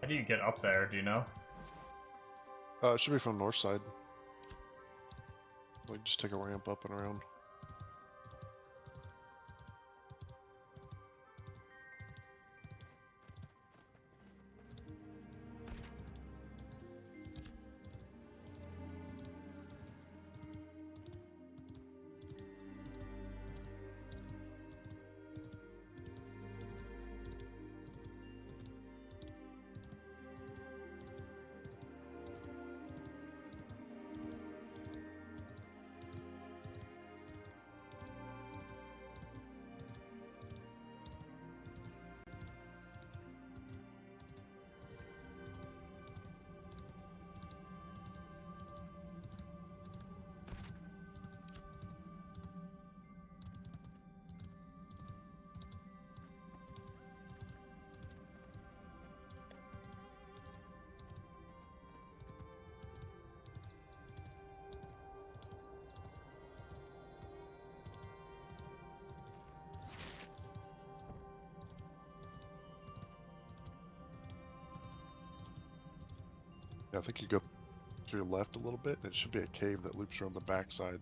Speaker 1: How do you get up there, do you know?
Speaker 6: It should be from north side. Like, just take a ramp up and around. Yeah, I think you go to your left a little bit, and it should be a cave that loops around the backside.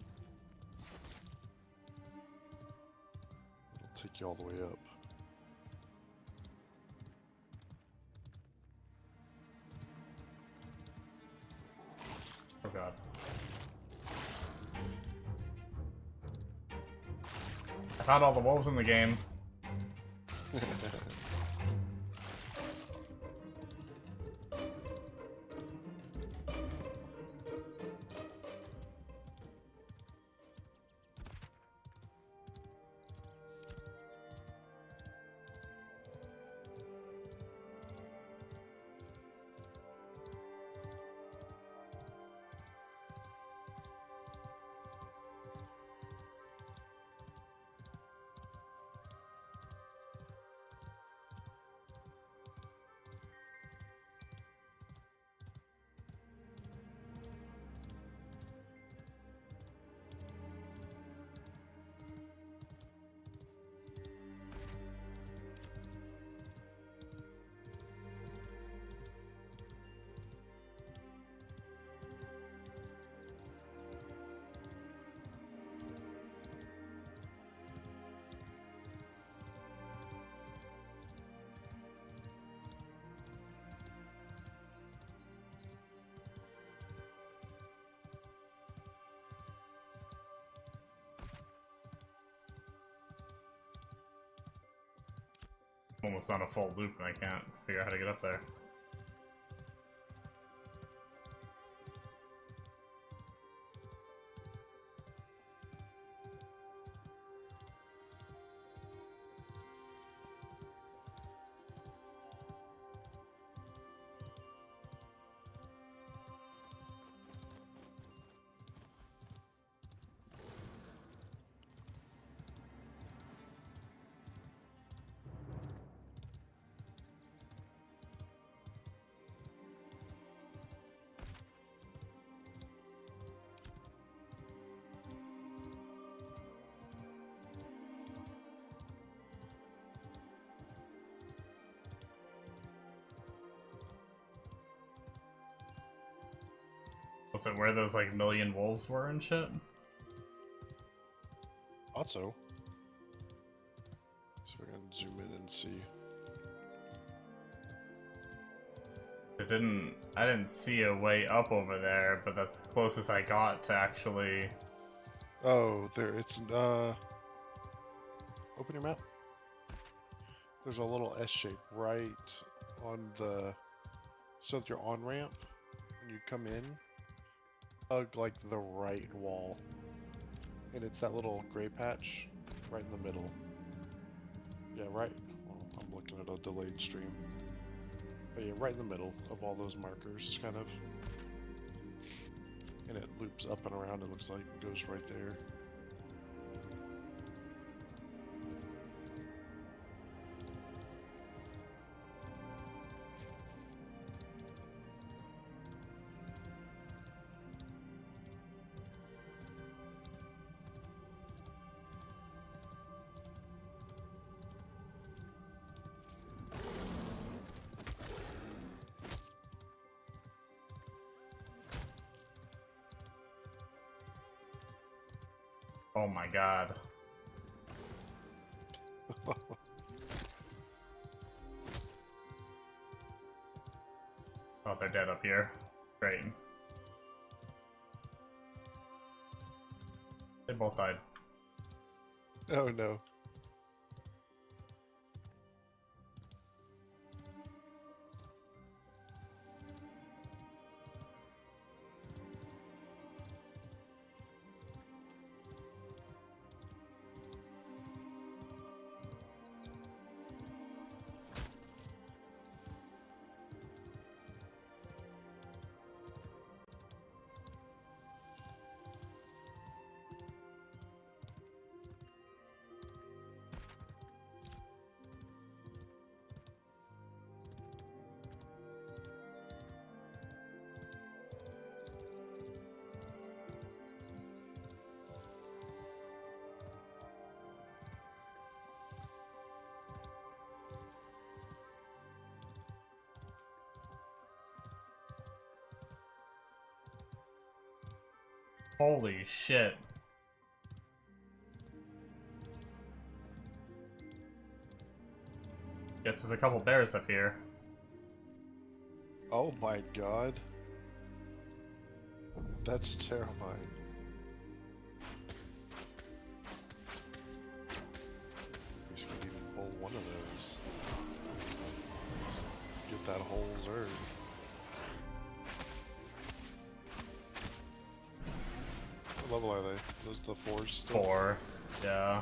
Speaker 6: It'll take you all the way up.
Speaker 1: Oh god. I found all the wolves in the game. Almost on a full loop and I can't figure out how to get up there. Was it where those like million wolves were and shit?
Speaker 6: Thought so. So we can zoom in and see.
Speaker 1: I didn't see a way up over there, but that's the closest I got to actually.
Speaker 6: Oh, there it's open your map. There's a little S shape right on the so that your on ramp when you come in. Hug like the right wall. And it's that little gray patch right in the middle. Yeah, right. Well, I'm looking at a delayed stream. But yeah, right in the middle of all those markers, kind of. And it loops up and around, it looks like it goes right there.
Speaker 1: Oh my god. Oh, they're dead up here. Great. They both died.
Speaker 6: Oh no.
Speaker 1: Holy shit. Guess there's a couple bears up here.
Speaker 6: Oh my god. That's terrifying. We should even pull one of those. Just get that whole Zerg. What level are they? Those the 4s still?
Speaker 1: 4. Yeah.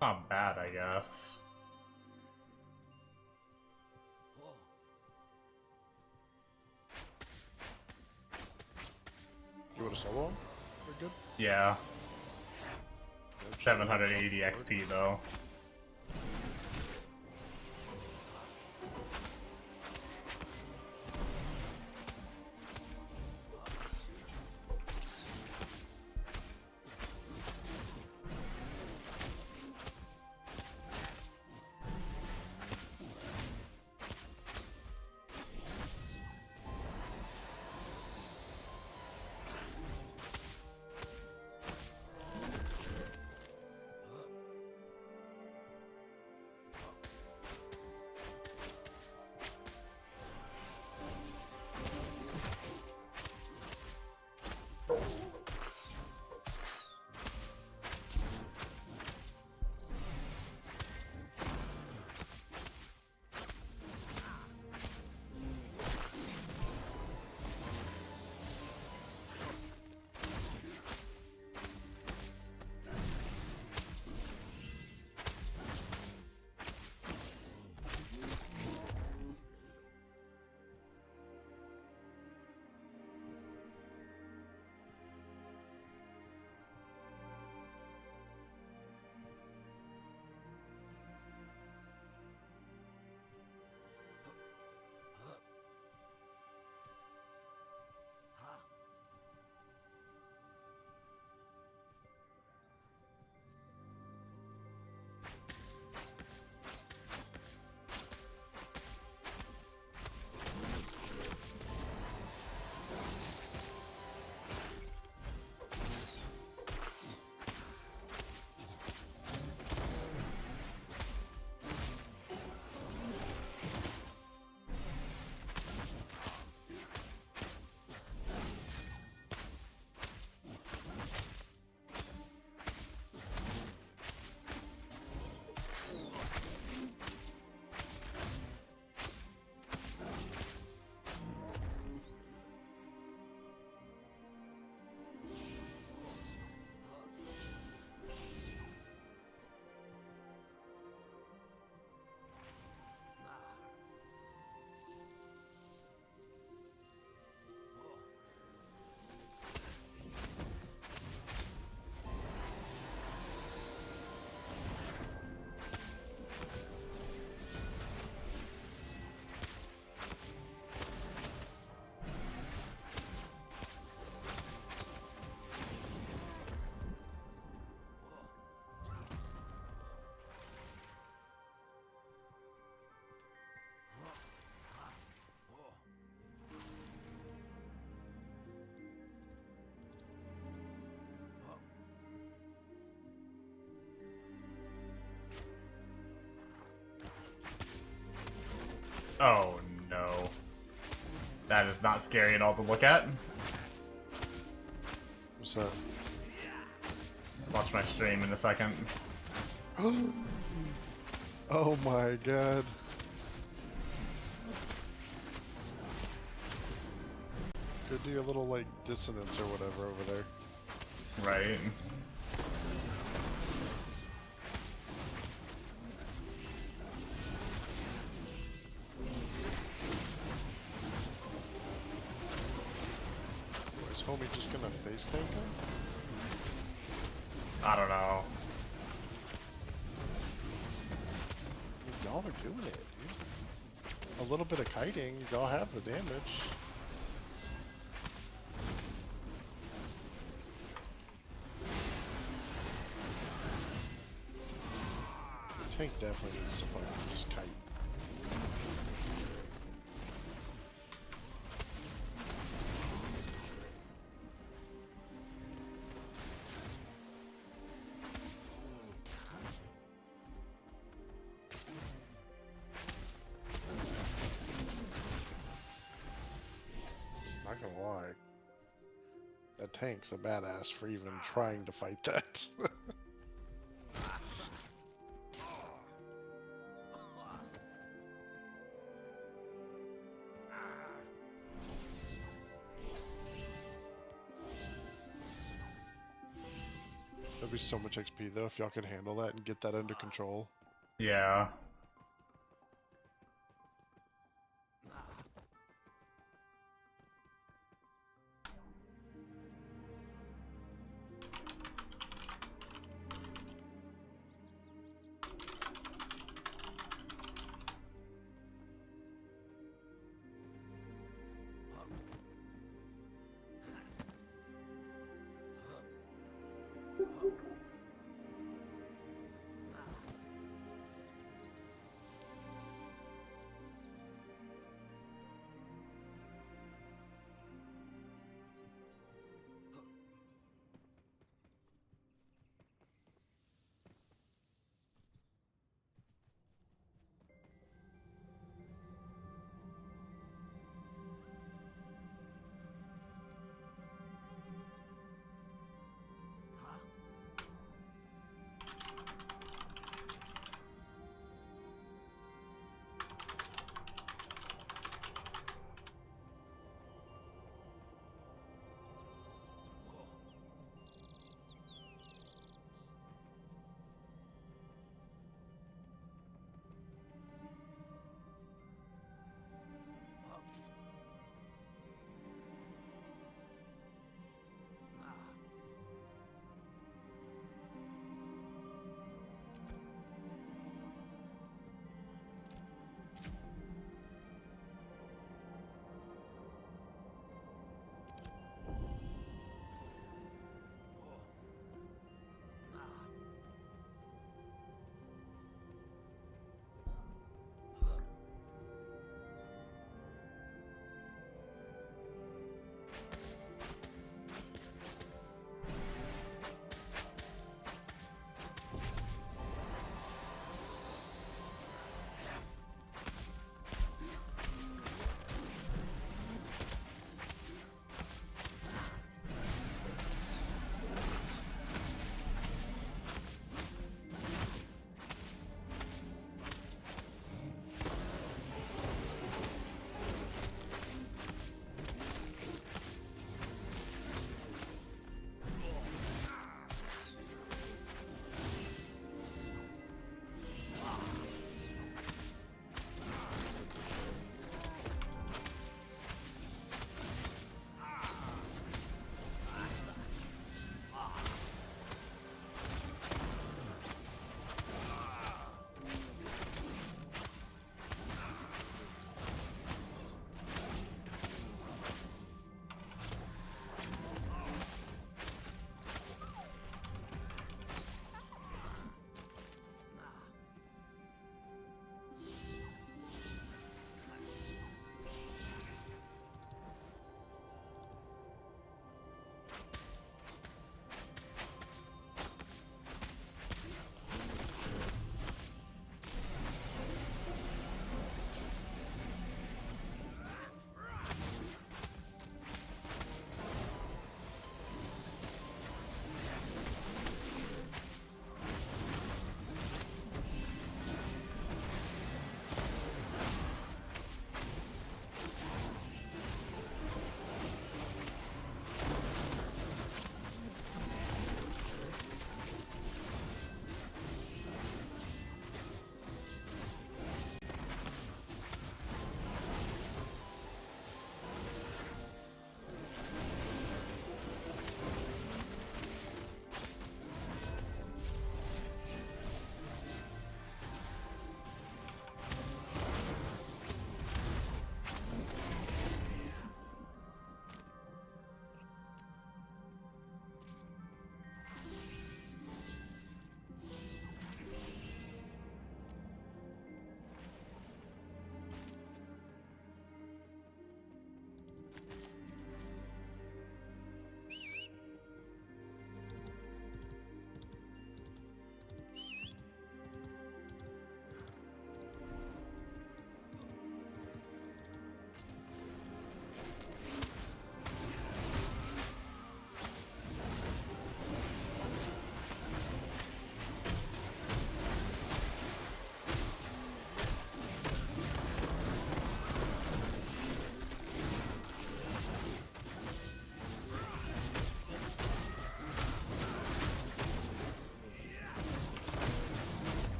Speaker 1: Not bad, I guess.
Speaker 6: You want to solo them? They're good.
Speaker 1: Yeah. 780
Speaker 6: 780
Speaker 1: XP though. Oh no. That is not scary at all to look at.
Speaker 6: What's that?
Speaker 1: Watch my stream in a second.
Speaker 6: Oh my god. Go do your little like dissonance or whatever over there.
Speaker 1: Right.
Speaker 6: Is homie just gonna face tank him?
Speaker 1: I don't know.
Speaker 6: Y'all are doing it, dude. A little bit of kiting, y'all have the damage. Tank definitely needs to fucking just kite. Not gonna lie. That tank's a badass for even trying to fight that. That'd be so much XP though if y'all could handle that and get that under control.
Speaker 1: Yeah.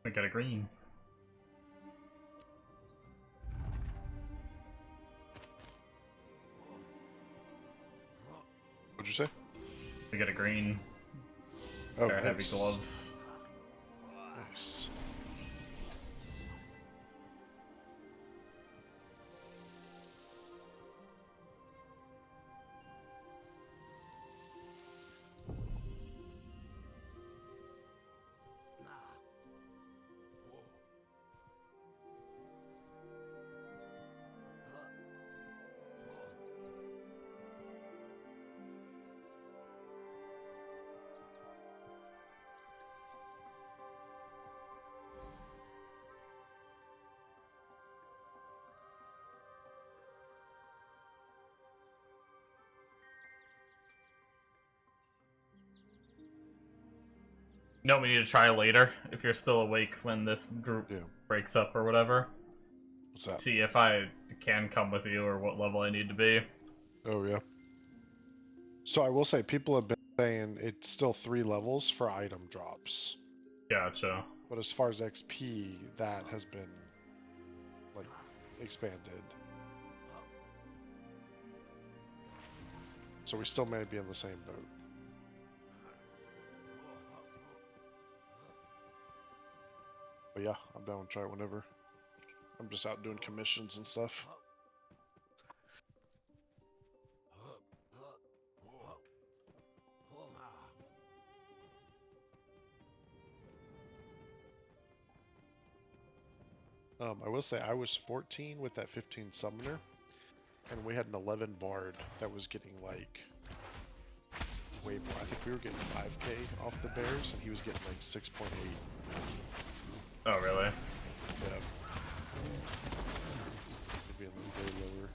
Speaker 1: We got a green.
Speaker 6: What'd you say?
Speaker 1: We got a green.
Speaker 6: Oh,
Speaker 1: Pair of heavy
Speaker 6: nice.
Speaker 1: gloves.
Speaker 6: Nice.
Speaker 1: You know what we need to try later if you're still awake when this group
Speaker 6: Yeah.
Speaker 1: breaks up or whatever.
Speaker 6: What's that?
Speaker 1: See if I can come with you or what level I need to be.
Speaker 6: Oh yeah. So I will say, people have been saying it's still 3 levels for item drops,
Speaker 1: Gotcha.
Speaker 6: but as far as XP, that has been like expanded. So we still may be in the same boat. But yeah, I'm down to try it whenever. I'm just out doing commissions and stuff. I will say I was 14 with that 15 summoner, and we had an 11 bard that was getting like way more. I think we were getting 5k off the bears, and he was getting like 6.8.
Speaker 1: Oh, really?
Speaker 6: Yeah. Maybe a little bit lower.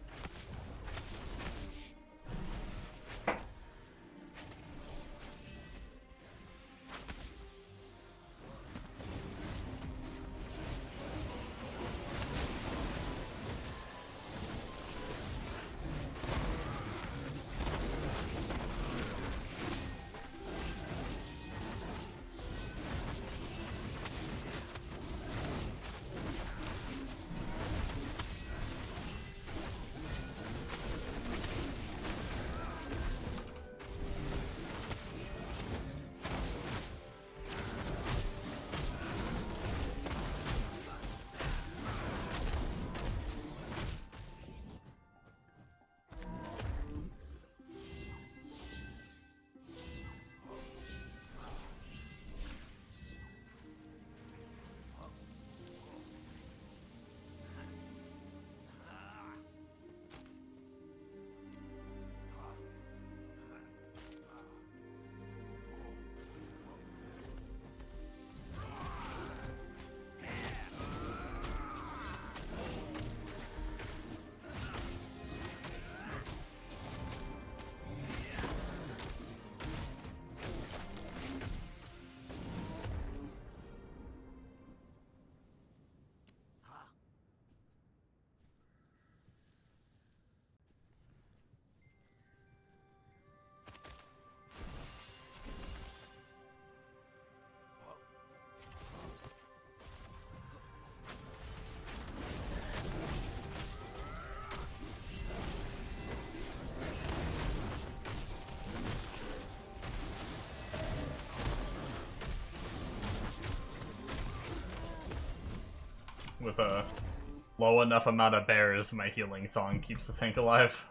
Speaker 1: With a low enough amount of bears, my healing song keeps the tank alive.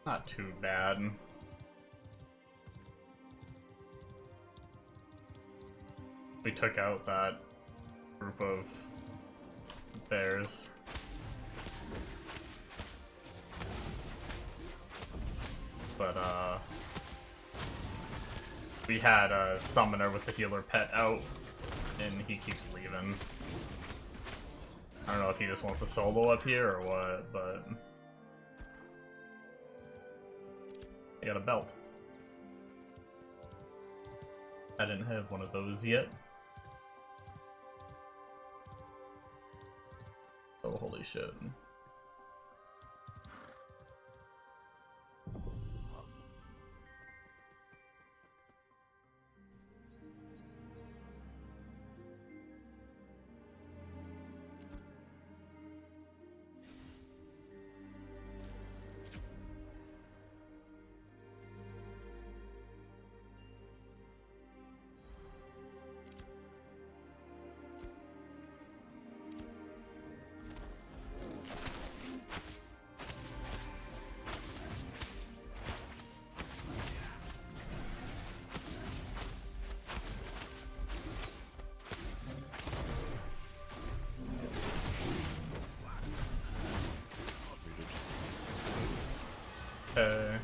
Speaker 1: Not too bad. We took out that group of bears. But, we had a summoner with the healer pet out, and he keeps leaving. I don't know if he just wants to solo up here or what, but... I got a belt. I didn't have one of those yet. Oh, holy shit. Okay.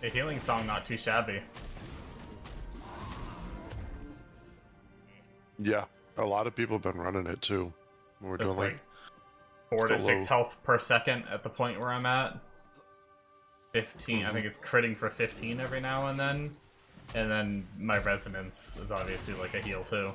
Speaker 1: A healing song, not too shabby.
Speaker 6: Yeah, a lot of people have been running it too. We're
Speaker 1: Just
Speaker 6: doing
Speaker 1: like 4 to
Speaker 6: still
Speaker 1: 6
Speaker 6: low.
Speaker 1: health per second at the point where I'm at. 15, I think it's critting for 15 every now and then. And then my resonance is obviously like a heal too.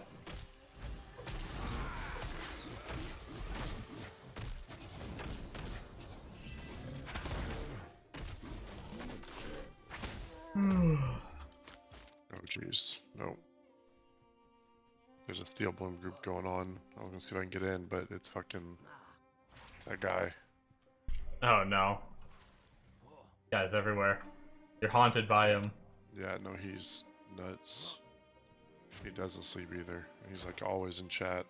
Speaker 6: Oh jeez, no. There's a Steel Bloom group going on. I was gonna see if I can get in, but it's fucking that guy.
Speaker 1: Oh no. Guys everywhere. You're haunted by him.
Speaker 6: Yeah, no, he's nuts. He doesn't sleep either. He's like always in chat.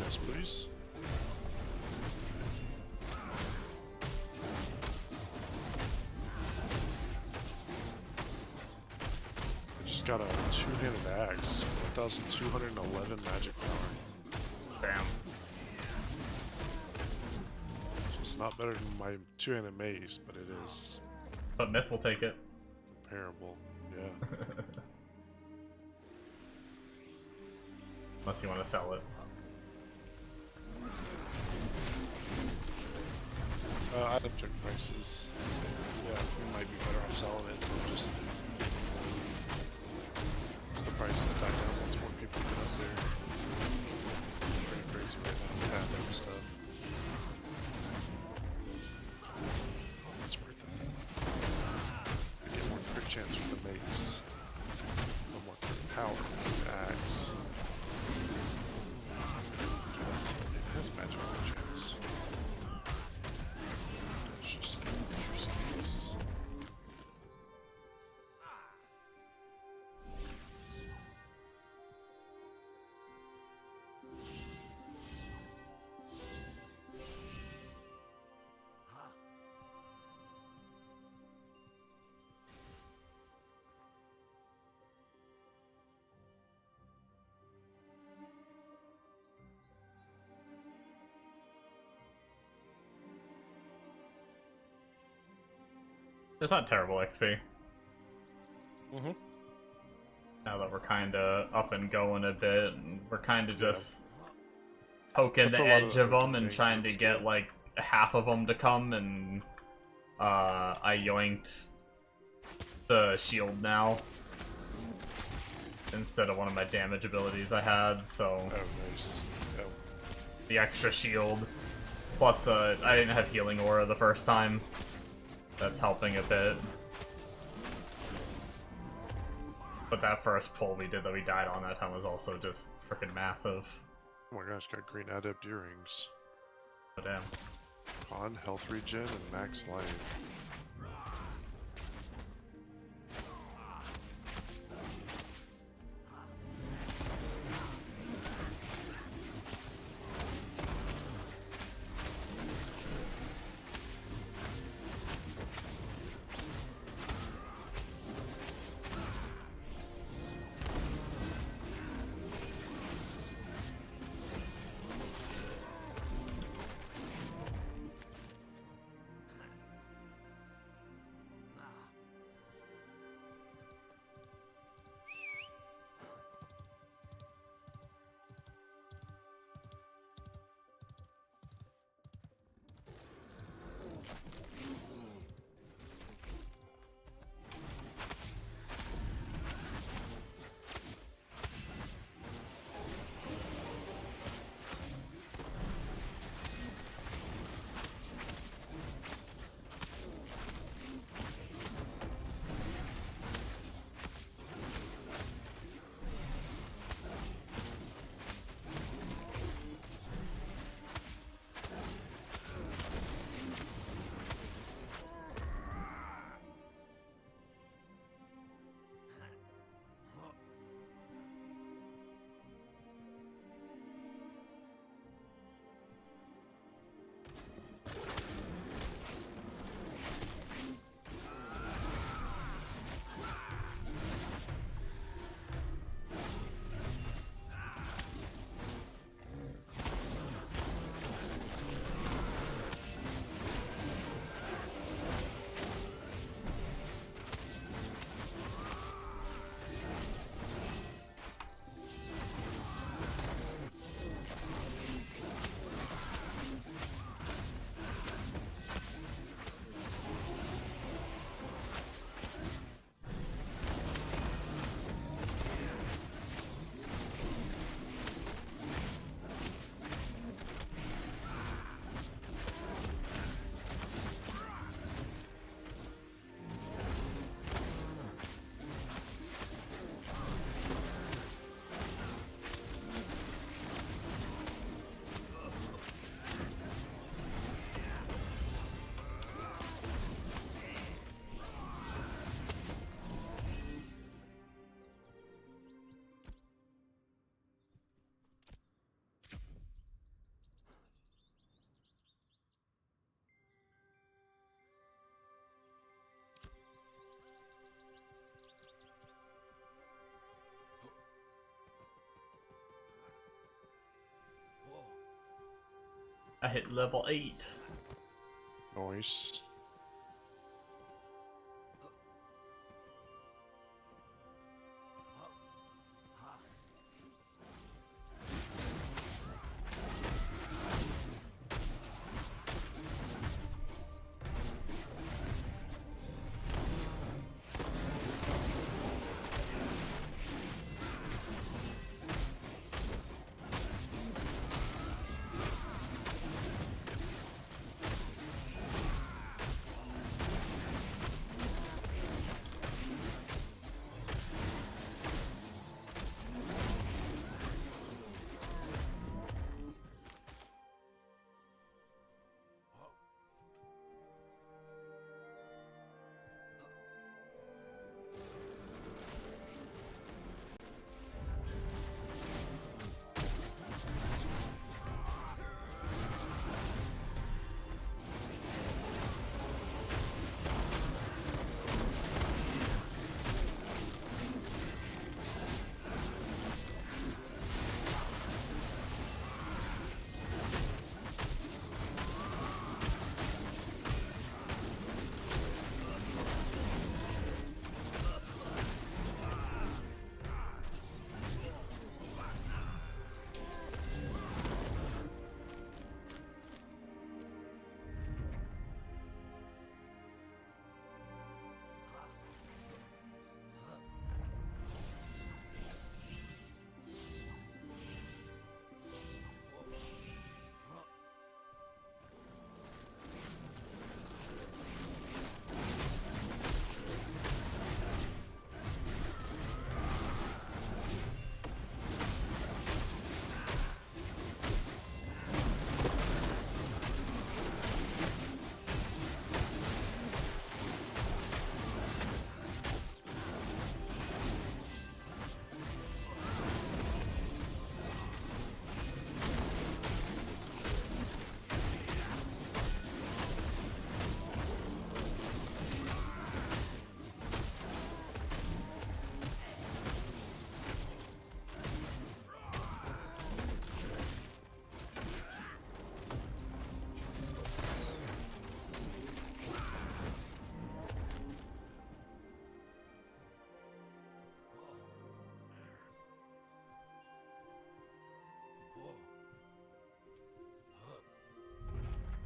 Speaker 6: Yes, please. I just got a two-handed axe, 1,211 magic power.
Speaker 1: Damn.
Speaker 6: So it's not better than my two-handed mace, but it is
Speaker 1: But Myth will take it.
Speaker 6: comparable. Yeah.
Speaker 1: Unless you want to sell it.
Speaker 6: Item check prices. Yeah, we might be better off selling it than just. So the prices die down once more people get up there. Pretty crazy right now with that type of stuff. It's worth it though. I get more crit chance with the mace. No more crit power with the axe. It has magical chance. It's just an interesting piece.
Speaker 1: It's not terrible XP.
Speaker 6: Mm-hmm.
Speaker 1: Now that we're kinda up and going a bit, and we're kinda just poking
Speaker 6: That's
Speaker 1: the
Speaker 6: a lot of
Speaker 1: edge of
Speaker 6: the
Speaker 1: them and
Speaker 6: main
Speaker 1: trying to
Speaker 6: groups,
Speaker 1: get
Speaker 6: yeah.
Speaker 1: like half of them to come, and I yoinked the shield now instead of one of my damage abilities I had, so
Speaker 6: Oh, nice. Yeah.
Speaker 1: the extra shield. Plus, I didn't have healing aura the first time. That's helping a bit. But that first pull we did that we died on that time was also just freaking massive.
Speaker 6: Oh my gosh, got green adept earrings.
Speaker 1: But damn.
Speaker 6: On health regen and max life.
Speaker 1: I hit level 8.
Speaker 6: Nice.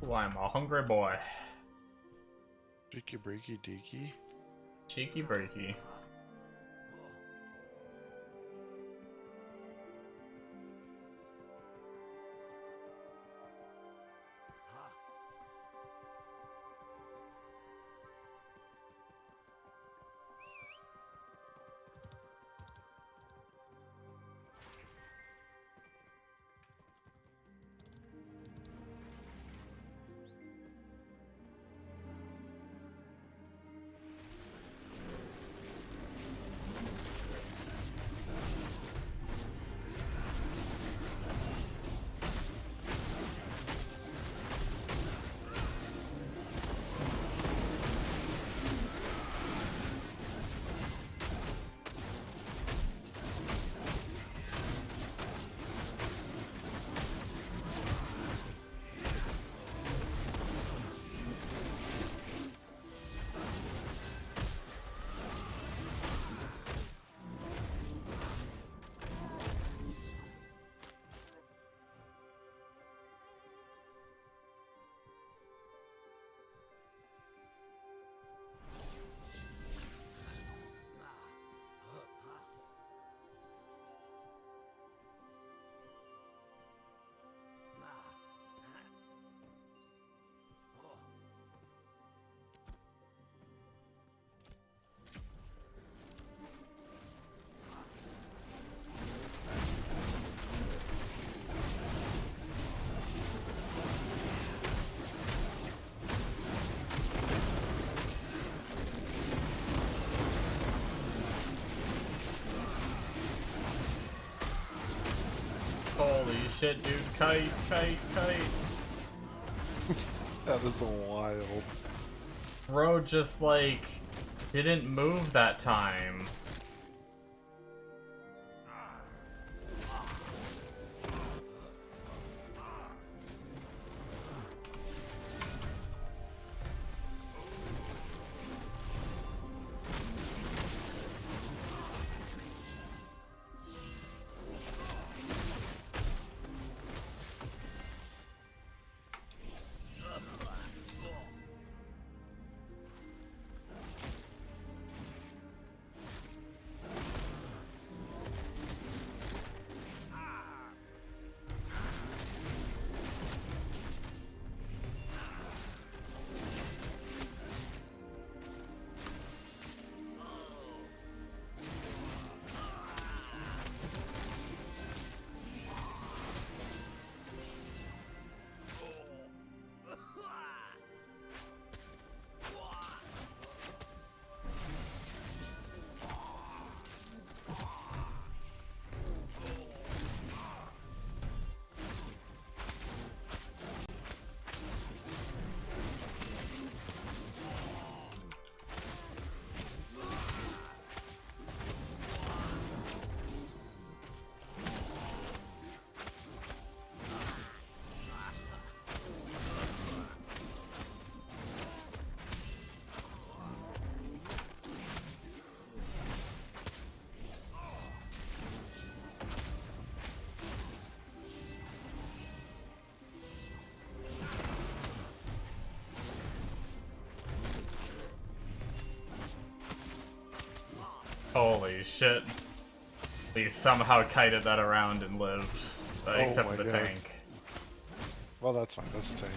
Speaker 1: Ooh, I'm a hungry boy.
Speaker 6: Cheeky breaky deaky.
Speaker 1: Cheeky breaky. Holy shit, dude. Kite, kite, kite.
Speaker 6: That is wild.
Speaker 1: Bro just, like, didn't move that time. Holy shit. He somehow kited that around and lived. Except
Speaker 6: my
Speaker 1: for the
Speaker 6: God.
Speaker 1: tank.
Speaker 6: Well, that's fine. That's tank.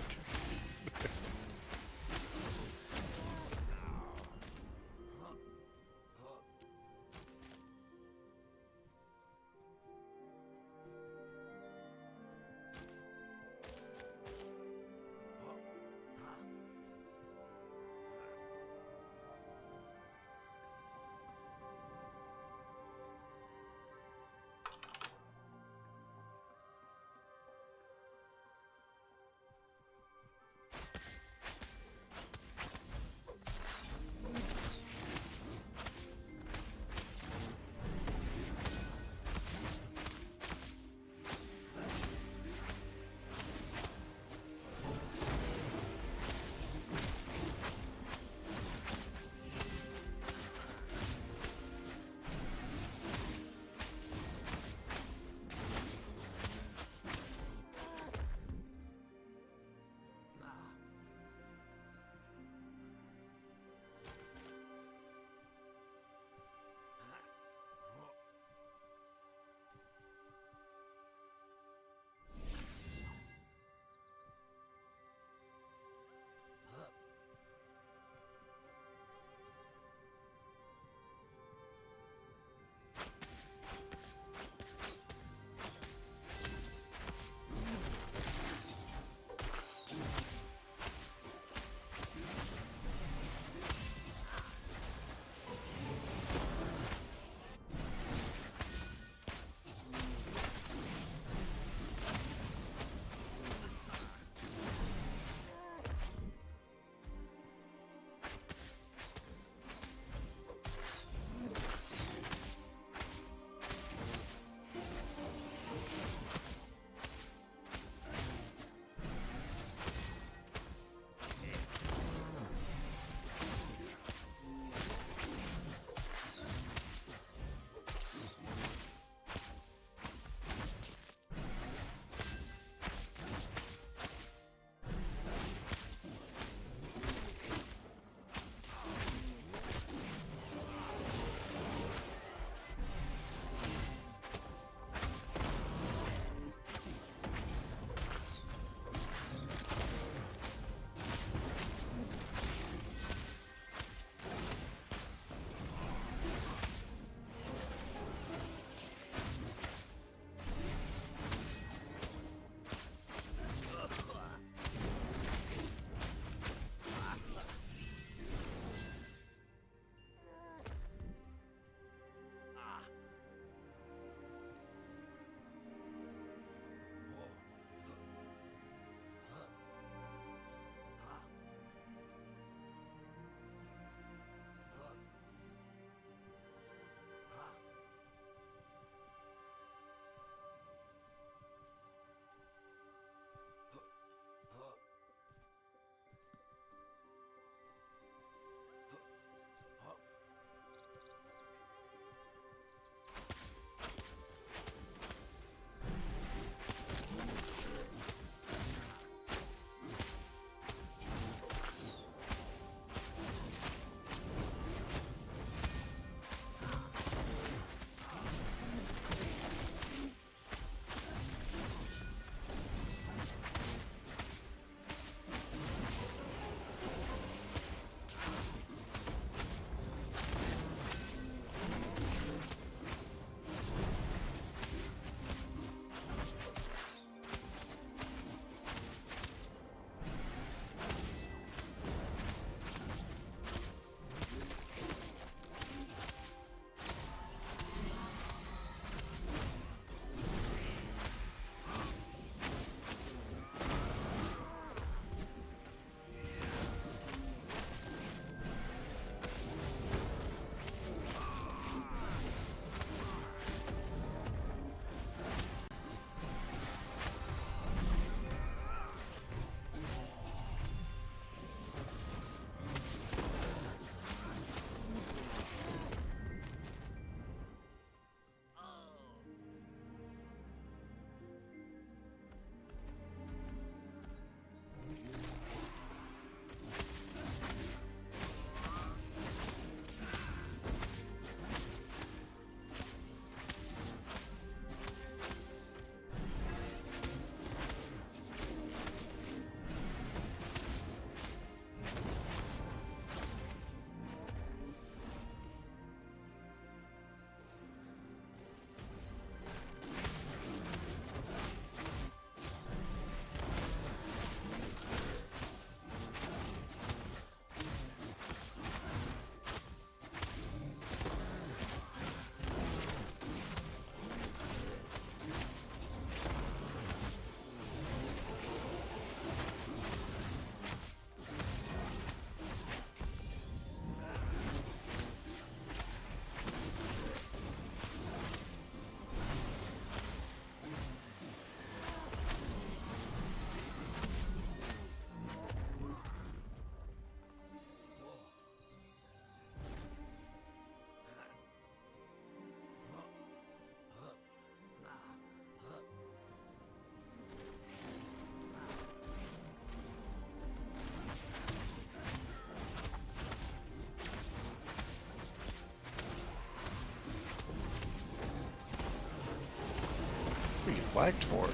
Speaker 6: flagged for?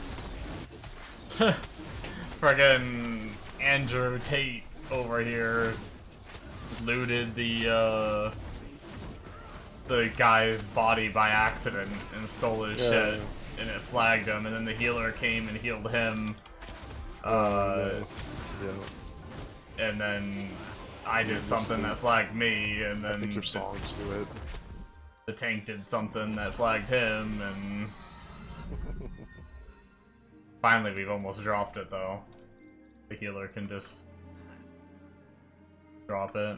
Speaker 1: Friggin' Andrew Tate over here looted the guy's body by accident and stole his shit, and it flagged him, and then the healer came and healed him.
Speaker 6: Yeah.
Speaker 1: And then I did something that flagged me, and
Speaker 6: I think
Speaker 1: then
Speaker 6: your songs do it.
Speaker 1: the tank did something that flagged him, and finally we've almost dropped it though. The healer can just drop it.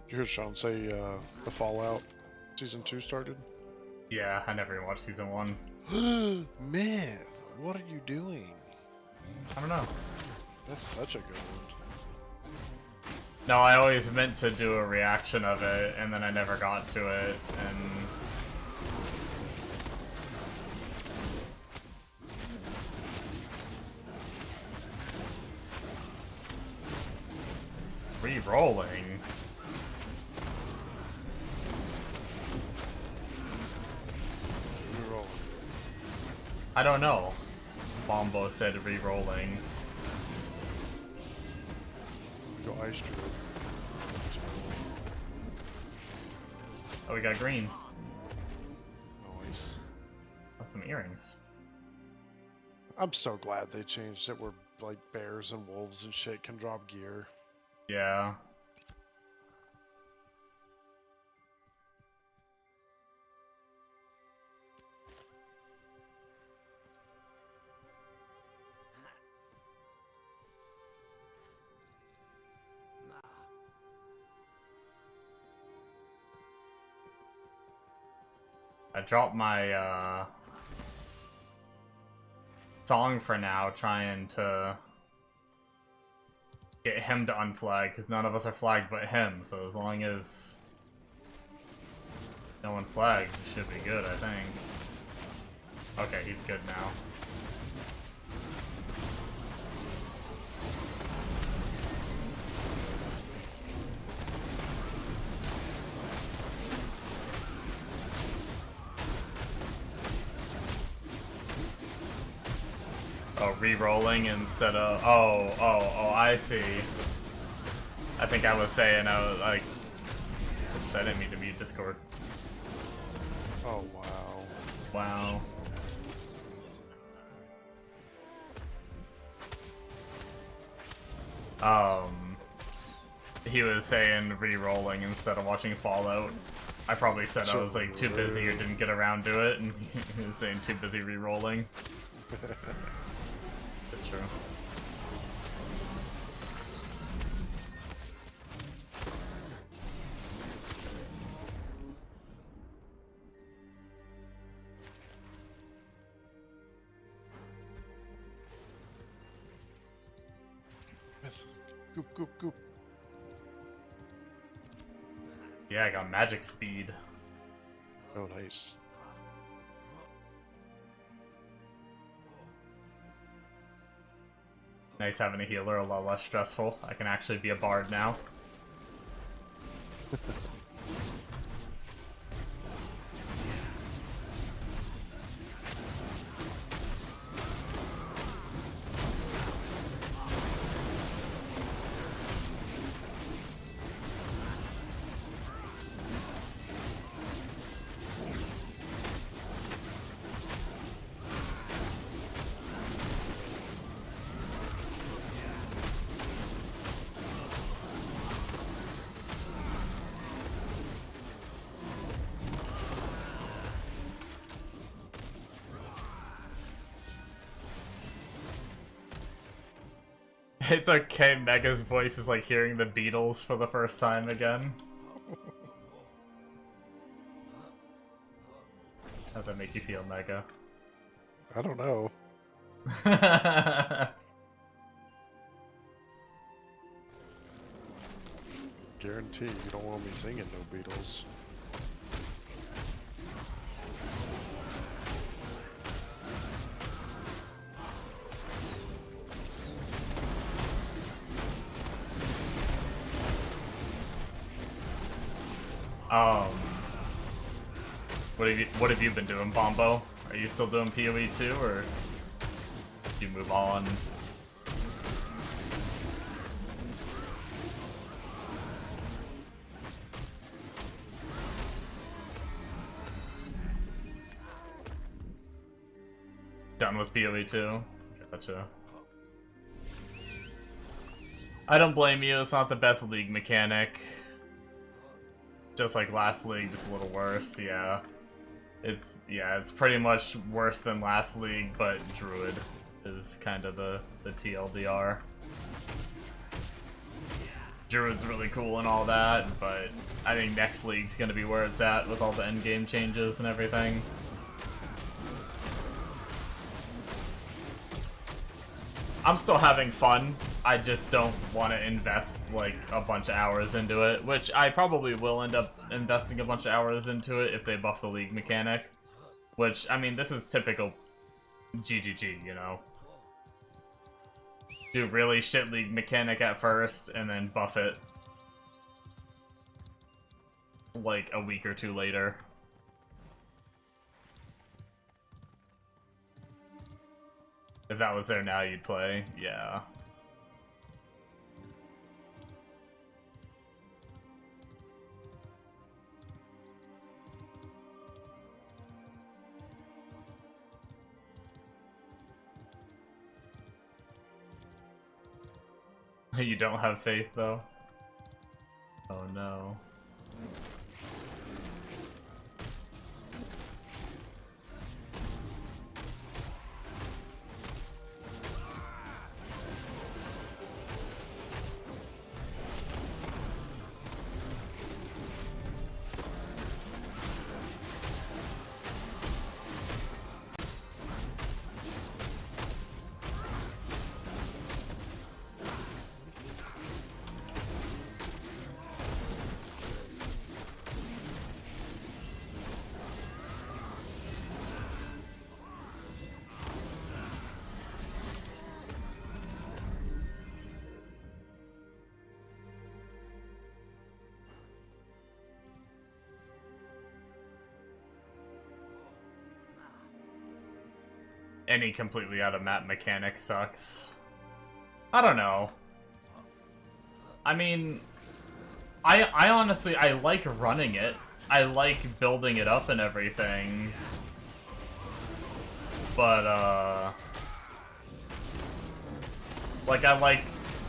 Speaker 6: Did you hear Sean say the Fallout Season 2 started?
Speaker 1: Yeah, I never even watched season 1.
Speaker 6: Man, what are you doing?
Speaker 1: I don't know.
Speaker 6: That's such a good one.
Speaker 1: No, I always meant to do a reaction of it, and then I never got to it, and... Re-rolling?
Speaker 6: Reroll.
Speaker 1: I don't know. Bombo said re-rolling.
Speaker 6: Go ice druid.
Speaker 1: Oh, we got green.
Speaker 6: Nice.
Speaker 1: That's some earrings.
Speaker 6: I'm so glad they changed it where like bears and wolves and shit can drop gear.
Speaker 1: Yeah. I dropped my song for now, trying to get him to unflag, because none of us are flagged but him, so as long as no one flags, it should be good, I think. Okay, he's good now. Oh, re-rolling instead of... Oh, I see. I think I was saying, I was like... Oops, I didn't mean to mute Discord.
Speaker 6: Oh wow.
Speaker 1: Wow. He was saying re-rolling instead of watching Fallout. I probably said I was like too busy or didn't get around to it, and he was saying too busy re-rolling. It's true.
Speaker 6: Goop, goop, goop.
Speaker 1: Yeah, I got magic speed.
Speaker 6: Oh, nice.
Speaker 1: Nice having a healer, a lot less stressful. I can actually be a bard now. It's okay, Mega's voice is like hearing the Beatles for the first time again. How's that make you feel, Mega?
Speaker 6: I don't know. Guarantee you don't want me singing no Beatles.
Speaker 1: What have you been doing, Bombo? Are you still doing PoE too, or did you move on? Done with PoE too? Gotcha. I don't blame you, it's not the best league mechanic. Just like last league, just a little worse, yeah. It's pretty much worse than last league, but Druid is kind of the TLDR. Druid's really cool and all that, but I think next league's gonna be where it's at with all the endgame changes and everything. I'm still having fun. I just don't want to invest like a bunch of hours into it, which I probably will end up investing a bunch of hours into it if they buff the league mechanic. Which, I mean, this is typical GGG, you know? Do really shit league mechanic at first, and then buff it like a week or two later. If that was there now, you'd play. Yeah. You don't have faith, though? Oh no. Any completely out of map mechanic sucks. I don't know. I mean, I honestly, I like running it. I like building it up and everything. But, like, I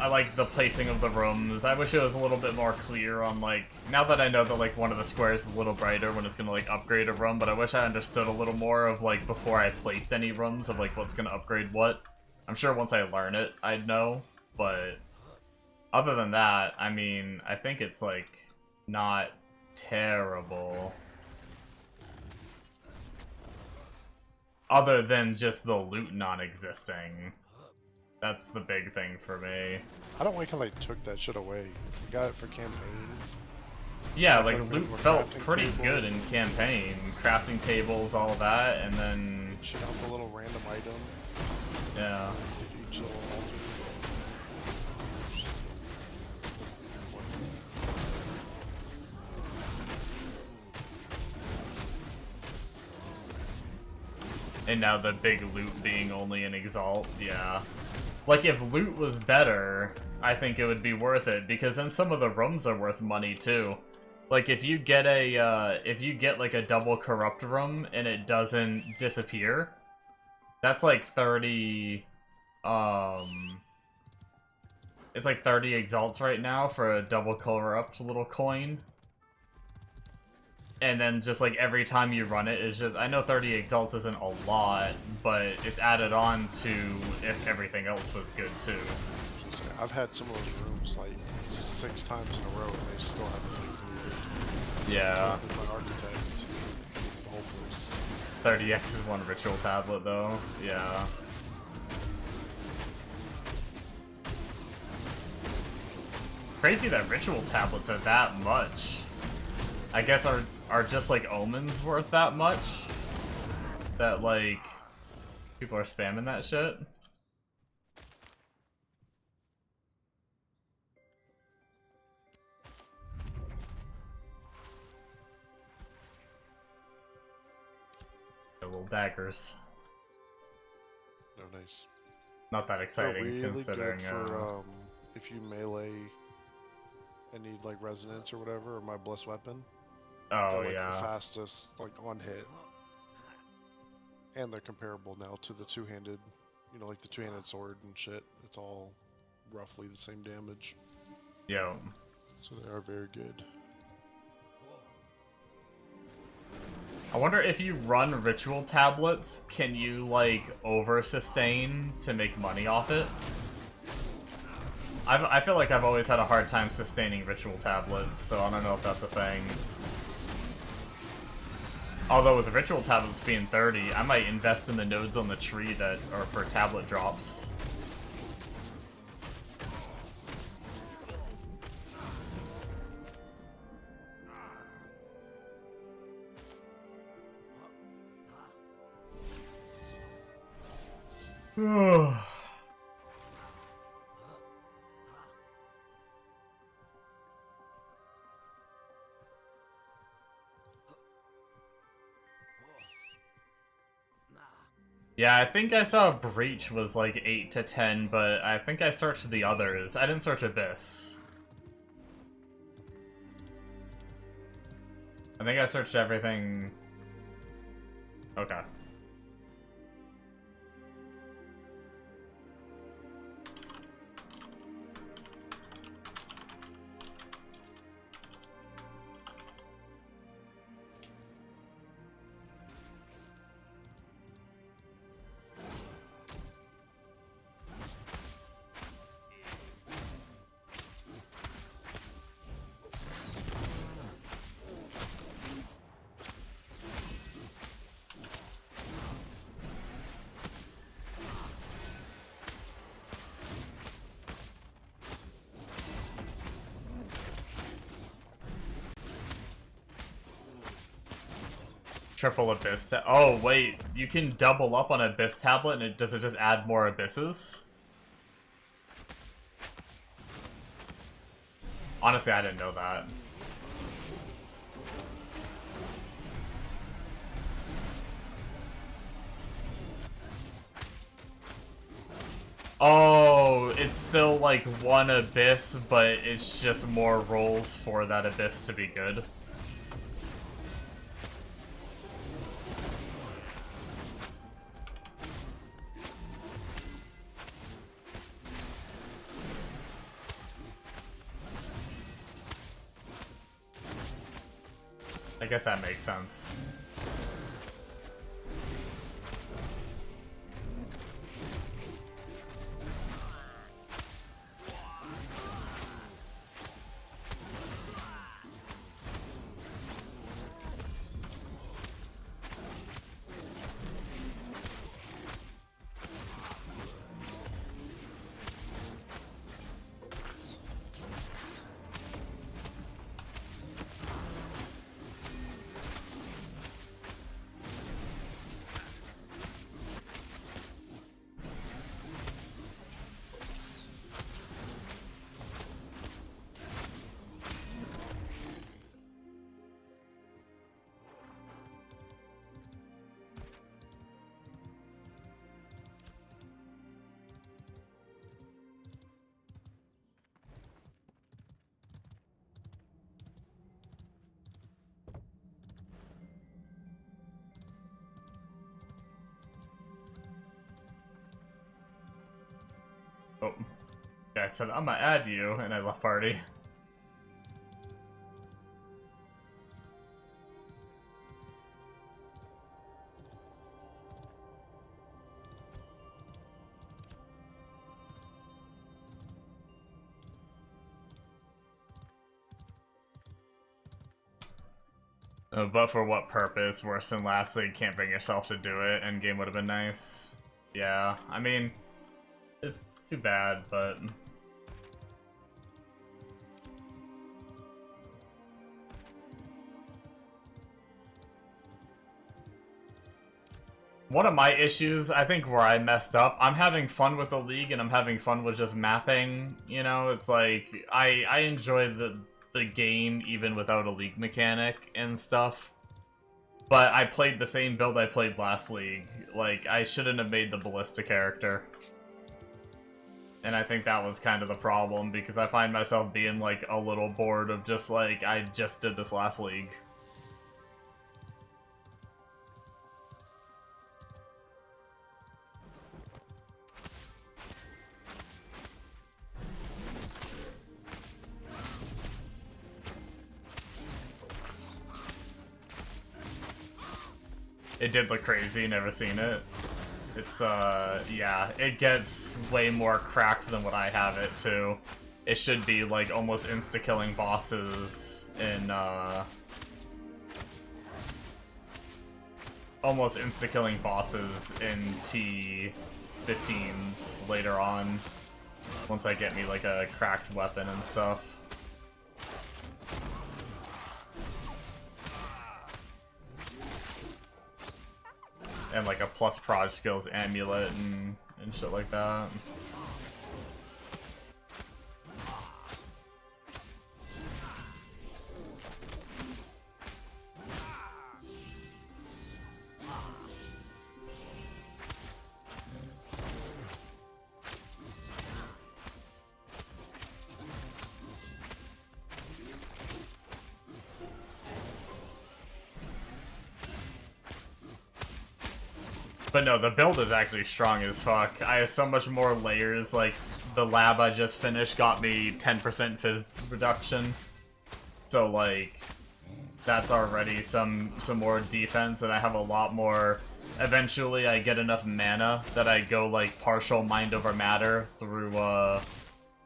Speaker 1: like the placing of the rooms. I wish it was a little bit more clear on, like, now that I know that, like, one of the squares is a little brighter when it's gonna, like, upgrade a room, but I wish I understood a little more of, like, before I placed any rooms of, like, what's gonna upgrade what. I'm sure once I learn it, I'd know, but other than that, I mean, I think it's, like, not terrible. Other than just the loot non-existing. That's the big thing for me.
Speaker 6: I don't like how they took that shit away. You got it for campaign.
Speaker 1: Yeah,
Speaker 6: I
Speaker 1: like
Speaker 6: tried to
Speaker 1: loot
Speaker 6: remove
Speaker 1: felt
Speaker 6: crafting
Speaker 1: pretty
Speaker 6: tables.
Speaker 1: good in campaign. Crafting tables, all that, and then
Speaker 6: Shit out the little random item.
Speaker 1: yeah.
Speaker 6: Each little altar.
Speaker 1: And now the big loot being only an exalt, yeah. Like, if loot was better, I think it would be worth it, because then some of the rooms are worth money, too. Like, if you get like, a double corrupt room, and it doesn't disappear, that's like 30, it's like 30 exalts right now for a double corrupt little coin. And then just like every time you run it, it's just, I know 30 exalts isn't a lot, but it's added on to if everything else was good too.
Speaker 6: I've had some of those rooms like 6 times in a row and they still haven't been completed.
Speaker 1: Yeah.
Speaker 6: So my architect, the whole place.
Speaker 1: 30x is one ritual tablet though, yeah. Crazy that ritual tablets are that much. I guess are just like omens worth that much? That like people are spamming that shit? The little daggers.
Speaker 6: No, nice.
Speaker 1: Not that
Speaker 6: They're
Speaker 1: exciting
Speaker 6: really
Speaker 1: considering
Speaker 6: good for if you melee and need like resonance or whatever, or my blessed weapon.
Speaker 1: oh
Speaker 6: They're like
Speaker 1: yeah.
Speaker 6: the fastest, like on hit. And they're comparable now to the two-handed, you know, like the two-handed sword and shit. It's all roughly the same damage.
Speaker 1: Yo.
Speaker 6: So they are very good.
Speaker 1: I wonder if you run ritual tablets, can you like over sustain to make money off it? I feel like I've always had a hard time sustaining ritual tablets, so I don't know if that's a thing. Although with the ritual tablets being 30, I might invest in the nodes on the tree that are for tablet drops. Yeah, I think I saw Breach was like 8 to 10, but I think I searched the others. I didn't search Abyss. I think I searched everything. Okay. Triple Abyss. Oh, wait. You can double up on Abyss tablet, and does it just add more Abysses? Honestly, I didn't know that. Oh, it's still like one Abyss, but it's just more rolls for that Abyss to be good. I guess that makes sense. I said, I'm gonna add you, and I left party. But for what purpose? Worse than last league, can't bring yourself to do it, endgame would have been nice. Yeah, I mean, it's too bad, but... One of my issues, I think where I messed up, I'm having fun with the league and I'm having fun with just mapping, you know? It's like, I enjoy the game even without a league mechanic and stuff. But I played the same build I played last league. Like, I shouldn't have made the Ballista character. And I think that was kind of the problem, because I find myself being, like, a little bored of just, like, I just did this last league. It did look crazy, never seen it. It's, yeah, it gets way more cracked than what I have it, too. It should be, like, almost insta-killing bosses in, almost insta-killing bosses in T15s later on. Once I get me, like, a cracked weapon and stuff. And like a plus proj skills amulet and shit like that. But no, the build is actually strong as fuck. I have so much more layers, like, the lab I just finished got me 10% fizz reduction. So, like, that's already some more defense, and I have a lot more... Eventually, I get enough mana that I go, like, partial mind over matter through,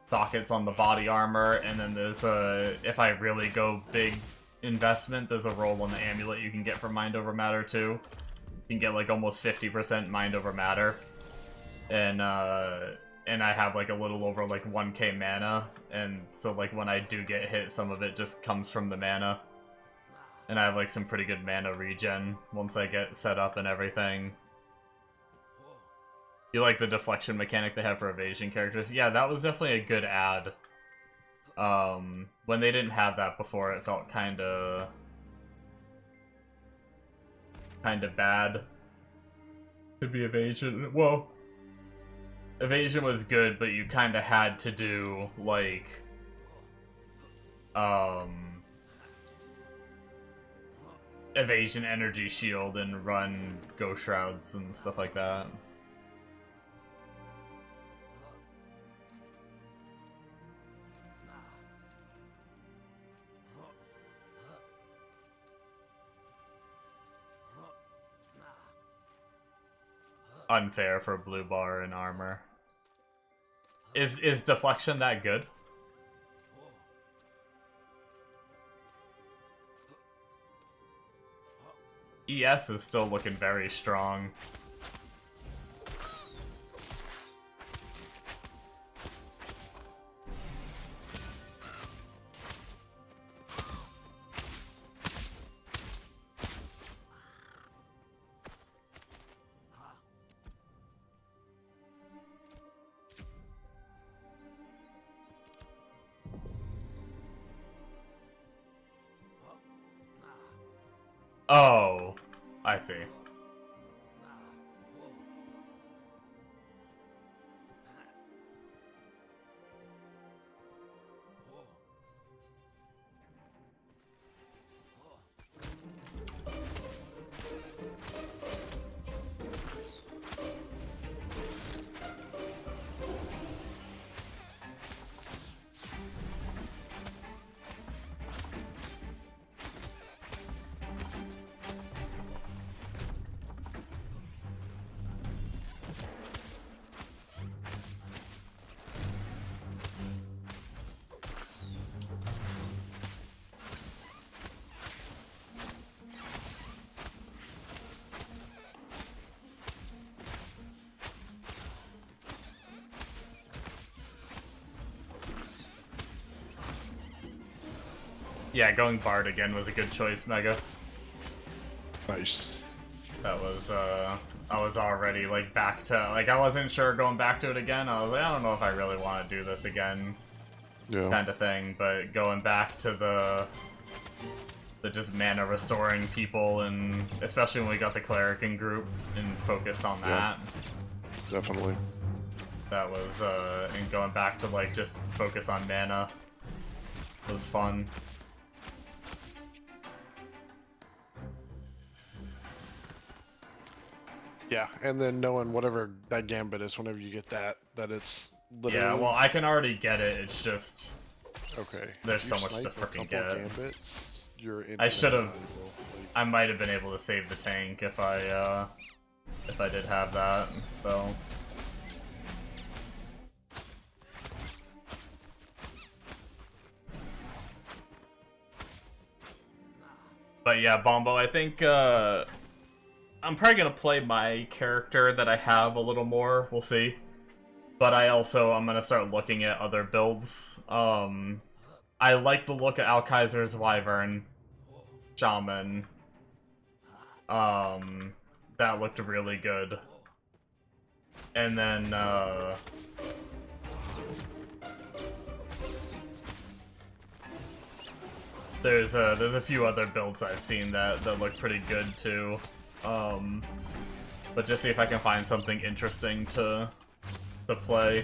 Speaker 1: sockets on the body armor, and then there's a... If I really go big investment, there's a roll on the amulet you can get from mind over matter, too. You can get like almost 50% mind over matter, and I have like a little over like 1k mana, and so like when I do get hit, some of it just comes from the mana, and I have like some pretty good mana regen once I get set up and everything. You like the deflection mechanic they have for evasion characters? Yeah, that was definitely a good add. When they didn't have that before, it felt kind of bad to be evasion. Well, evasion was good, but you kind of had to do like evasion energy shield and run ghost shrouds and stuff like that. Unfair for blue bar and armor. Is deflection that good? ES is still looking very strong. Oh, I see. Yeah, going Bard again was a good choice, Mega.
Speaker 6: Nice.
Speaker 1: That was, I was already, like, back to, like, I wasn't sure going back to it again. I was like, I don't know if I really want to do this again,
Speaker 6: Yeah.
Speaker 1: kind of thing. But going back to the just mana restoring people, and especially when we got the Cleric in group and focused on that.
Speaker 6: Yeah. Definitely.
Speaker 1: That was, and going back to, like, just focus on mana was fun.
Speaker 6: Yeah, and then knowing whatever that gambit is, whenever you get that it's literally...
Speaker 1: Yeah, well, I can already get it, it's just...
Speaker 6: Okay.
Speaker 1: There's
Speaker 6: If
Speaker 1: so
Speaker 6: you
Speaker 1: much to
Speaker 6: snipe a
Speaker 1: freaking
Speaker 6: couple
Speaker 1: get.
Speaker 6: Gambits, you're
Speaker 1: I should've-
Speaker 6: infinitely valuable.
Speaker 1: I might have been able to save the tank if I did have that, so... But yeah, Bombo, I think, I'm probably gonna play my character that I have a little more, we'll see. But I'm gonna start looking at other builds. I like the look of Alkaiser's Wyvern, Shaman. That looked really good. And then, there's a few other builds I've seen that look pretty good too. But just see if I can find something interesting to play.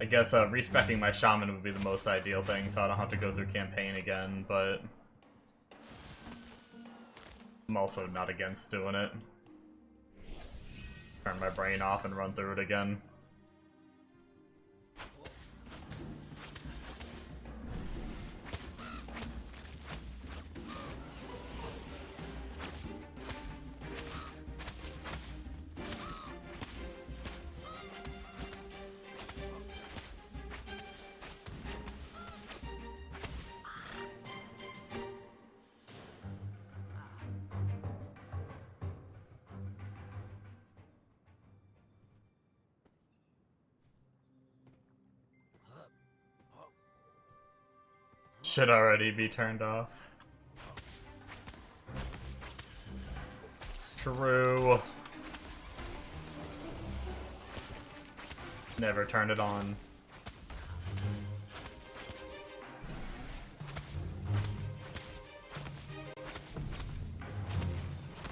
Speaker 1: I guess respecking my Shaman would be the most ideal thing, so I don't have to go through campaign again, but I'm also not against doing it. Turn my brain off and run through it again. Should already be turned off. True. Never turn it on.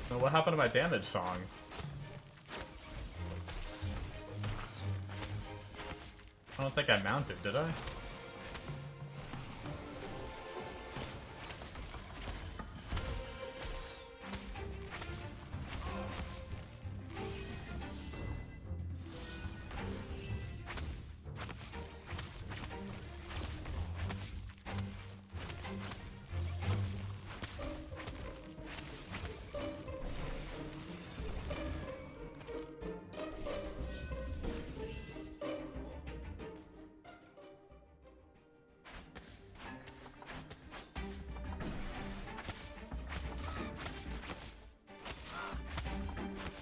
Speaker 1: So what happened to my damage song? I don't think I mounted, did I?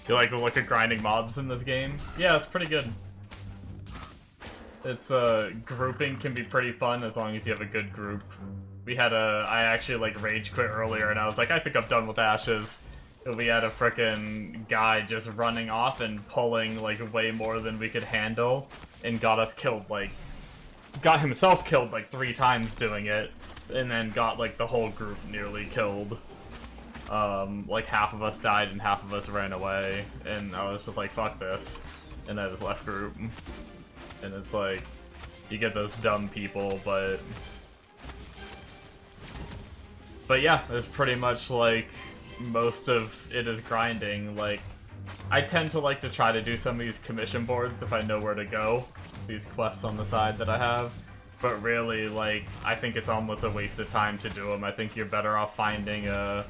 Speaker 1: You like the look of grinding mobs in this game? Yeah, it's pretty good. It's, grouping can be pretty fun as long as you have a good group. We had I actually, like, rage quit earlier, and I was like, I think I'm done with Ashes. And we had a frickin' guy just running off and pulling, like, way more than we could handle, and got us killed, like, got himself killed, like, 3 times doing it, and then got, like, the whole group nearly killed. Like half of us died and half of us ran away, and I was just like, fuck this, and I just left group. And it's like, you get those dumb people, but yeah, it's pretty much like most of it is grinding. Like, I tend to like to try to do some of these commission boards if I know where to go, these quests on the side that I have, but really, like, I think it's almost a waste of time to do them. I think you're better off finding a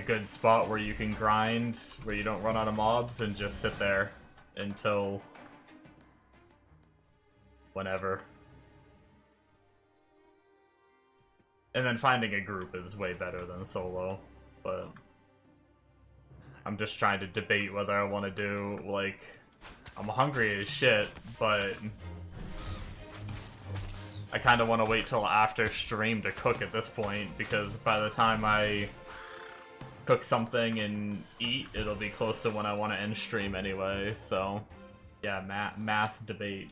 Speaker 1: good spot where you can grind, where you don't run out of mobs, and just sit there until whenever. And then finding a group is way better than solo, but I'm just trying to debate whether I want to do, like, I'm hungry as shit, but I kind of want to wait till after stream to cook at this point, because by the time I cook something and eat, it'll be close to when I want to end stream anyway, so yeah, mass debate.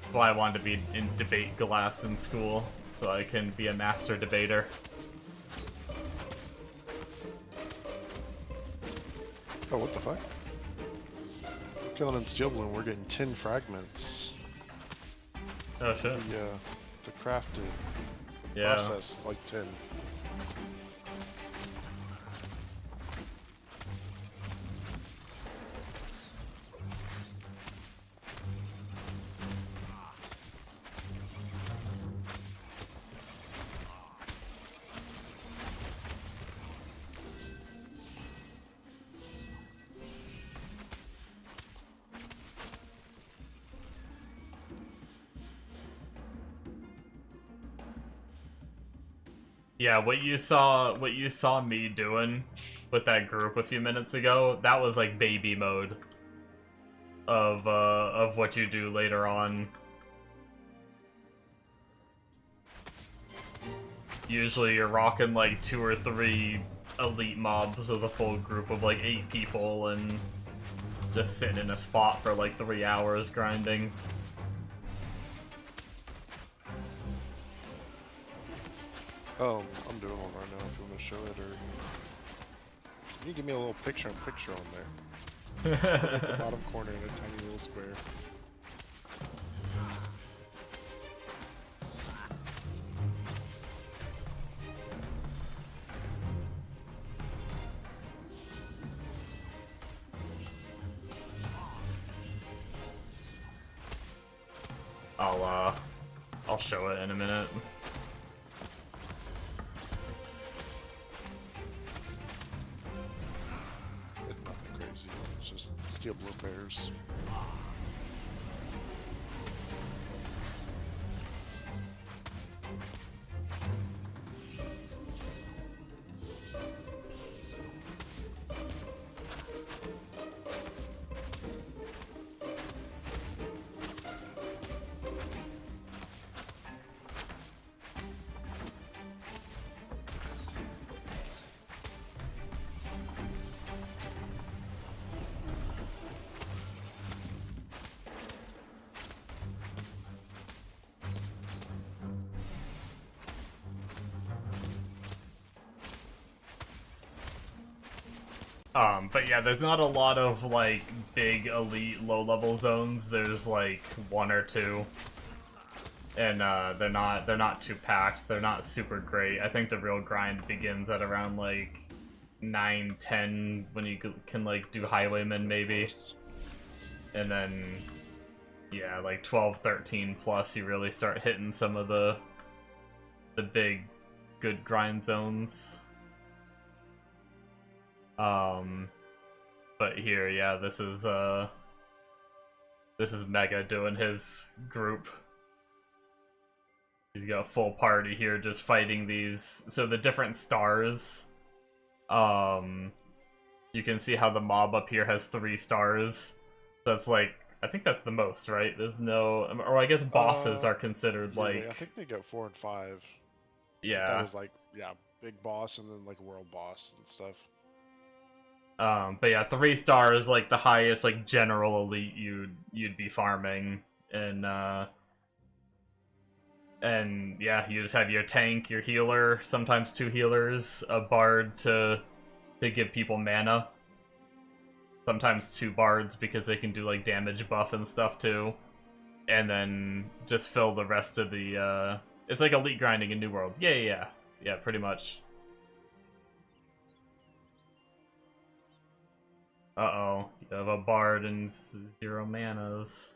Speaker 1: That's why I wanted to be in debate class in school, so I can be a master debater.
Speaker 6: Oh, what the fuck? Killing in Steel Bloom, we're getting 10 fragments.
Speaker 1: Oh shit.
Speaker 6: The crafted
Speaker 1: Yeah.
Speaker 6: process, like 10.
Speaker 1: Yeah, what you saw me doing with that group a few minutes ago, that was like baby mode of what you do later on. Usually you're rocking like 2 or 3 elite mobs with a full group of like 8 people and just sitting in a spot for like 3 hours grinding.
Speaker 6: I'm doing one right now if you want to show it, or you can give me a little picture-in-picture on there. At the bottom corner in a tiny little square.
Speaker 1: I'll show it in a minute.
Speaker 6: It's nothing crazy. It's just Steel Blue Bears.
Speaker 1: But yeah, there's not a lot of like big elite low-level zones. There's like 1 or 2, and they're not too packed. They're not super great. I think the real grind begins at around like 9, 10 when you can like do Highwayman maybe, and then yeah, like 12, 13 plus you really start hitting some of the big good grind zones. But here, yeah, this is Mega doing his group. He's got a full party here just fighting these. So the different stars, you can see how the mob up here has 3 stars. That's like, I think that's the most, right? There's no, or I guess bosses are considered
Speaker 6: Yeah,
Speaker 1: like,
Speaker 6: I think they go 4 and 5.
Speaker 1: yeah.
Speaker 6: That was like, yeah, big boss and then like world boss and stuff.
Speaker 1: But yeah, 3 stars, like the highest, like general elite you'd be farming, and yeah, you just have your tank, your healer, sometimes 2 healers, a bard to give people mana, sometimes 2 bards because they can do like damage buff and stuff too, and then just fill the rest of the it's like elite grinding in New World. Yeah, pretty much. Uh-oh, you have a bard and 0 manas.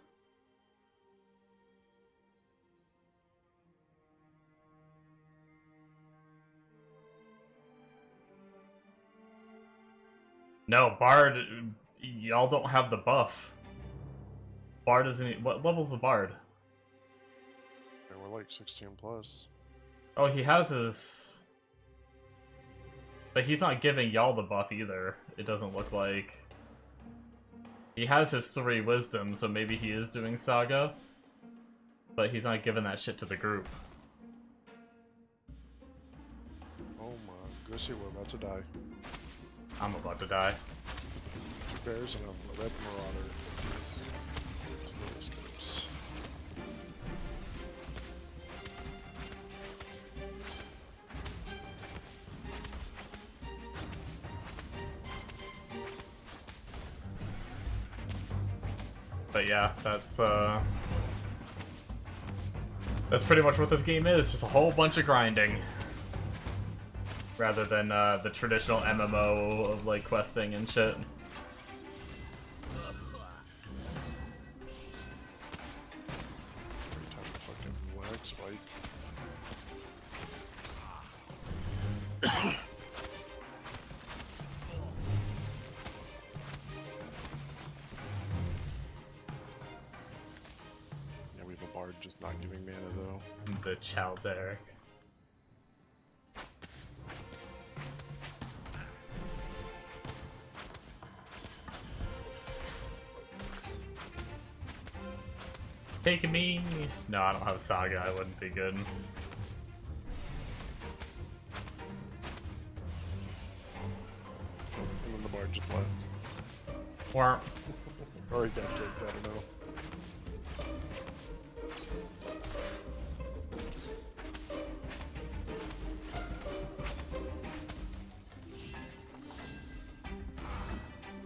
Speaker 1: No, bard, y'all don't have the buff. Bard isn't, what level's the bard?
Speaker 6: And we're like 16 plus.
Speaker 1: Oh, he has his... But he's not giving y'all the buff either, it doesn't look like. He has his 3 wisdom, so maybe he is doing Saga. But he's not giving that shit to the group.
Speaker 6: Oh my goodness, we're about to die.
Speaker 1: I'm about to die.
Speaker 6: 2 bears and a red marauder. Let's see where this goes.
Speaker 1: But yeah, that's pretty much what this game is, just a whole bunch of grinding. Rather than the traditional MMO of like questing and shit.
Speaker 6: Every time I fucking lag spike. Yeah, we have a bard just not giving mana though.
Speaker 1: The Chalderic. Take me! No, I don't have Saga, I wouldn't be good.
Speaker 6: And then the bard just left.
Speaker 1: Or
Speaker 6: Or he got kicked, I don't know.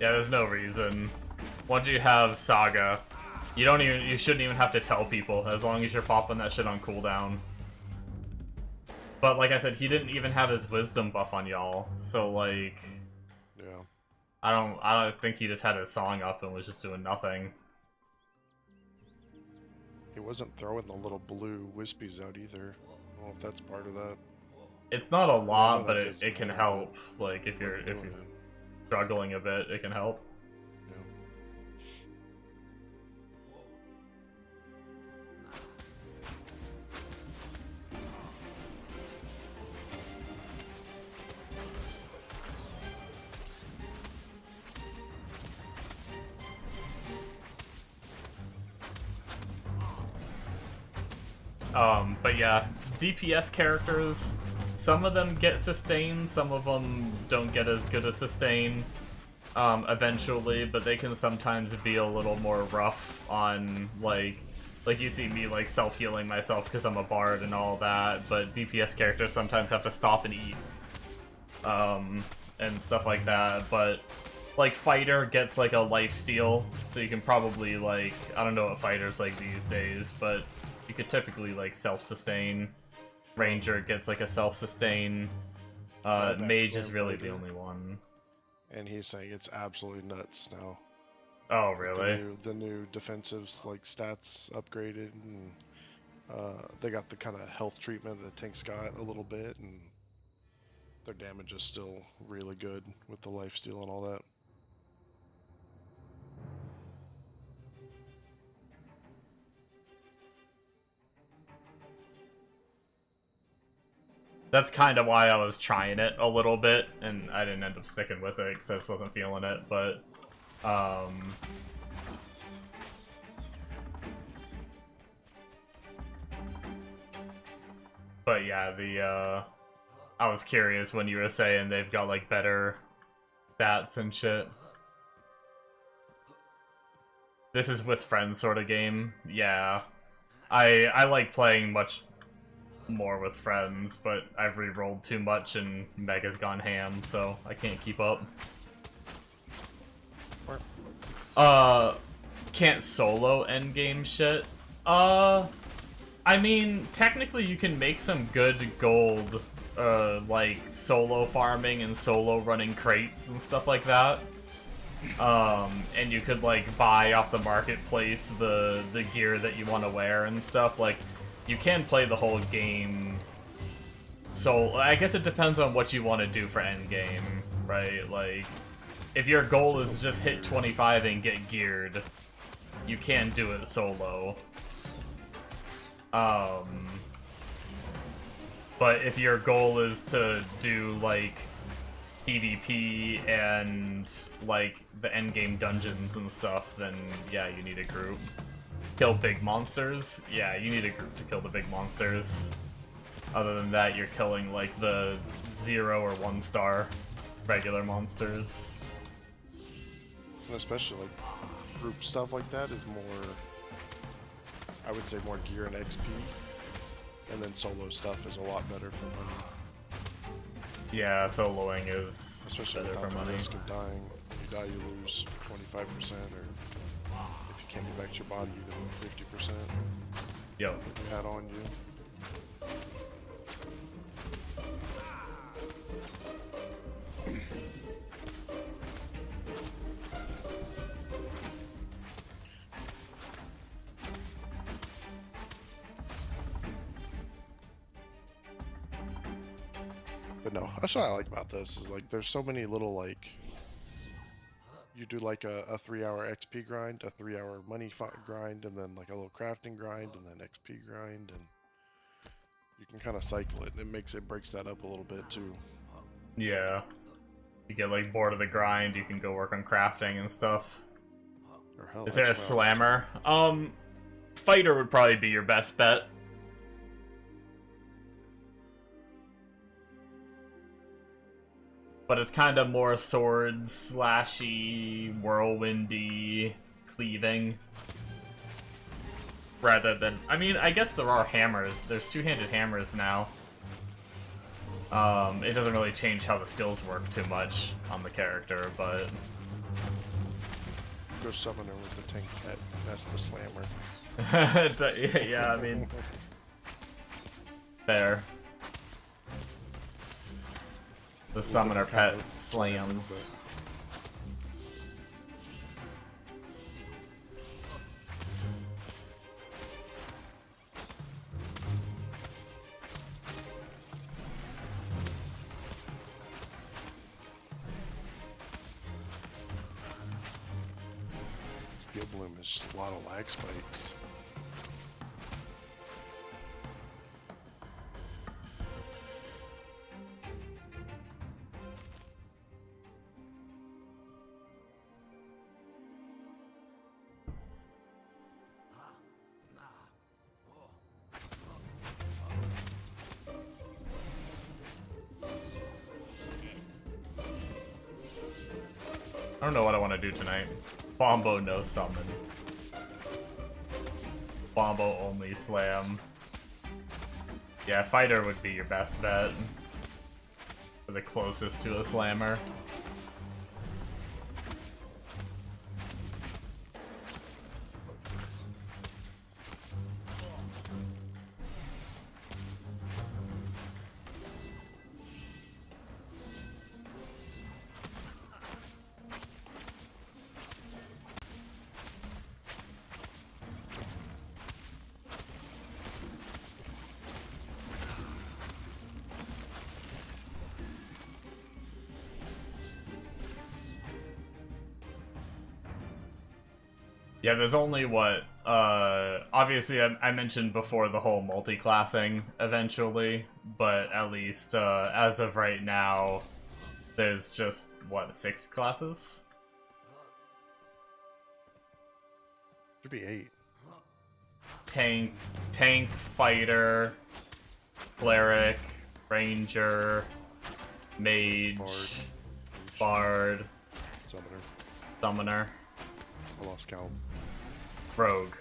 Speaker 1: yeah, there's no reason. Once you have Saga, you shouldn't even have to tell people, as long as you're popping that shit on cooldown. But like I said, he didn't even have his wisdom buff on y'all, so like,
Speaker 6: Yeah.
Speaker 1: I don't think he just had his song up and was just doing nothing.
Speaker 6: He wasn't throwing the little blue wispies out either. I don't know if that's part of that.
Speaker 1: It's not a lot,
Speaker 6: that
Speaker 1: but
Speaker 6: gives
Speaker 1: it can
Speaker 6: me a
Speaker 1: help. Like if you're
Speaker 6: Doing it.
Speaker 1: struggling a bit, it can help.
Speaker 6: Yeah.
Speaker 1: But yeah, DPS characters, some of them get sustain, some of them don't get as good a sustain eventually, but they can sometimes be a little more rough on, like you see me, like, self-healing myself because I'm a bard and all that, but DPS characters sometimes have to stop and eat, and stuff like that, but, like, fighter gets, like, a lifesteal, so you can probably, like, I don't know what fighter's like these days, but you could typically, like, self-sustain. Ranger gets, like, a self-sustain. Mage is really the only one.
Speaker 6: And he's saying it's absolutely nuts now.
Speaker 1: Oh, really?
Speaker 6: The new defensives, like, stats upgraded, and they got the kind of health treatment that tanks got a little bit, and their damage is still really good with the lifesteal and all that.
Speaker 1: That's kind of why I was trying it a little bit, and I didn't end up sticking with it because I just wasn't feeling it, but, but yeah, I was curious when you were saying they've got, like, better stats and shit. This is with friends sort of game. Yeah. I like playing much more with friends, but I've re-rolled too much and Mega's gone ham, so I can't keep up. Can't solo endgame shit. I mean, technically you can make some good gold, like solo farming and solo running crates and stuff like that. And you could, like, buy off the marketplace the gear that you want to wear and stuff. Like, you can play the whole game, so I guess it depends on what you want to do for endgame, right? Like, if your goal is just hit 25 and get geared, you can do it solo. But if your goal is to do, like, PvP and like the endgame dungeons and stuff, then yeah, you need a group. Kill big monsters, yeah, you need a group to kill the big monsters. Other than that, you're killing like the 0 or 1 star regular monsters.
Speaker 6: And especially like group stuff like that is more, I would say, more gear and XP. And then solo stuff is a lot better for money.
Speaker 1: Yeah, soloing is
Speaker 6: Especially
Speaker 1: better
Speaker 6: without
Speaker 1: for
Speaker 6: the
Speaker 1: money.
Speaker 6: risk of dying. If you die, you lose 25%, or if you can't get back to your body, you lose 50%.
Speaker 1: Yo.
Speaker 6: Add on you. But no, that's what I like about this, is like there's so many little, like, you do like a 3-hour XP grind, a 3-hour money grind, and then like a little crafting grind, and then XP grind, and you can kind of cycle it, and it breaks that up a little bit too.
Speaker 1: Yeah. You get like bored of the grind, you can go work on crafting and stuff.
Speaker 6: Or hell,
Speaker 1: Is there a
Speaker 6: actually,
Speaker 1: slammer? Fighter would probably be your best bet. But it's kind of more sword slashy, whirlwindy, cleaving. Rather than, I mean, I guess there are hammers. There's two-handed hammers now. It doesn't really change how the skills work too much on the character, but
Speaker 6: Go summoner with the tank pet. That's the slammer.
Speaker 1: yeah, I mean, fair. The summoner pet slams.
Speaker 6: Skill bloom is just a lot of lag spikes.
Speaker 1: I don't know what I want to do tonight. Bombo no summon. Bombo only slam. Yeah, fighter would be your best bet. For the closest to a slammer. Yeah, there's only what, obviously I mentioned before the whole multi-classing eventually, but at least, as of right now, there's just, what, 6 classes?
Speaker 6: Should be 8.
Speaker 1: Tank, fighter, cleric, ranger, mage, bard, summoner.
Speaker 6: I lost count.
Speaker 1: Rogue.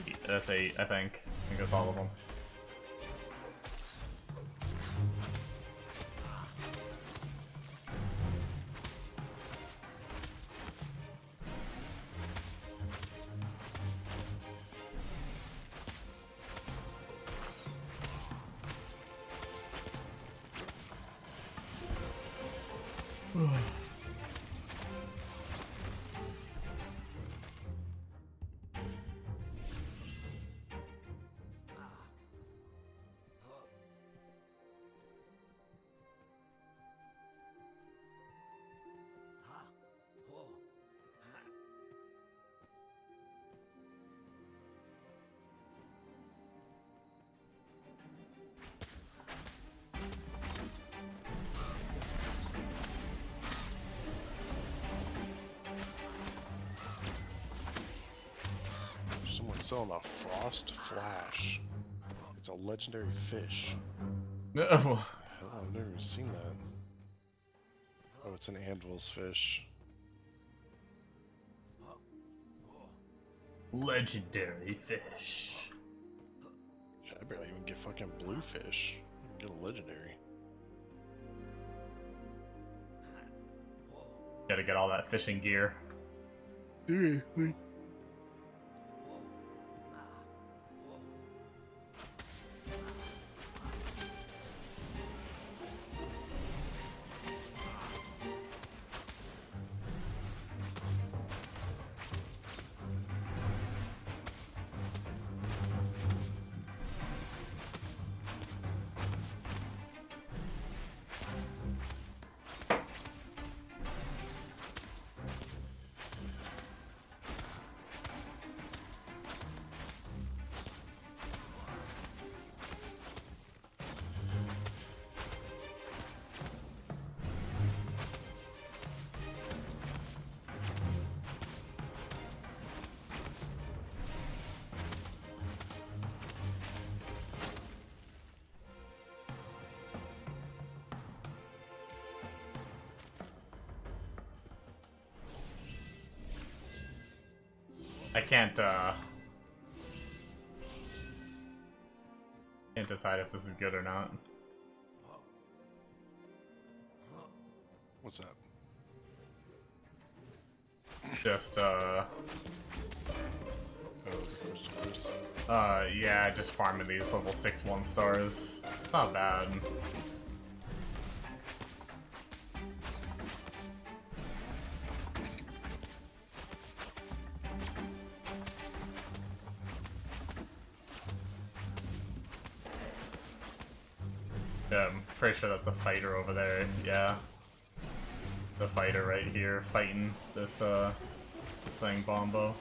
Speaker 1: 8. That's 8, I think. I think that's all of them.
Speaker 6: selling a Frost Flash. It's a legendary fish.
Speaker 1: No.
Speaker 6: Hell, I've never even seen that. Oh, it's an Anvil's fish.
Speaker 1: Legendary fish.
Speaker 6: Shit, I barely even get fucking blue fish. I can get a legendary.
Speaker 1: Gotta get all that fishing gear.
Speaker 6: Seriously.
Speaker 1: I can't decide if this is good or not.
Speaker 6: What's that?
Speaker 1: Just,
Speaker 6: Oh, the Crystal Crystal.
Speaker 1: yeah, just farming these level 6 1-stars. It's not bad. Yeah, I'm pretty sure that's a fighter over there, yeah. The fighter right here fighting this thing, Bombo.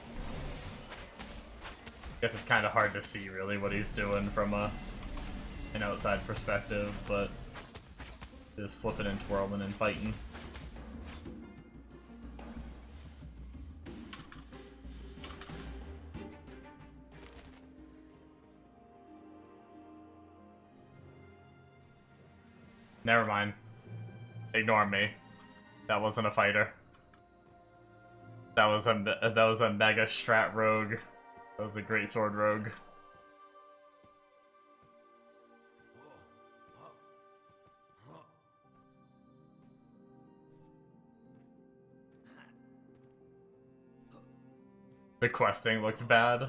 Speaker 1: Guess it's kind of hard to see really what he's doing from an outside perspective, but just flipping and twirling and fighting. Never mind. Ignore me. That wasn't a fighter. That was a mega strat rogue. That was a great sword rogue. The questing looks bad.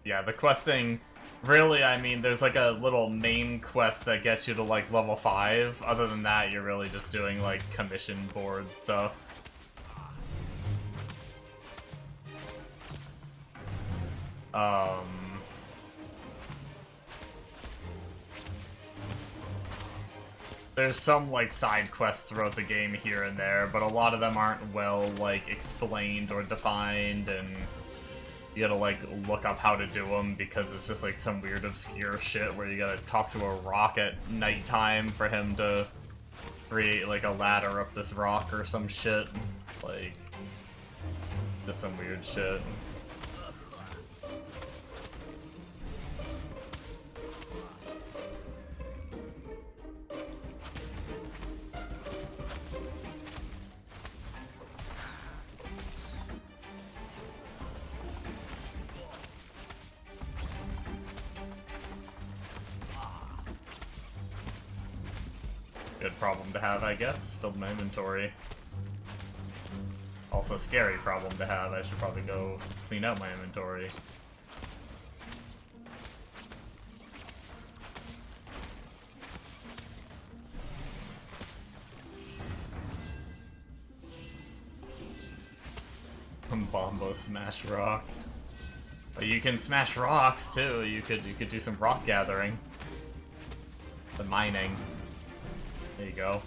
Speaker 1: Yeah, the questing, really, I mean, there's like a little main quest that gets you to like level 5. Other than that, you're really just doing like commission board stuff. There's some like side quests throughout the game here and there, but a lot of them aren't well like explained or defined, and you gotta like look up how to do them because it's just like some weird obscure shit where you gotta talk to a rock at nighttime for him to create like a ladder up this rock or some shit. Like, just some weird shit. Good problem to have, I guess. Filled my inventory. Also scary problem to have. I should probably go clean out my inventory. Bombo smash rock. But you can smash rocks too. You could do some rock gathering. The mining. There you go.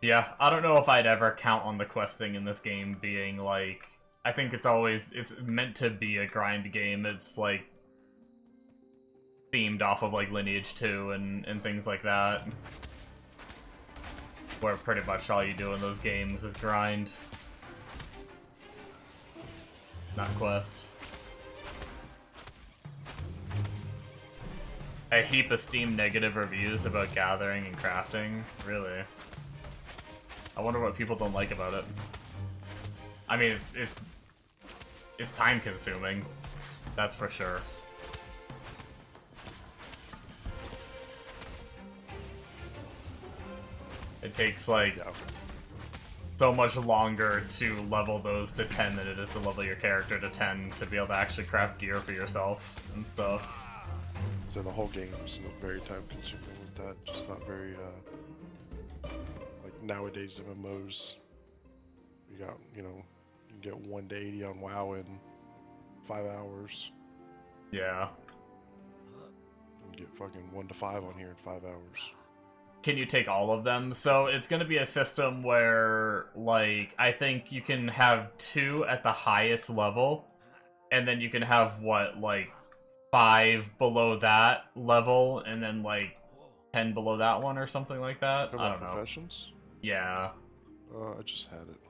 Speaker 1: Yeah, I don't know if I'd ever count on the questing in this game being like, I think it's meant to be a grind game. It's like, themed off of like Lineage 2 and things like that. Where pretty much all you do in those games is grind. Not quest. A heap of Steam negative reviews about gathering and crafting. Really? I wonder what people don't like about it. I mean, it's time consuming. That's for sure. It takes like so much longer to level those to 10 than it is to level your character to 10 to be able to actually craft gear for yourself and stuff.
Speaker 6: So the whole game is not very time consuming with that, just not very, like nowadays MMOs, you got, you know, you can get 1 to 80 on WoW in 5 hours.
Speaker 1: Yeah.
Speaker 6: You can get fucking 1 to 5 on here in 5 hours.
Speaker 1: Can you take all of them? So it's gonna be a system where, like, I think you can have 2 at the highest level, and then you can have, what, like, 5 below that level, and then, like, 10 below that one, or something like that? I don't know.
Speaker 6: Professions?
Speaker 1: Yeah.
Speaker 6: I just had it.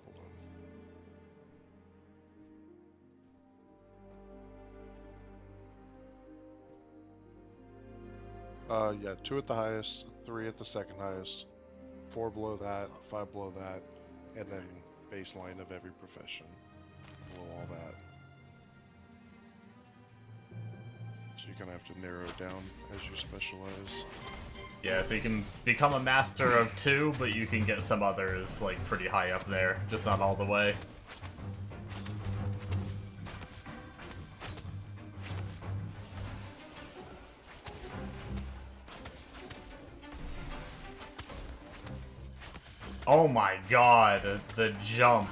Speaker 6: Hold on. Yeah, 2 at the highest, 3 at the second highest, 4 below that, 5 below that, and then baseline of every profession below all that. So you kind of have to narrow it down as you specialize.
Speaker 1: Yeah, so you can become a master of 2, but you can get some others, like, pretty high up there, just not all the way. Oh my god, the jump.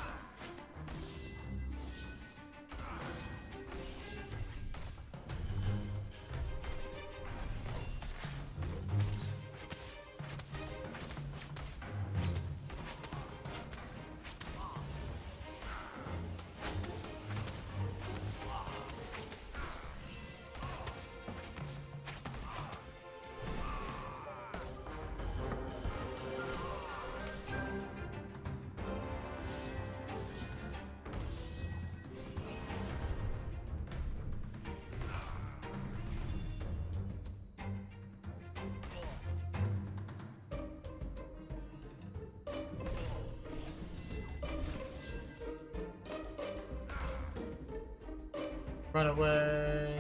Speaker 1: Run away.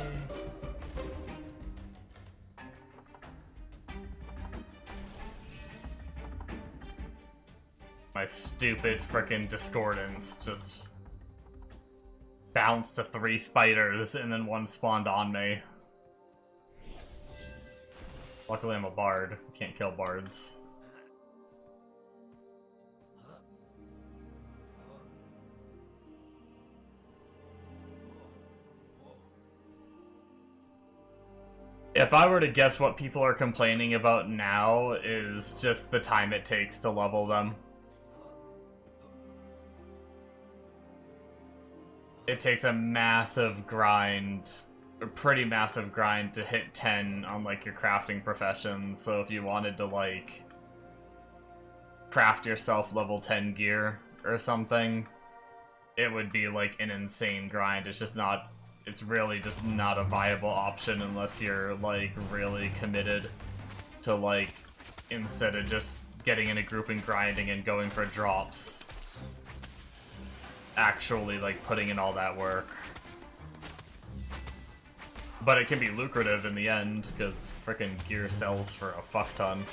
Speaker 1: My stupid frickin' Discordance just bounced to 3 spiders and then 1 spawned on me. Luckily I'm a bard. Can't kill bards. If I were to guess what people are complaining about now is just the time it takes to level them. It takes a massive grind, a pretty massive grind to hit 10 on like your crafting professions. So if you wanted to like craft yourself level 10 gear or something, it would be like an insane grind. It's just not, it's really just not a viable option unless you're like really committed to like, instead of just getting in a group and grinding and going for drops, actually like putting in all that work. But it can be lucrative in the end because frickin' gear sells for a fuck ton.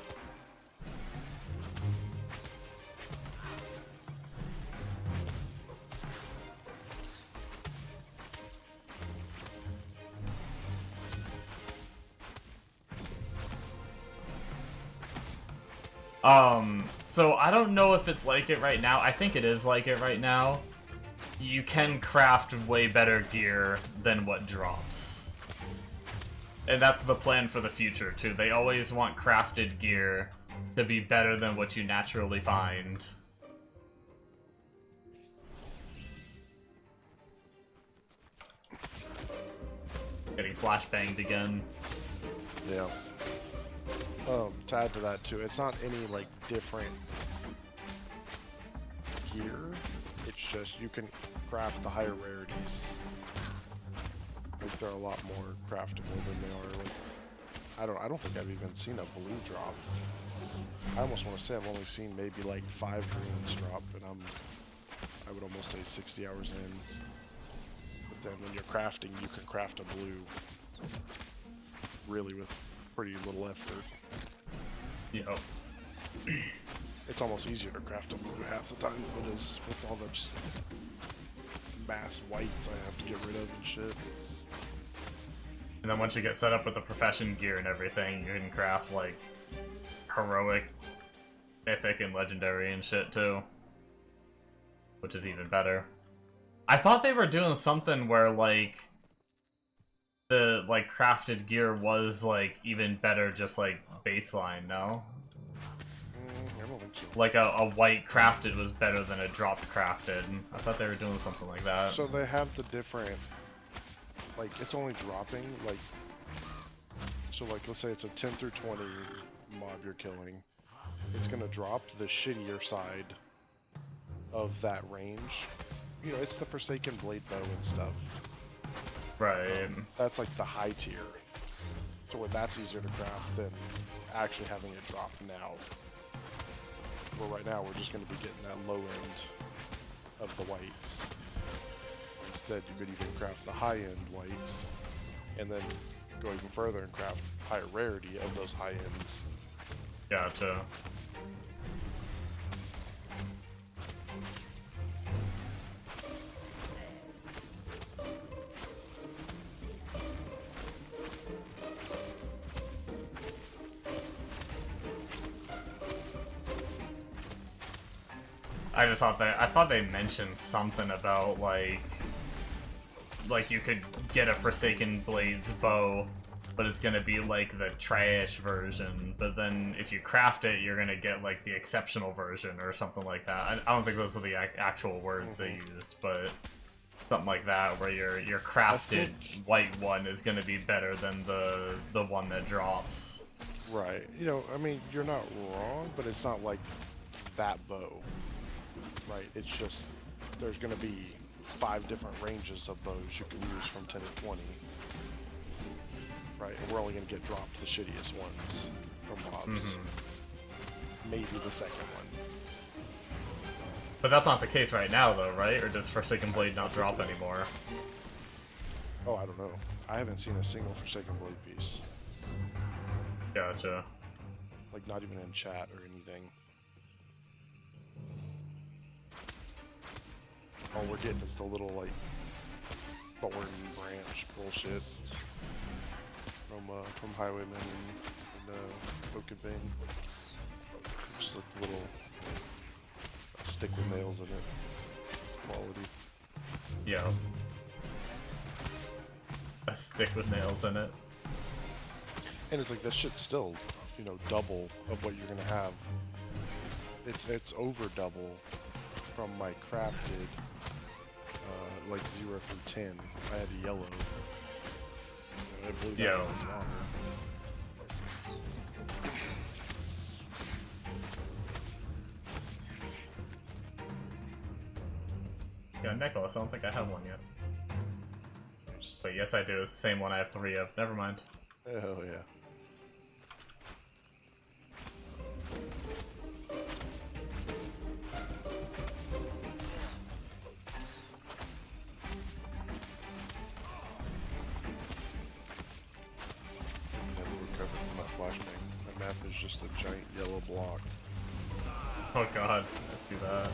Speaker 1: So I don't know if it's like it right now. I think it is like it right now. You can craft way better gear than what drops. And that's the plan for the future, too. They always want crafted gear to be better than what you naturally find. Getting flashbanged again.
Speaker 6: Yeah. To add to that too, it's not any like different gear. It's just you can craft the higher rarities. Like they're a lot more craftable than they are. Like I don't think I've even seen a blue drop. I almost want to say I've only seen maybe like 5 greens drop, and I would almost say 60 hours in. But then when you're crafting, you can craft a blue really with pretty little effort.
Speaker 1: Yep.
Speaker 6: It's almost easier to craft a blue half the time than it is with all those mass whites I have to get rid of and shit.
Speaker 1: And then once you get set up with the profession gear and everything, you can craft like heroic, mythic, and legendary and shit too, which is even better. I thought they were doing something where like the like crafted gear was like even better, just like baseline. No,
Speaker 6: I don't think so.
Speaker 1: like a white crafted was better than a dropped crafted. I thought they were doing something like that.
Speaker 6: So they have the different, like it's only dropping, like, so like let's say it's a 10 through 20 mob you're killing, it's gonna drop the shittier side of that range. You know, it's the Forsaken Blade Bow and stuff.
Speaker 1: Right.
Speaker 6: That's like the high tier. So where that's easier to craft than actually having it drop now. Where right now we're just gonna be getting that low end of the whites. Instead, you could even craft the high-end whites, and then go even further and craft higher rarity of those high ends.
Speaker 1: Gotcha. I thought they mentioned something about like you could get a Forsaken Blades bow, but it's gonna be like the trash version. But then if you craft it, you're gonna get like the exceptional version or something like that. I don't think those are the actual words they used, but something like that, where your crafted white one is gonna be better than the one that drops.
Speaker 6: Right. You know, I mean, you're not wrong, but it's not like that bow. Right. It's just there's gonna be 5 different ranges of bows you can use from 10 to 20. Right, and we're only gonna get dropped the shittiest ones from mobs. Maybe the second one.
Speaker 1: But that's not the case right now, though, right? Or does Forsaken Blade not drop anymore?
Speaker 6: Oh, I don't know. I haven't seen a single Forsaken Blade piece.
Speaker 1: Gotcha.
Speaker 6: Like, not even in chat or anything. All we're getting is the little, like, thorn branch bullshit from Highwayman and Oak and Bane. Just like the little stick with nails in it quality.
Speaker 1: Yeah. A stick with nails in it.
Speaker 6: And it's like that shit's still, you know, double of what you're gonna have. It's over double from my crafted like 0 through 10. I had a yellow. And I blew that
Speaker 1: Yeah.
Speaker 6: one longer.
Speaker 1: Yeah, necklace. I don't think I have one yet. But yes, I do. It's the same one I have 3 of. Never mind.
Speaker 6: Hell yeah. Never recovered from that flashbang. My map is just a giant yellow block.
Speaker 1: Oh god, let's do that.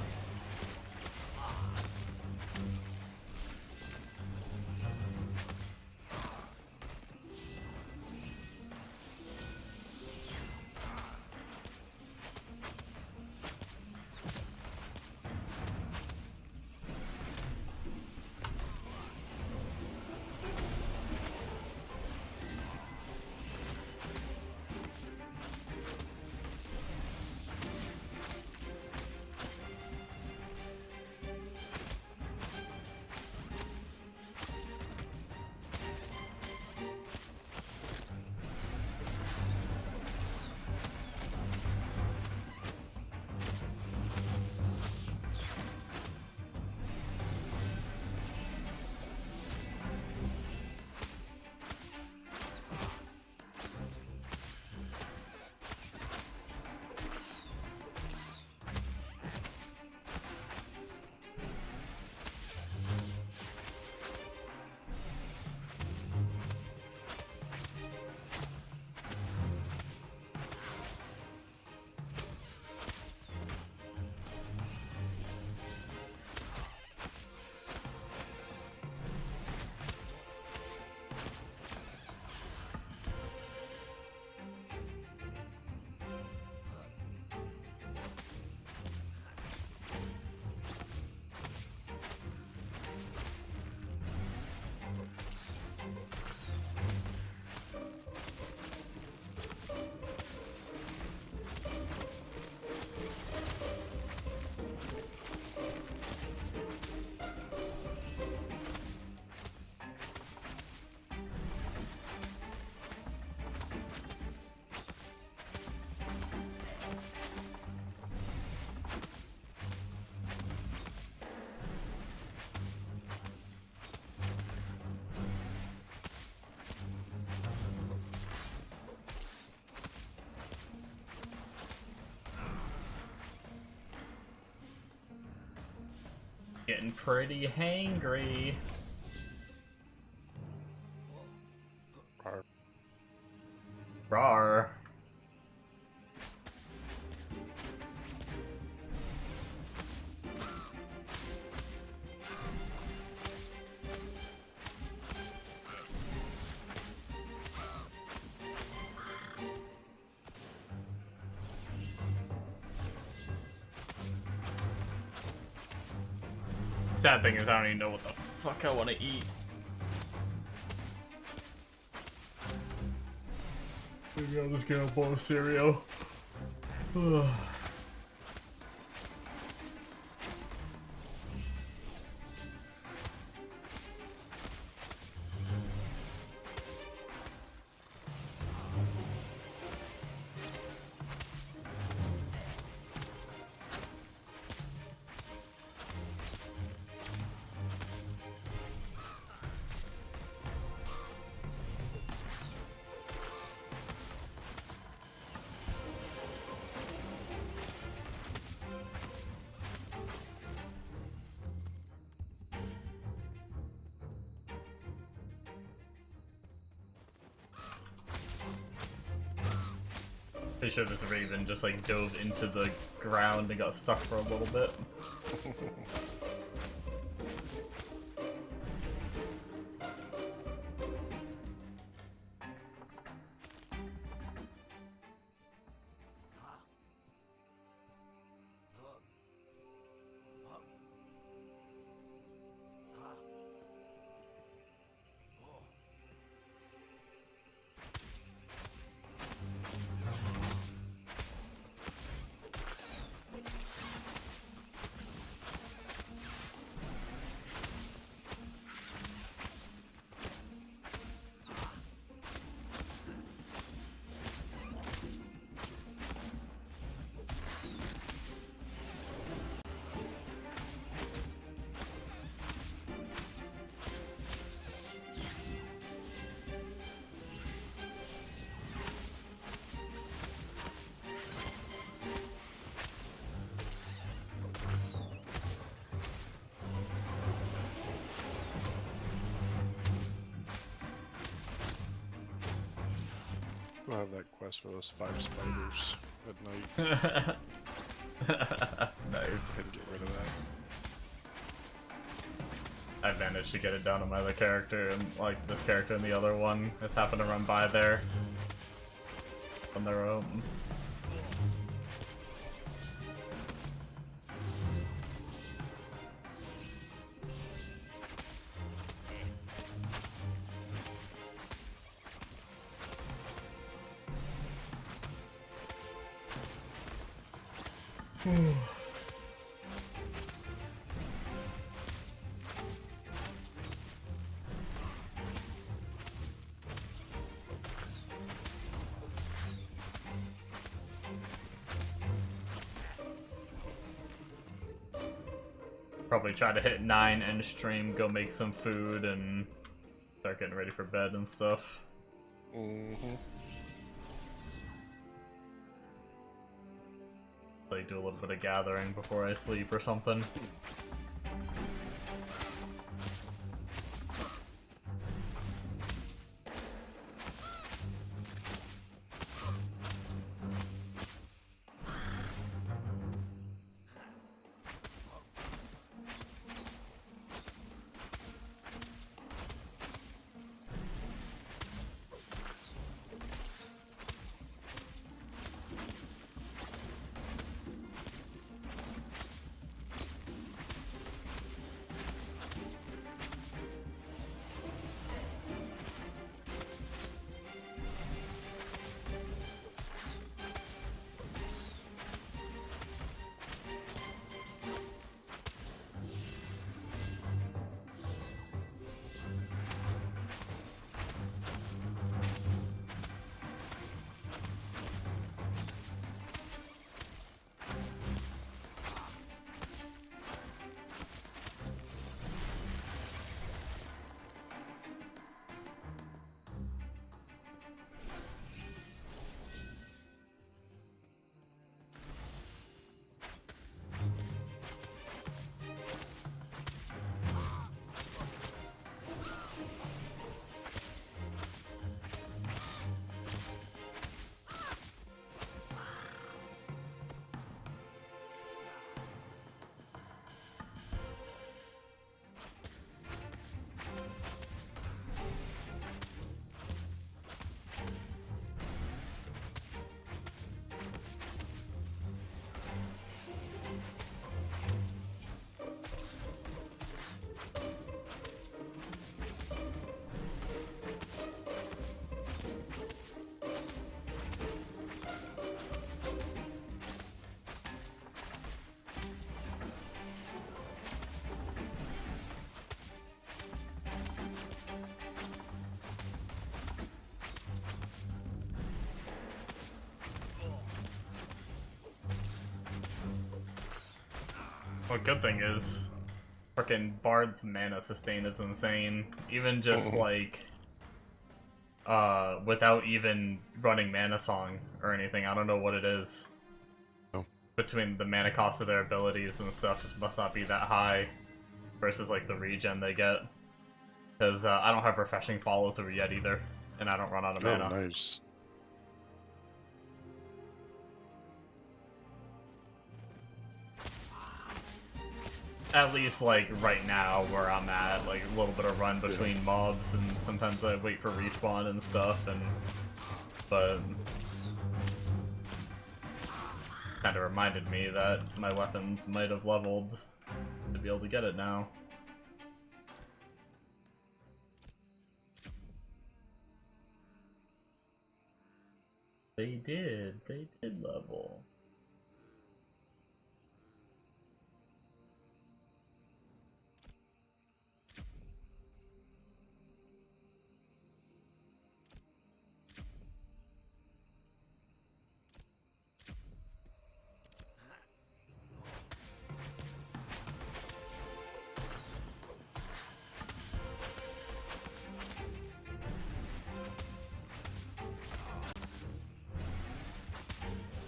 Speaker 1: getting pretty hangry.
Speaker 6: Rawr.
Speaker 1: Rawr. Sad thing is I don't even know what the fuck I want to eat. Maybe I'll just get a bowl of cereal. Pretty sure this raven just like dove into the ground and got stuck for a little bit.
Speaker 6: We'll have that quest for those 5 spiders at night.
Speaker 1: Nice.
Speaker 6: And get rid of that.
Speaker 1: I managed to get it down on my other character, and like this character and the other one has happened to run by there on their own. Probably try to hit 9 end stream, go make some food, and start getting ready for bed and stuff.
Speaker 6: Mm-hmm.
Speaker 1: Like do a little bit of gathering before I sleep or something. Well, good thing is, frickin' Bard's mana sustain is insane. Even just like, without even running Mana Song or anything. I don't know what it is.
Speaker 6: Oh.
Speaker 1: Between the mana cost of their abilities and stuff, just must not be that high versus like the regen they get. Because I don't have refreshing follow through yet either, and I don't run out of
Speaker 6: Oh,
Speaker 1: mana.
Speaker 6: nice.
Speaker 1: At least, like, right now, where I'm at, like, a little bit of run between mobs, and sometimes I wait for respawn and stuff, and... But... Kinda reminded me that my weapons might have leveled to be able to get it now. They did level.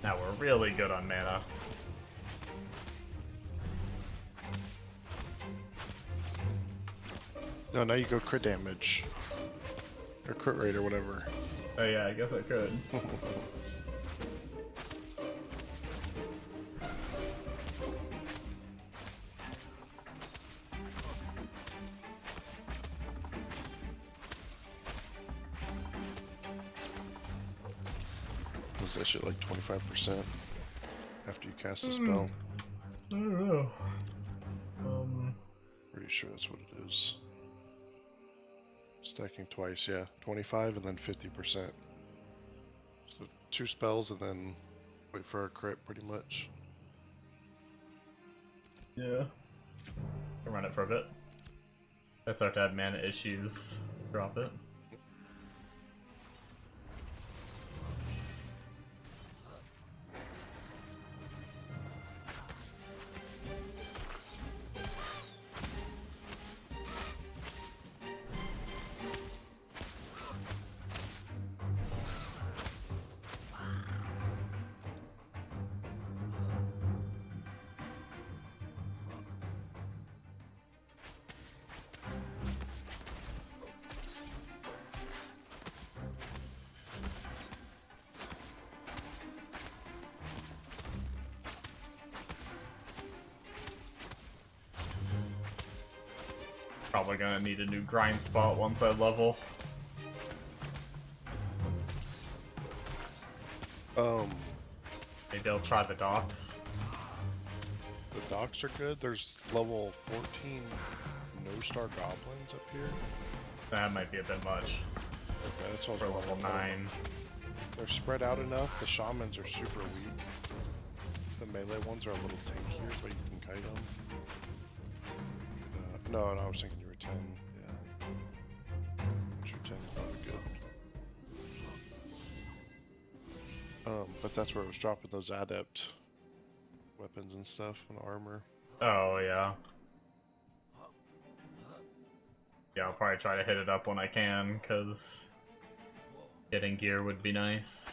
Speaker 1: Now we're really good on mana.
Speaker 6: No, now you go crit damage. Or crit rate or whatever.
Speaker 1: Oh yeah, I guess I could.
Speaker 6: Was that shit like 25% after you cast the spell?
Speaker 1: I don't know.
Speaker 6: Pretty sure that's what it is. Stacking twice, yeah. 25 and then 50%. So 2 spells and then wait for a crit pretty much.
Speaker 1: Yeah. Can run it for a bit. If I start to have mana issues, drop it. Probably gonna need a new grind spot once I level. Maybe I'll try the docks.
Speaker 6: The docks are good. There's level 14 no-star goblins up here.
Speaker 1: That might be a bit much
Speaker 6: Okay, that's all
Speaker 1: for level 9.
Speaker 6: They're spread out enough. The shamans are super weak. The melee ones are a little tankier, but you can kite them. No, I was thinking you were 10. Yeah. You're 10 is probably good. But that's where it was dropping those adept weapons and stuff and armor.
Speaker 1: Oh, yeah. Yeah, I'll probably try to hit it up when I can, because getting gear would be nice.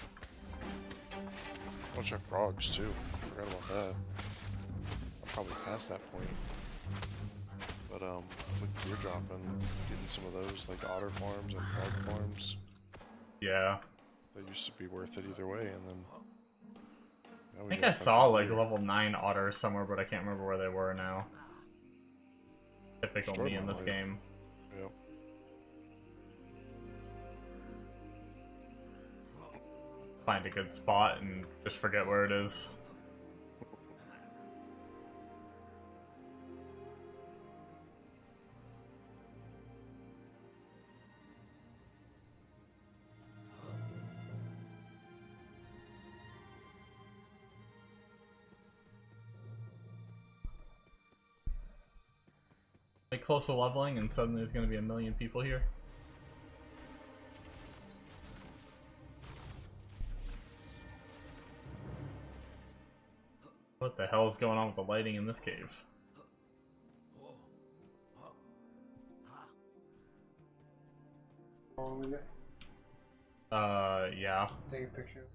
Speaker 6: Bunch of frogs, too. Forgot about that. I'm probably past that point. But, with gear dropping, getting some of those, like otter farms and frog farms,
Speaker 1: Yeah.
Speaker 6: they used to be worth it either way, and then...
Speaker 1: I think I saw like level 9 otters somewhere, but I can't remember where they were now. Typical
Speaker 6: Destroyed
Speaker 1: me in
Speaker 6: my
Speaker 1: this
Speaker 6: life.
Speaker 1: game.
Speaker 6: Yep.
Speaker 1: Find a good spot and just forget where it is. Like close to leveling and suddenly there's gonna be 1 million people here. What the hell is going on with the lighting in this cave?
Speaker 7: How long is it?
Speaker 1: Yeah.
Speaker 7: Take a picture.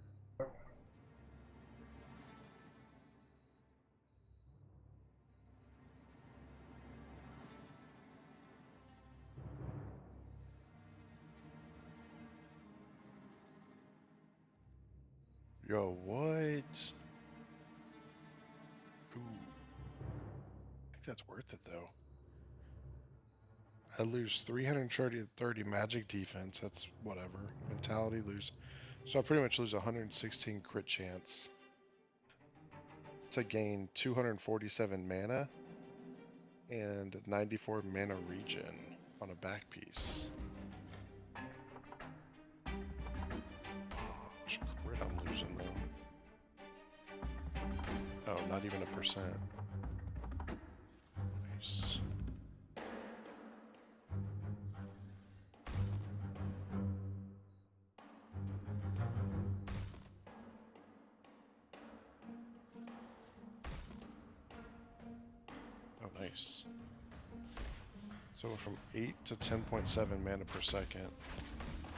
Speaker 6: Yo, what? Ooh. I think that's worth it though. I lose 330 magic defense. That's whatever. Mentality lose. So I pretty much lose 116 crit chance to gain 247 mana and 94 mana regen on a back piece. Which crit I'm losing though. Oh, not even a percent. Nice. Oh, nice. So it went from 8 to 10.7 mana per second,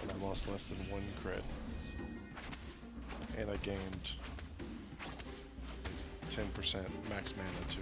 Speaker 6: and I lost less than 1 crit. And I gained 10% max mana too.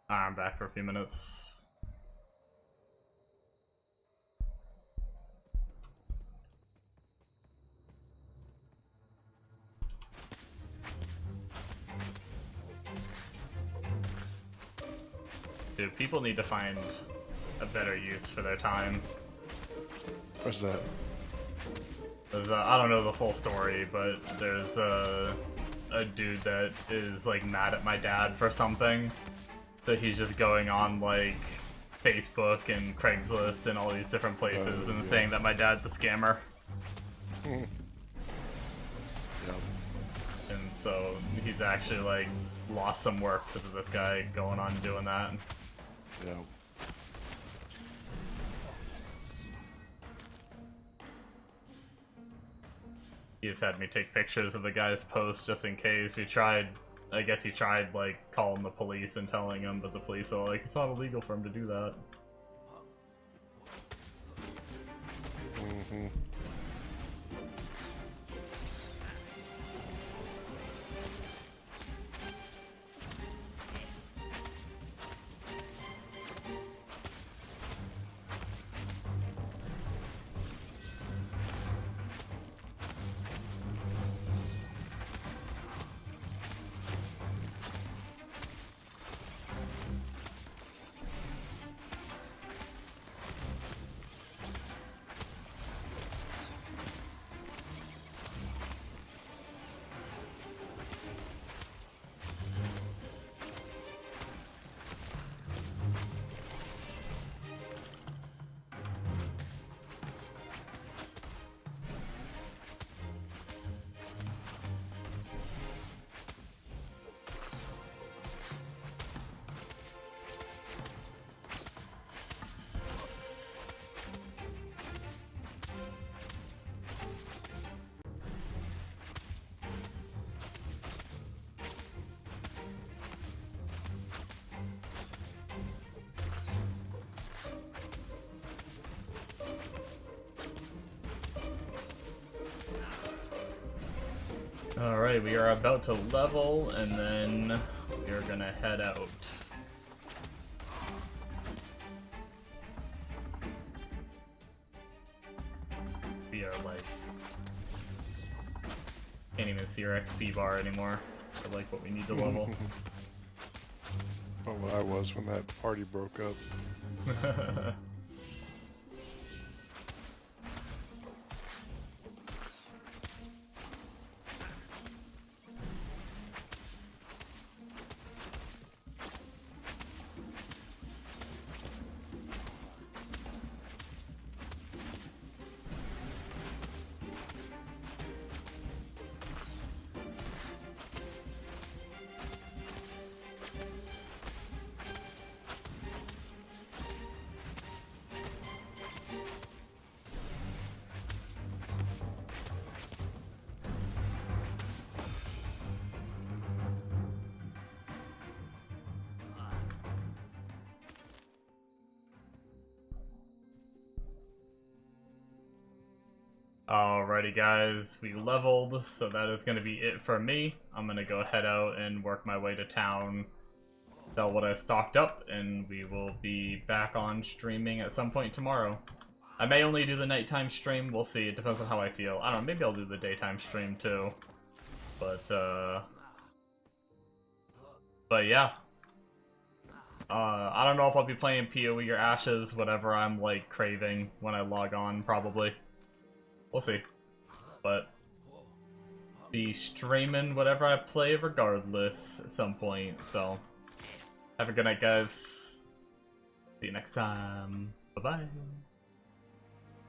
Speaker 1: I'm back for a few minutes. Dude, people need to find a better use for their time.
Speaker 6: What's that?
Speaker 1: There's I don't know the full story, but there's a dude that is like mad at my dad for something. That he's just going on like Facebook and Craigslist and all these different places and saying that my dad's a scammer.
Speaker 6: Yep.
Speaker 1: And so he's actually like lost some work because of this guy going on doing that.
Speaker 6: Yep.
Speaker 1: He just had me take pictures of the guy's post just in case. He tried, I guess he tried like calling the police and telling them, but the police are like, it's not illegal for him to do that.
Speaker 6: Mm-hmm.
Speaker 1: Alright, we are about to level, and then we are gonna head out. We are like... can't even see our XP bar anymore for like what we need to level.
Speaker 6: Oh, what I was when that party broke up. Alrighty guys, we leveled, so that is going to be it for me. I'm going to go head out and work my way to town, sell what I stocked up, and we will be back on streaming at some point tomorrow. I may only do the nighttime stream, we'll see, it depends on how I feel. I don't know, maybe I'll do the daytime stream too. But yeah. I don't know if I'll be playing PoE or Ashes, whatever I'm like craving when I log on, probably. We'll see. But be streaming whatever I play regardless at some point, so have a good night guys. See you next time. Bye bye.